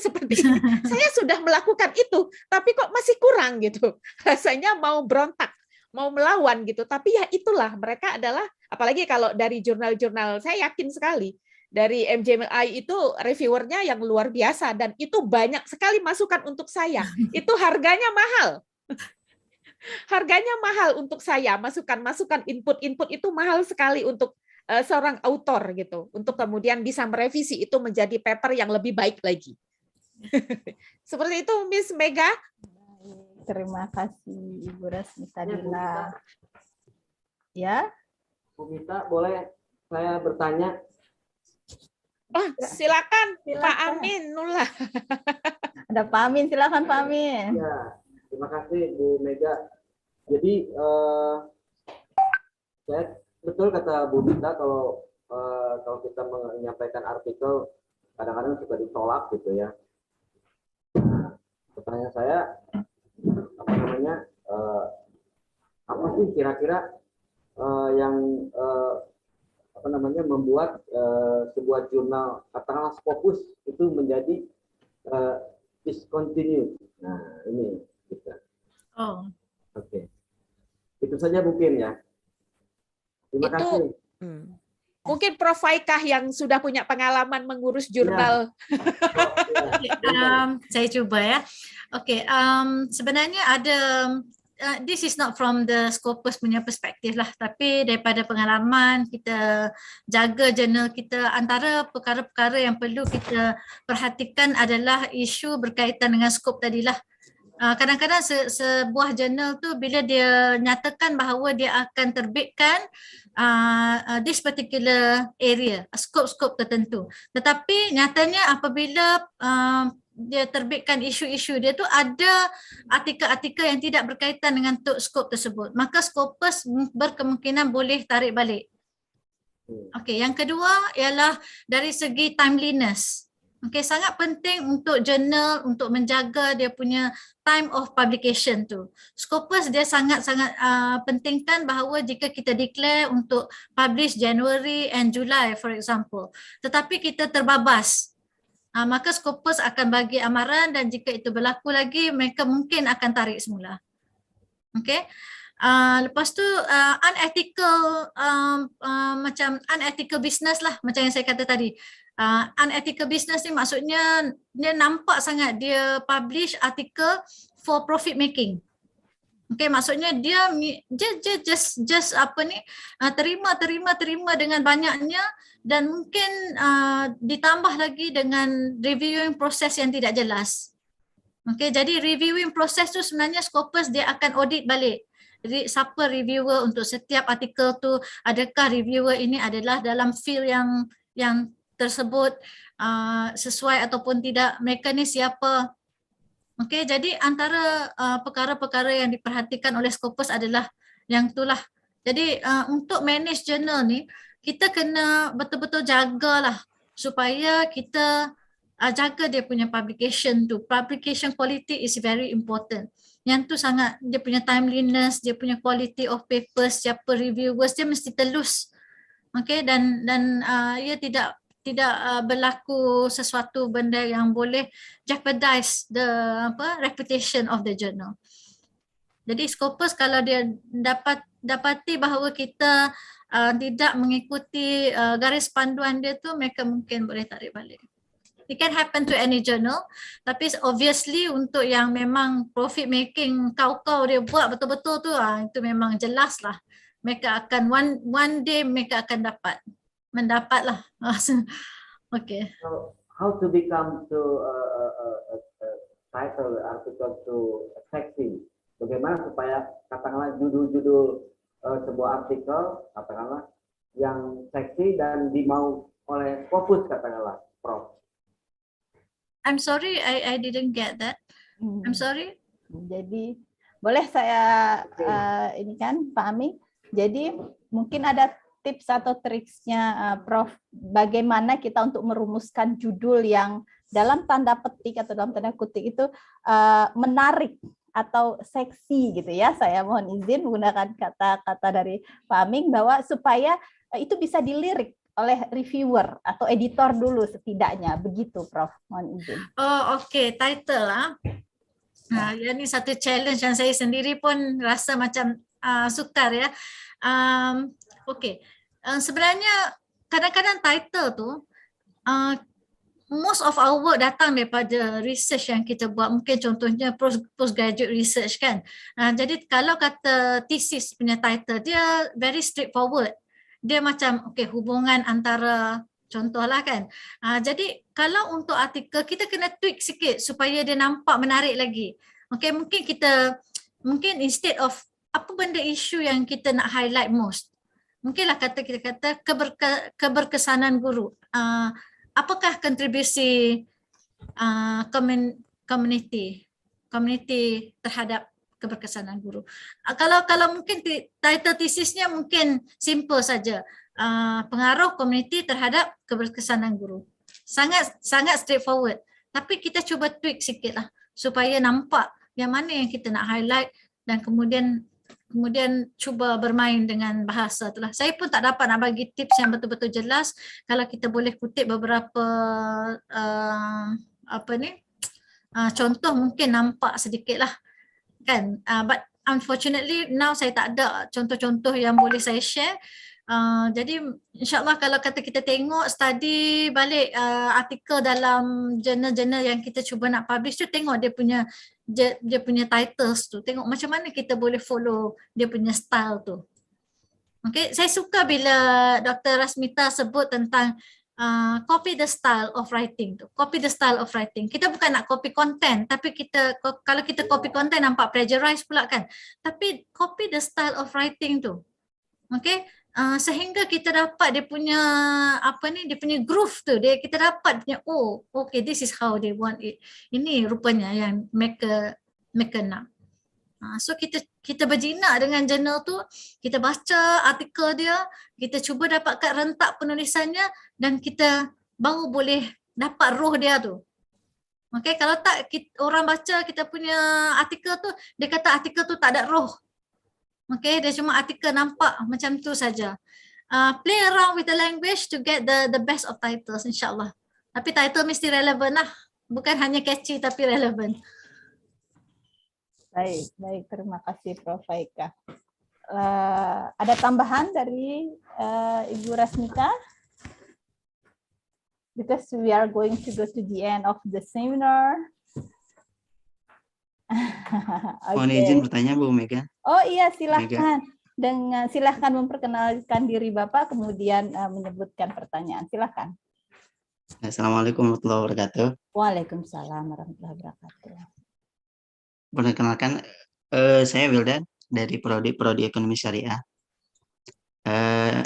Saya sudah melakukan itu, tapi kok masih kurang gitu. Rasanya mau berontak, mau melawan gitu. Tapi ya itulah, mereka adalah, apalagi kalau dari jurnal-jurnal, saya yakin sekali dari MJLI itu reviewernya yang luar biasa, dan itu banyak sekali masukan untuk saya. Itu harganya mahal. Harganya mahal untuk saya, masukan input itu mahal sekali untuk seorang autor gitu, untuk kemudian bisa merevisi itu menjadi paper yang lebih baik lagi. Seperti itu, Miss Mega. Terima kasih Ibu Rasmita Dila. Ya, Bu Mita, boleh saya bertanya? Silakan Pak Amin Nullah. Ada Pak Amin, silakan Pak Amin. Ya, terima kasih Bu Mega. Jadi saya betul kata Bu Mita, kalau kita menyampaikan artikel kadang-kadang suka ditolak gitu ya. Nah, pertanyaan saya apa namanya apa sih kira-kira yang apa namanya membuat sebuah jurnal katakanlah Scopus itu menjadi discontinued. Nah ini kita. Oh. Oke. Itu saja mungkin ya. Terima kasih. Mungkin Prof. Faikah yang sudah punya pengalaman mengurus jurnal. Saya coba ya. Oke, sebenarnya ada this is not from the Scopus punya perspektif lah, tapi daripada pengalaman kita jaga jurnal kita, antara perkara-perkara yang perlu kita perhatikan adalah isu berkaitan dengan skop tadilah. Kadang-kadang sebuah jurnal tu bila dia nyatakan bahawa dia akan terbitkan this particular area, skop-skop tertentu. Tetapi nyatanya apabila dia terbitkan isu-isu dia tu ada artikel-artikel yang tidak berkaitan dengan skop tersebut, maka Scopus berkemungkinan boleh tarik balik. Okey, yang kedua ialah dari segi timeliness. Okey, sangat penting untuk jurnal untuk menjaga dia punya time of publication tu. Scopus dia sangat-sangat pentingkan bahawa jika kita declare untuk publish January and July for example, tetapi kita terbabas, maka Scopus akan bagi amaran dan jika itu berlaku lagi mereka mungkin akan tarik semula. Okey. Lepas tu unethical macam unethical business lah, macam yang saya kata tadi. Unethical business ni maksudnya dia nampak sangat dia publish artikel for profit making. Okay, maksudnya dia just apa ni terima dengan banyaknya dan mungkin ditambah lagi dengan reviewing proses yang tidak jelas. Okay, jadi reviewing proses tu sebenarnya Scopus dia akan audit balik. Jadi siapa reviewer untuk setiap artikel tu, adakah reviewer ini adalah dalam field yang tersebut sesuai ataupun tidak, mereka ni siapa. Okey, jadi antara perkara-perkara yang diperhatikan oleh Scopus adalah yang itulah. Jadi untuk manage journal ni kita kena betul-betul jagalah supaya kita jaga dia punya publication tu. Publication quality is very important. Yang tu sangat, dia punya timeliness, dia punya quality of papers, siapa reviewers, dia mesti telus. Okey, dan ia tidak berlaku sesuatu benda yang boleh jeopardize the reputation of the journal. Jadi Scopus kalau dia dapati bahawa kita tidak mengikuti garis panduan dia tu, mereka mungkin boleh tarik balik. It can happen to any journal, tapi obviously untuk yang memang profit making kau dia buat betul-betul tu, itu memang jelas lah. Mereka akan one day mereka akan mendapatlah. Okay. So how to become to title article to sexy? Bagaimana supaya katakanlah judul-judul sebuah artikel katakanlah yang seksi dan dimau oleh Scopus katakanlah, Prof. I'm sorry, I didn't get that. I'm sorry. Jadi boleh saya ini kan Pak Aming. Jadi mungkin ada tips atau triksnya Prof, bagaimana kita untuk merumuskan judul yang dalam tanda petik atau dalam tanda kutip itu menarik atau seksi gitu ya. Saya mohon izin menggunakan kata-kata dari Pak Aming bahwa supaya itu bisa dilirik oleh reviewer atau editor dulu setidaknya, begitu Prof. Mohon izin. Oh okey, title lah. Ini satu challenge yang saya sendiri pun rasa macam sukar ya. Okey. Sebenarnya kadang-kadang title tu most of our work datang daripada research yang kita buat, mungkin contohnya postgraduate research kan. Jadi kalau kata thesis punya title dia very straightforward. Dia macam okey, hubungan antara, contohlah kan. Jadi kalau untuk artikel kita kena tweak sikit supaya dia nampak menarik lagi. Okey, mungkin instead of apa benda isu yang kita nak highlight most, mungkinlah kita kata keberkesanan guru. Apakah kontribusi community terhadap keberkesanan guru. Kalau mungkin title tesisnya mungkin simple saja. Pengaruh komuniti terhadap keberkesanan guru. Sangat straightforward. Tapi kita cuba tweak sikitlah supaya nampak yang mana yang kita nak highlight dan kemudian cuba bermain dengan bahasa itulah. Saya pun tak dapat nak bagi tips yang betul-betul jelas. Kalau kita boleh kutip beberapa contoh mungkin nampak sedikit lah kan. But unfortunately now saya tak ada contoh-contoh yang boleh saya share. Jadi insyaAllah kalau kata kita tengok study balik artikel dalam jurnal-jurnal yang kita cuba nak publish tu, tengok dia punya titles tu, tengok macam mana kita boleh follow dia punya style tu. Okay, saya suka bila Dr. Rasmita sebut tentang copy the style of writing tu. Copy the style of writing. Kita bukan nak copy content, tapi kalau kita copy content nampak plagiarize pula kan. Tapi copy the style of writing tu. Okay, sehingga kita dapat dia punya dia punya groove tu, kita dapat punya okay, this is how they want it. Ini rupanya yang mereka nak. So kita berjinak dengan jurnal tu, kita baca artikel dia, kita cuba dapatkan rentak penulisannya dan kita baru boleh dapat roh dia tu. Okay, kalau tak orang baca kita punya artikel tu, dia kata artikel tu tak ada roh. Okay, dia cuma artikel nampak macam tu saja. Play around with the language to get the best of titles, insyaAllah. Tapi title mesti relevan lah. Bukan hanya catchy tapi relevan. Baik, terima kasih Prof. Faika. Ada tambahan dari Ibu Rasmita? Because we are going to go to the end of the seminar. Mohon izin bertanya Bu Mega. Oh iya, silahkan. Silahkan memperkenalkan diri Bapak, kemudian menyebutkan pertanyaan. Silahkan. Assalamualaikum warahmatullahi wabarakatuh. Waalaikumsalam warahmatullahi wabarakatuh. Perkenalkan, saya Wildan dari Prodi Ekonomi Syariah.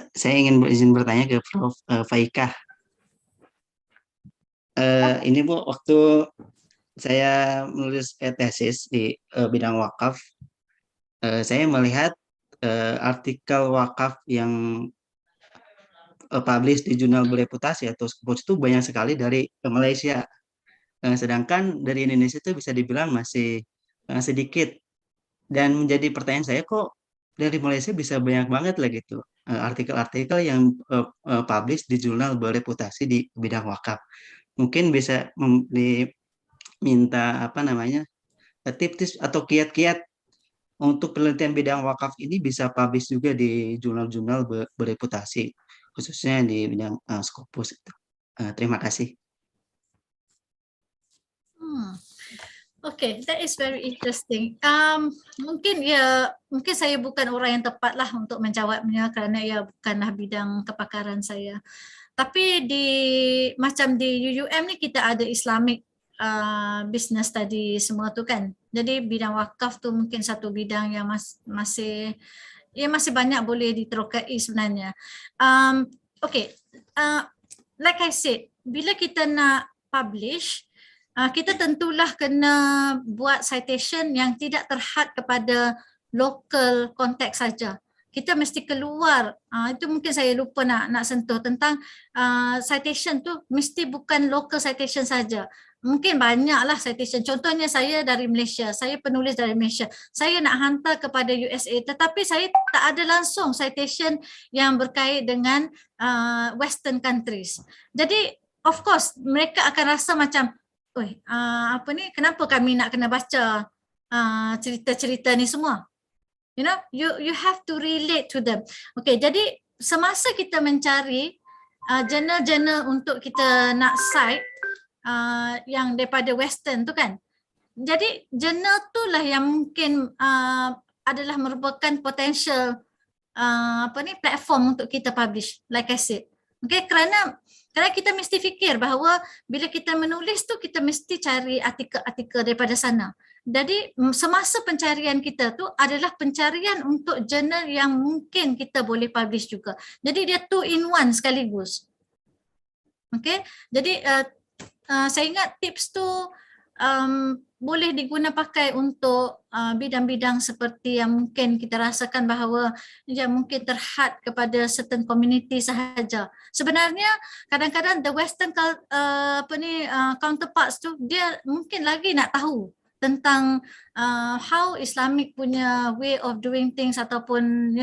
Saya ingin izin bertanya ke Prof. Faika. Ini Bu, waktu saya menulis tesis di bidang wakaf, saya melihat artikel wakaf yang publish di jurnal bereputasi atau Scopus itu banyak sekali dari Malaysia, sedangkan dari Indonesia itu bisa dibilang masih sedikit. Dan menjadi pertanyaan saya, kok dari Malaysia bisa banyak banget lah gitu artikel-artikel yang publish di jurnal bereputasi di bidang wakaf. Mungkin bisa minta tips atau kiat-kiat untuk penelitian bidang wakaf ini bisa publish juga di jurnal-jurnal bereputasi, khususnya di bidang Scopus itu. Terima kasih. Okay, that is very interesting. Mungkin saya bukan orang yang tepat lah untuk menjawabnya kerana ia bukanlah bidang kepakaran saya. Tapi macam di UUM ni kita ada Islamic business study semua tu kan. Jadi bidang wakaf tu mungkin satu bidang yang masih banyak boleh diterokai sebenarnya. Okay, like I said, bila kita nak publish, kita tentulah kena buat citation yang tidak terhad kepada local konteks saja. Kita mesti keluar, itu mungkin saya lupa nak sentuh tentang citation tu mesti bukan local citation saja. Mungkin banyaklah citation. Contohnya saya dari Malaysia, saya penulis dari Malaysia. Saya nak hantar kepada USA tetapi saya tak ada langsung citation yang berkait dengan Western countries. Jadi of course mereka akan rasa macam, kenapa kami nak kena baca cerita-cerita ni semua? You know, you have to relate to them. Okay, jadi semasa kita mencari jurnal-jurnal untuk kita nak cite yang daripada Western tu kan, jadi jurnal tu lah yang mungkin adalah merupakan potential platform untuk kita publish, like I said. Okay, kerana kita mesti fikir bahawa bila kita menulis tu kita mesti cari artikel-artikel daripada sana. Jadi semasa pencarian kita tu adalah pencarian untuk jurnal yang mungkin kita boleh publish juga. Jadi dia 2 in 1 sekaligus. Okay, jadi saya ingat tips tu boleh diguna pakai untuk bidang-bidang seperti yang mungkin kita rasakan bahawa dia mungkin terhad kepada certain community sahaja. Sebenarnya kadang-kadang the Western counterparts tu dia mungkin lagi nak tahu tentang how Islamic punya way of doing things ataupun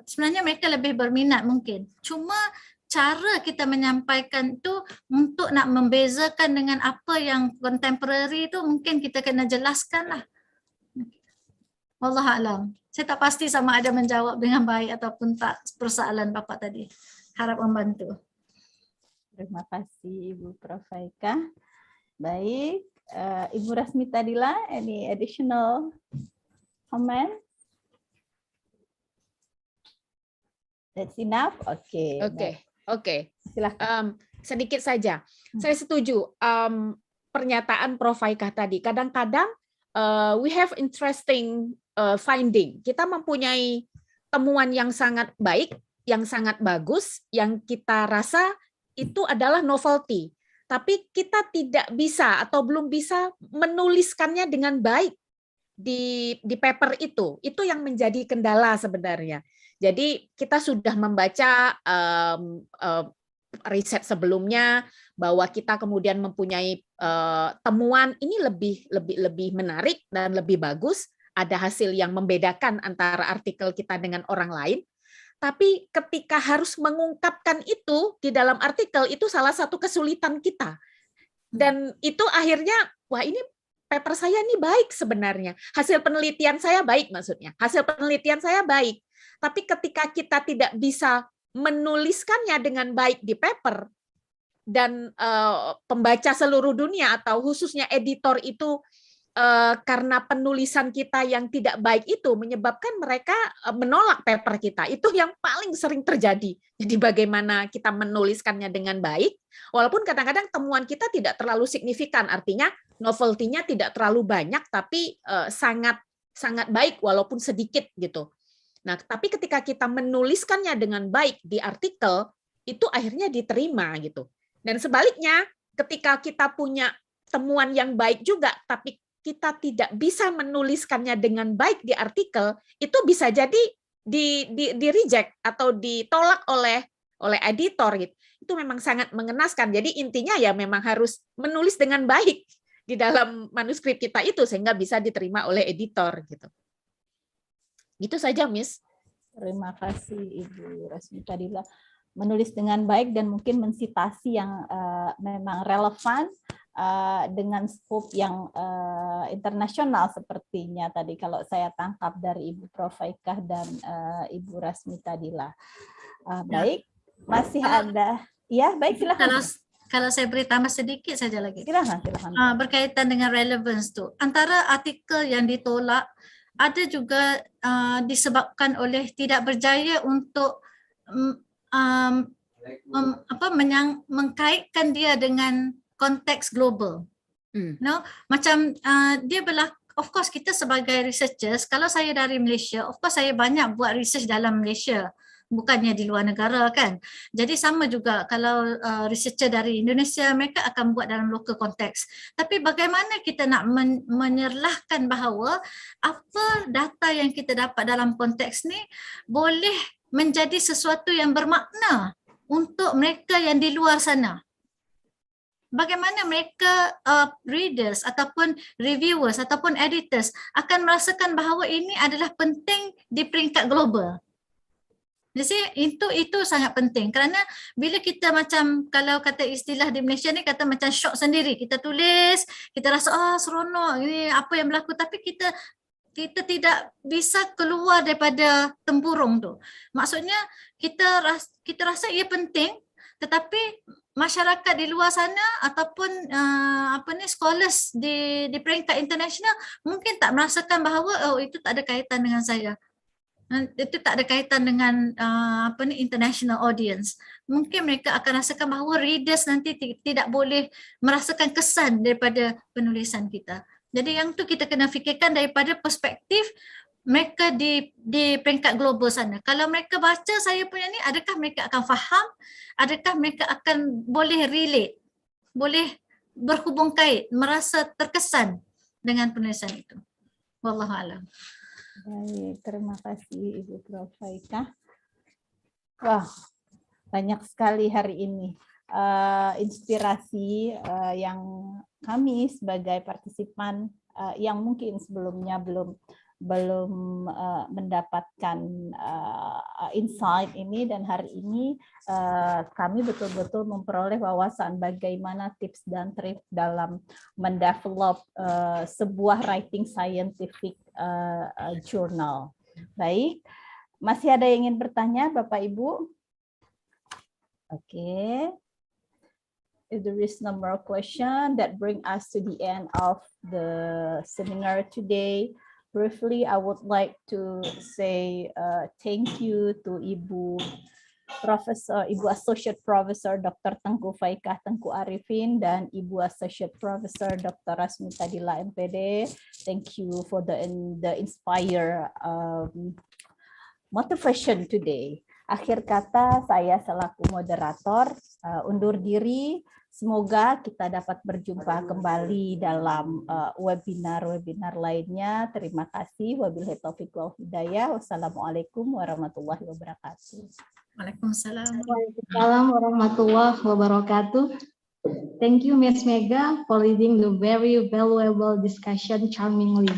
sebenarnya mereka lebih berminat mungkin. Cuma cara kita menyampaikan tu untuk nak membezakan dengan apa yang contemporary tu mungkin kita kena jelaskan lah. Wallahualam. Saya tak pasti sama ada menjawab dengan baik ataupun tak persoalan Bapak tadi. Harap membantu. Terima kasih Ibu Prof. Haika. Baik, Ibu Rasmita Dila, any additional comment? That's enough? Oke. Oke. Silakan. Sedikit saja. Saya setuju pernyataan Prof. Haika tadi. Kadang-kadang we have interesting finding. Kita mempunyai temuan yang sangat baik, yang sangat bagus, yang kita rasa itu adalah novelty. Tapi kita tidak bisa atau belum bisa menuliskannya dengan baik di paper itu. Itu yang menjadi kendala sebenarnya. Jadi kita sudah membaca riset sebelumnya bahwa kita kemudian mempunyai temuan ini lebih menarik dan lebih bagus, ada hasil yang membedakan antara artikel kita dengan orang lain. Tapi ketika harus mengungkapkan itu di dalam artikel itu salah satu kesulitan kita. Dan itu akhirnya wah ini paper saya ini baik sebenarnya. Hasil penelitian saya baik maksudnya. Hasil penelitian saya baik. Tapi ketika kita tidak bisa menuliskannya dengan baik di paper dan pembaca seluruh dunia atau khususnya editor itu karena penulisan kita yang tidak baik itu menyebabkan mereka menolak paper kita. Itu yang paling sering terjadi. Jadi bagaimana kita menuliskannya dengan baik, walaupun kadang-kadang temuan kita tidak terlalu signifikan, artinya novelty-nya tidak terlalu banyak, tapi sangat baik walaupun sedikit gitu. Nah, tapi ketika kita menuliskannya dengan baik di artikel, itu akhirnya diterima gitu. Dan sebaliknya, ketika kita punya temuan yang baik juga, tapi kita tidak bisa menuliskannya dengan baik di artikel, itu bisa jadi di reject atau ditolak oleh editor gitu. Itu memang sangat mengenaskan. Jadi intinya ya memang harus menulis dengan baik di dalam manuskrip kita itu sehingga bisa diterima oleh editor gitu. Gitu saja, Miss. Terima kasih Ibu Rasmita Dila. Menulis dengan baik dan mungkin mensitasi yang memang relevan dengan skop yang internasional sepertinya tadi kalau saya tangkap dari Ibu Prof. Haika dan Ibu Rasmita Dila. Baik, masih ada. Ya, baik silakan. Kalau saya beri tambah sedikit saja lagi. Silakan. Berkaitan dengan relevance tu. Antara artikel yang ditolak ada juga disebabkan oleh tidak berjaya untuk mengkaitkan dia dengan konteks global. No, macam dia of course kita sebagai researchers, kalau saya dari Malaysia, of course saya banyak buat research dalam Malaysia, bukannya di luar negara kan. Jadi sama juga kalau researcher dari Indonesia, mereka akan buat dalam local konteks. Tapi bagaimana kita nak menyerlahkan bahawa apa data yang kita dapat dalam konteks ni boleh menjadi sesuatu yang bermakna untuk mereka yang di luar sana. Bagaimana mereka readers ataupun reviewers ataupun editors akan merasakan bahawa ini adalah penting di peringkat global. Jadi itu sangat penting kerana bila kita macam kalau kata istilah di Malaysia ni kata macam shock sendiri, kita tulis, kita rasa seronok ini apa yang berlaku, tapi kita tidak bisa keluar daripada tempurung tu. Maksudnya kita rasa ia penting, tetapi masyarakat di luar sana ataupun scholars di peringkat internasional mungkin tak merasakan bahawa itu tak ada kaitan dengan saya. Itu tak ada kaitan dengan international audience. Mungkin mereka akan rasakan bahawa readers nanti tidak boleh merasakan kesan daripada penulisan kita. Jadi yang tu kita kena fikirkan daripada perspektif mereka di peringkat global sana. Kalau mereka baca saya punya ni, adakah mereka akan faham? Adakah mereka akan boleh relate? Boleh berhubung kait, merasa terkesan dengan penulisan itu. Wallahualam. Baik, terima kasih Ibu Prof. Haika. Wah, banyak sekali hari ini inspirasi yang kami sebagai partisipan yang mungkin sebelumnya belum mendapatkan insight ini, dan hari ini kami betul-betul memperoleh wawasan bagaimana tips dan trik dalam mendevelop sebuah writing scientific journal. Baik, masih ada yang ingin bertanya Bapak Ibu? Oke. If there is no more question, that bring us to the end of the seminar today. Briefly, I would like to say thank you to Ibu Associate Professor Dr. Tengku Faikah Tengku Arifin dan Ibu Associate Professor Dr. Rasmita Dila MPD. Thank you for the inspire motivation today. Akhir kata, saya selaku moderator undur diri. Semoga kita dapat berjumpa kembali dalam webinar-webinar lainnya. Terima kasih. Wabillahi taufiq wal hidayah. Wassalamualaikum warahmatullahi wabarakatuh. Waalaikumsalam. Waalaikumsalam warahmatullahi wabarakatuh. Thank you, Ms. Mega, for leading the very valuable discussion charmingly.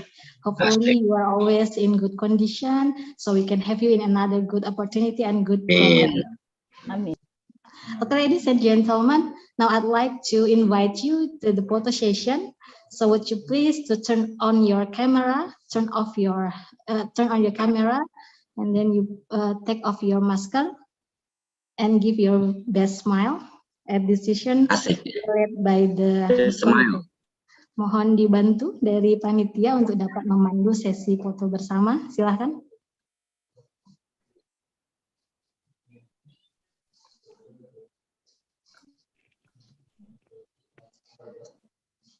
Hopefully, you are always in good condition, so we can have you in another good opportunity and good program. Amin. Okay, ladies and gentlemen, now I'd like to invite you to the photo session. So would you please to turn on your camera, turn on your camera, and then you take off your mask and give your best smile. At this session led by the smile. Mohon dibantu dari panitia untuk dapat memandu sesi foto bersama. Silakan.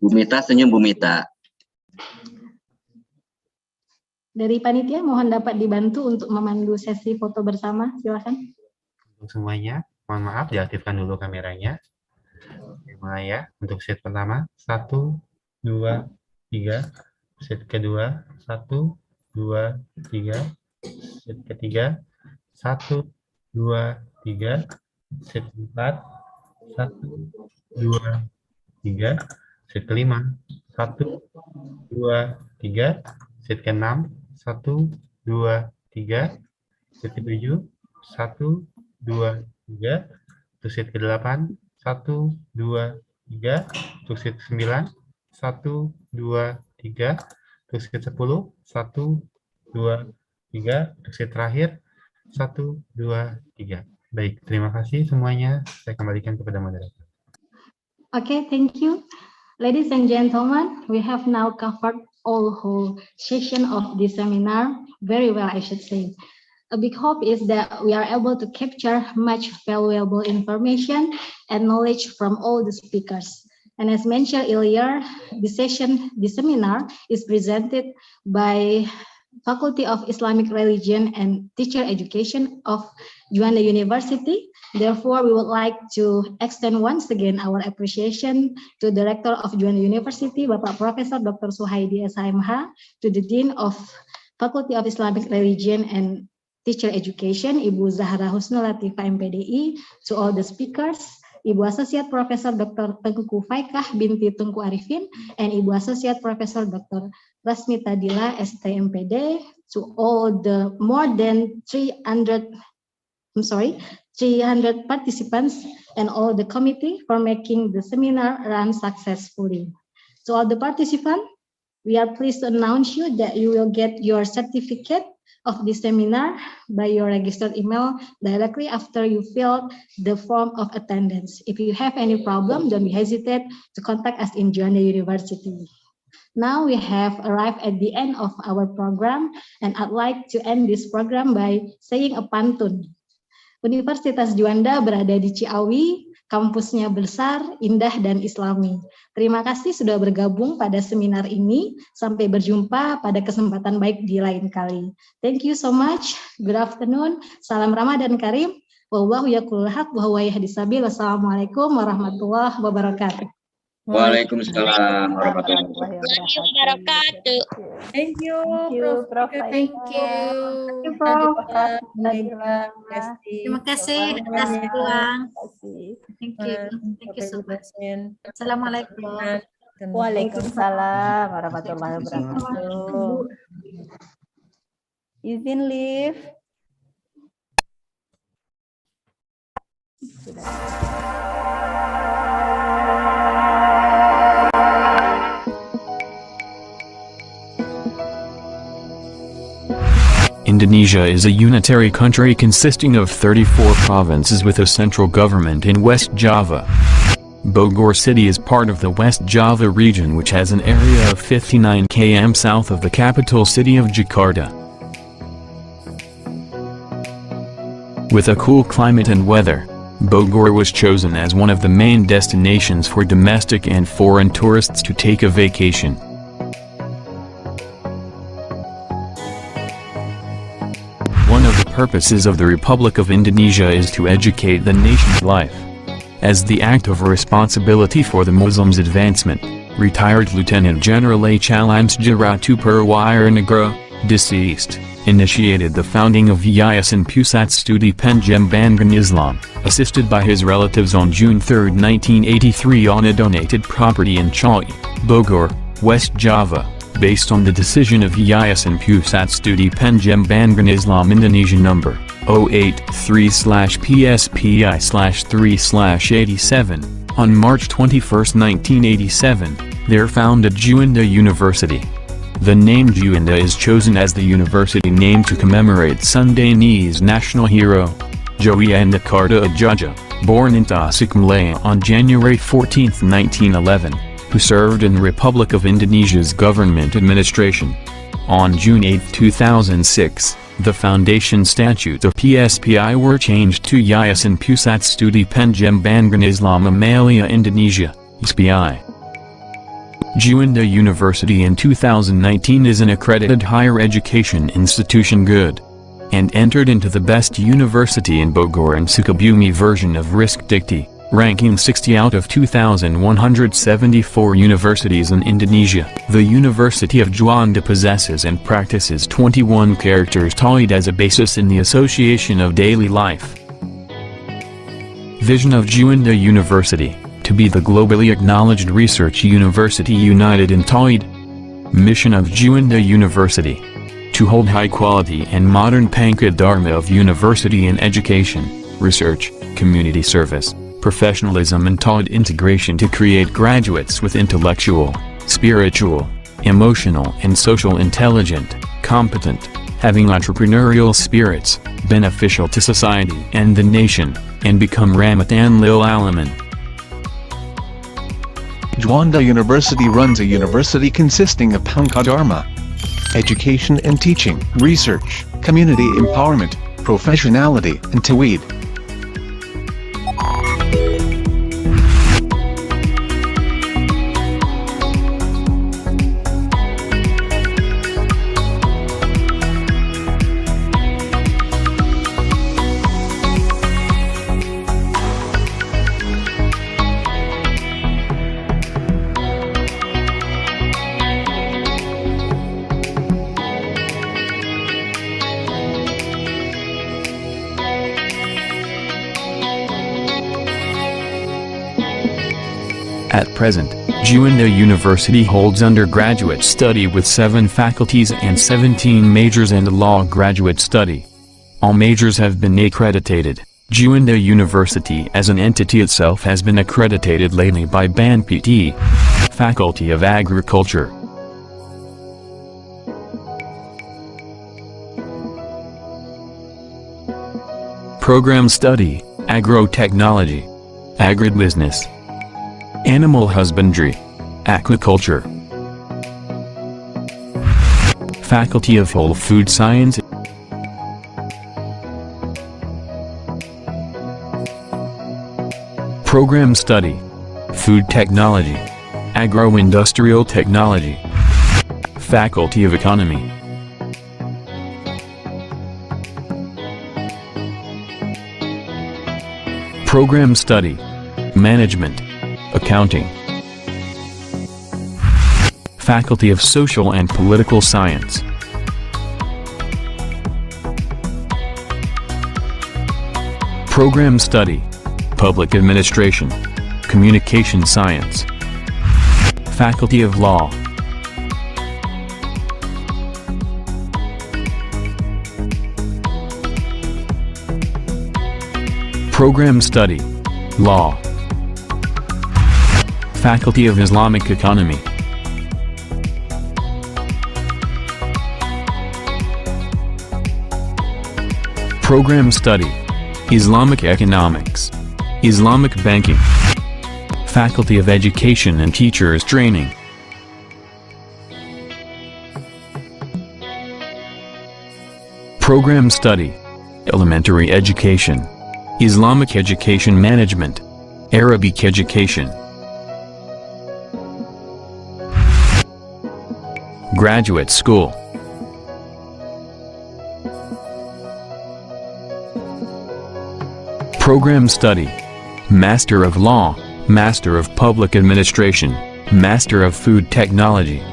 Bu Mita, senyum Bu Mita. Dari panitia mohon dapat dibantu untuk memandu sesi foto bersama. Silakan. Untuk semuanya, mohon maaf diaktifkan dulu kameranya. Mulai ya, untuk set pertama 1, 2, 3, set kedua 1, 2, 3, set ketiga 1, 2, 3, set keempat 1, 2, 3, set kelima 1, 2, 3, set keenam 1, 2, 3, set ketujuh 1, 2, 3, untuk set ke-8 1, 2, 3, untuk set ke-9 1, 2, 3, untuk set 10 1, 2, 3, untuk set terakhir 1, 2, 3. Baik, terima kasih semuanya. Saya kembalikan kepada moderator. Okay, thank you. Ladies and gentlemen, we have now covered all whole session of this seminar very well, I should say. A big hope is that we are able to capture much valuable information and knowledge from all the speakers. And as mentioned earlier, the seminar is presented by Faculty of Islamic Religion and Teacher Education of Juanda University. Therefore, we would like to extend once again our appreciation to the Rector of Juanda University, Bapak Profesor Dr. Suhaidi SHMH, to the Dean of Faculty of Islamic Religion and Teacher Education, Ibu Zahra Husnul Latifah MPDI, to all the speakers, Ibu Associate Profesor Dr. Tengku Faikah binti Tengku Arifin, and Ibu Associate Profesor Dr. Rasmita Dila STMPD, to all the more than 300 participants and all the committee for making the seminar run successfully. To all the participants, we are pleased to announce you that you will get your certificate of this seminar by your registered email directly after you fill the form of attendance. If you have any problem, don't hesitate to contact us in Juanda University. Now we have arrived at the end of our program, and I'd like to end this program by saying a pantun. Universitas Juanda berada di Ciawi, kampusnya besar, indah, dan islami. Terima kasih sudah bergabung pada seminar ini. Sampai berjumpa pada kesempatan baik di lain kali. Thank you so much. Good afternoon. Salam Ramadan Karim. Wallahu yaqulul haq wa huwa yahdis sabil. Wassalamualaikum warahmatullahi wabarakatuh. Waalaikumsalam warahmatullahi wabarakatuh. Thank you, Prof. Thank you. Terima kasih atas ruang. Thank you so much. Assalamualaikum. Waalaikumsalam warahmatullahi wabarakatuh. Izin live. Indonesia is a unitary country consisting of 34 provinces with a central government in West Java. Bogor City is part of the West Java region, which has an area of 59 km south of the capital city of Jakarta. With a cool climate and weather, Bogor was chosen as one of the main destinations for domestic and foreign tourists to take a vacation. One of the purposes of the Republic of Indonesia is to educate the nation's life. As the act of responsibility for the Muslims' advancement, retired Lieutenant General H. Alamsja Ratu Perwira, deceased, initiated the founding of Yayasan Pusat Studi Pengembangan Islam, assisted by his relatives on June 3, 1983 on a donated property in Chai, Bogor, West Java, based on the decision of Yayasan Pusat Studi Pengembangan Islam Indonesia number 083/PSPI/3/87, on March 21, 1987, there founded Juanda University. The name Juanda is chosen as the university name to commemorate Sundanese national hero, Juanda Karta Atjanja, born in Tasik Malaya on January 14, 1911, who served in the Republic of Indonesia's government administration. On June 8, 2006, the foundation statutes of PSPI were changed to Yayasan Pusat Studi Pengembangan Islam Amalia Indonesia, SPI. Juanda University in 2019 is an accredited higher education institution good, and entered into the Best University in Bogor and Sukabumi version of RISC Dikti, ranking 60 out of 2,174 universities in Indonesia. The University of Juanda possesses and practices 21 characters Tauhid as a basis in the association of daily life. Vision of Juanda University: to be the globally acknowledged research university united in Tauhid. Mission of Juanda University: to hold high quality and modern Pangkat Dharma of university in education, research, community service, professionalism and Tauhid integration to create graduates with intellectual, spiritual, emotional and social intelligent, competent, having entrepreneurial spirits, beneficial to society and the nation, and become Rahmatan lil Alamin. Juanda University runs a university consisting of Pangkat Dharma, education and teaching, research, community empowerment, professionality and Tawhid. At present, Juanda University holds undergraduate study with 7 faculties and 17 majors and a law graduate study. All majors have been accredited. Juanda University as an entity itself has been accredited lately by BANPT, Faculty of Agriculture. Program Study, Agrotechnology, Agribusiness, Animal Husbandry, Aquaculture. Faculty of Whole Food Science. Program Study, Food Technology, Agro-Industrial Technology. Faculty of Economy. Program Study, Management, Accounting. Faculty of Social and Political Science. Program Study, Public Administration, Communication Science. Faculty of Law. Program Study, Law. Faculty of Islamic Economy. Program Study, Islamic Economics, Islamic Banking. Faculty of Education and Teachers Training. Program Study, Elementary Education, Islamic Education Management, Arabic Education. Graduate School. Program Study, Master of Law, Master of Public Administration, Master of Food Technology.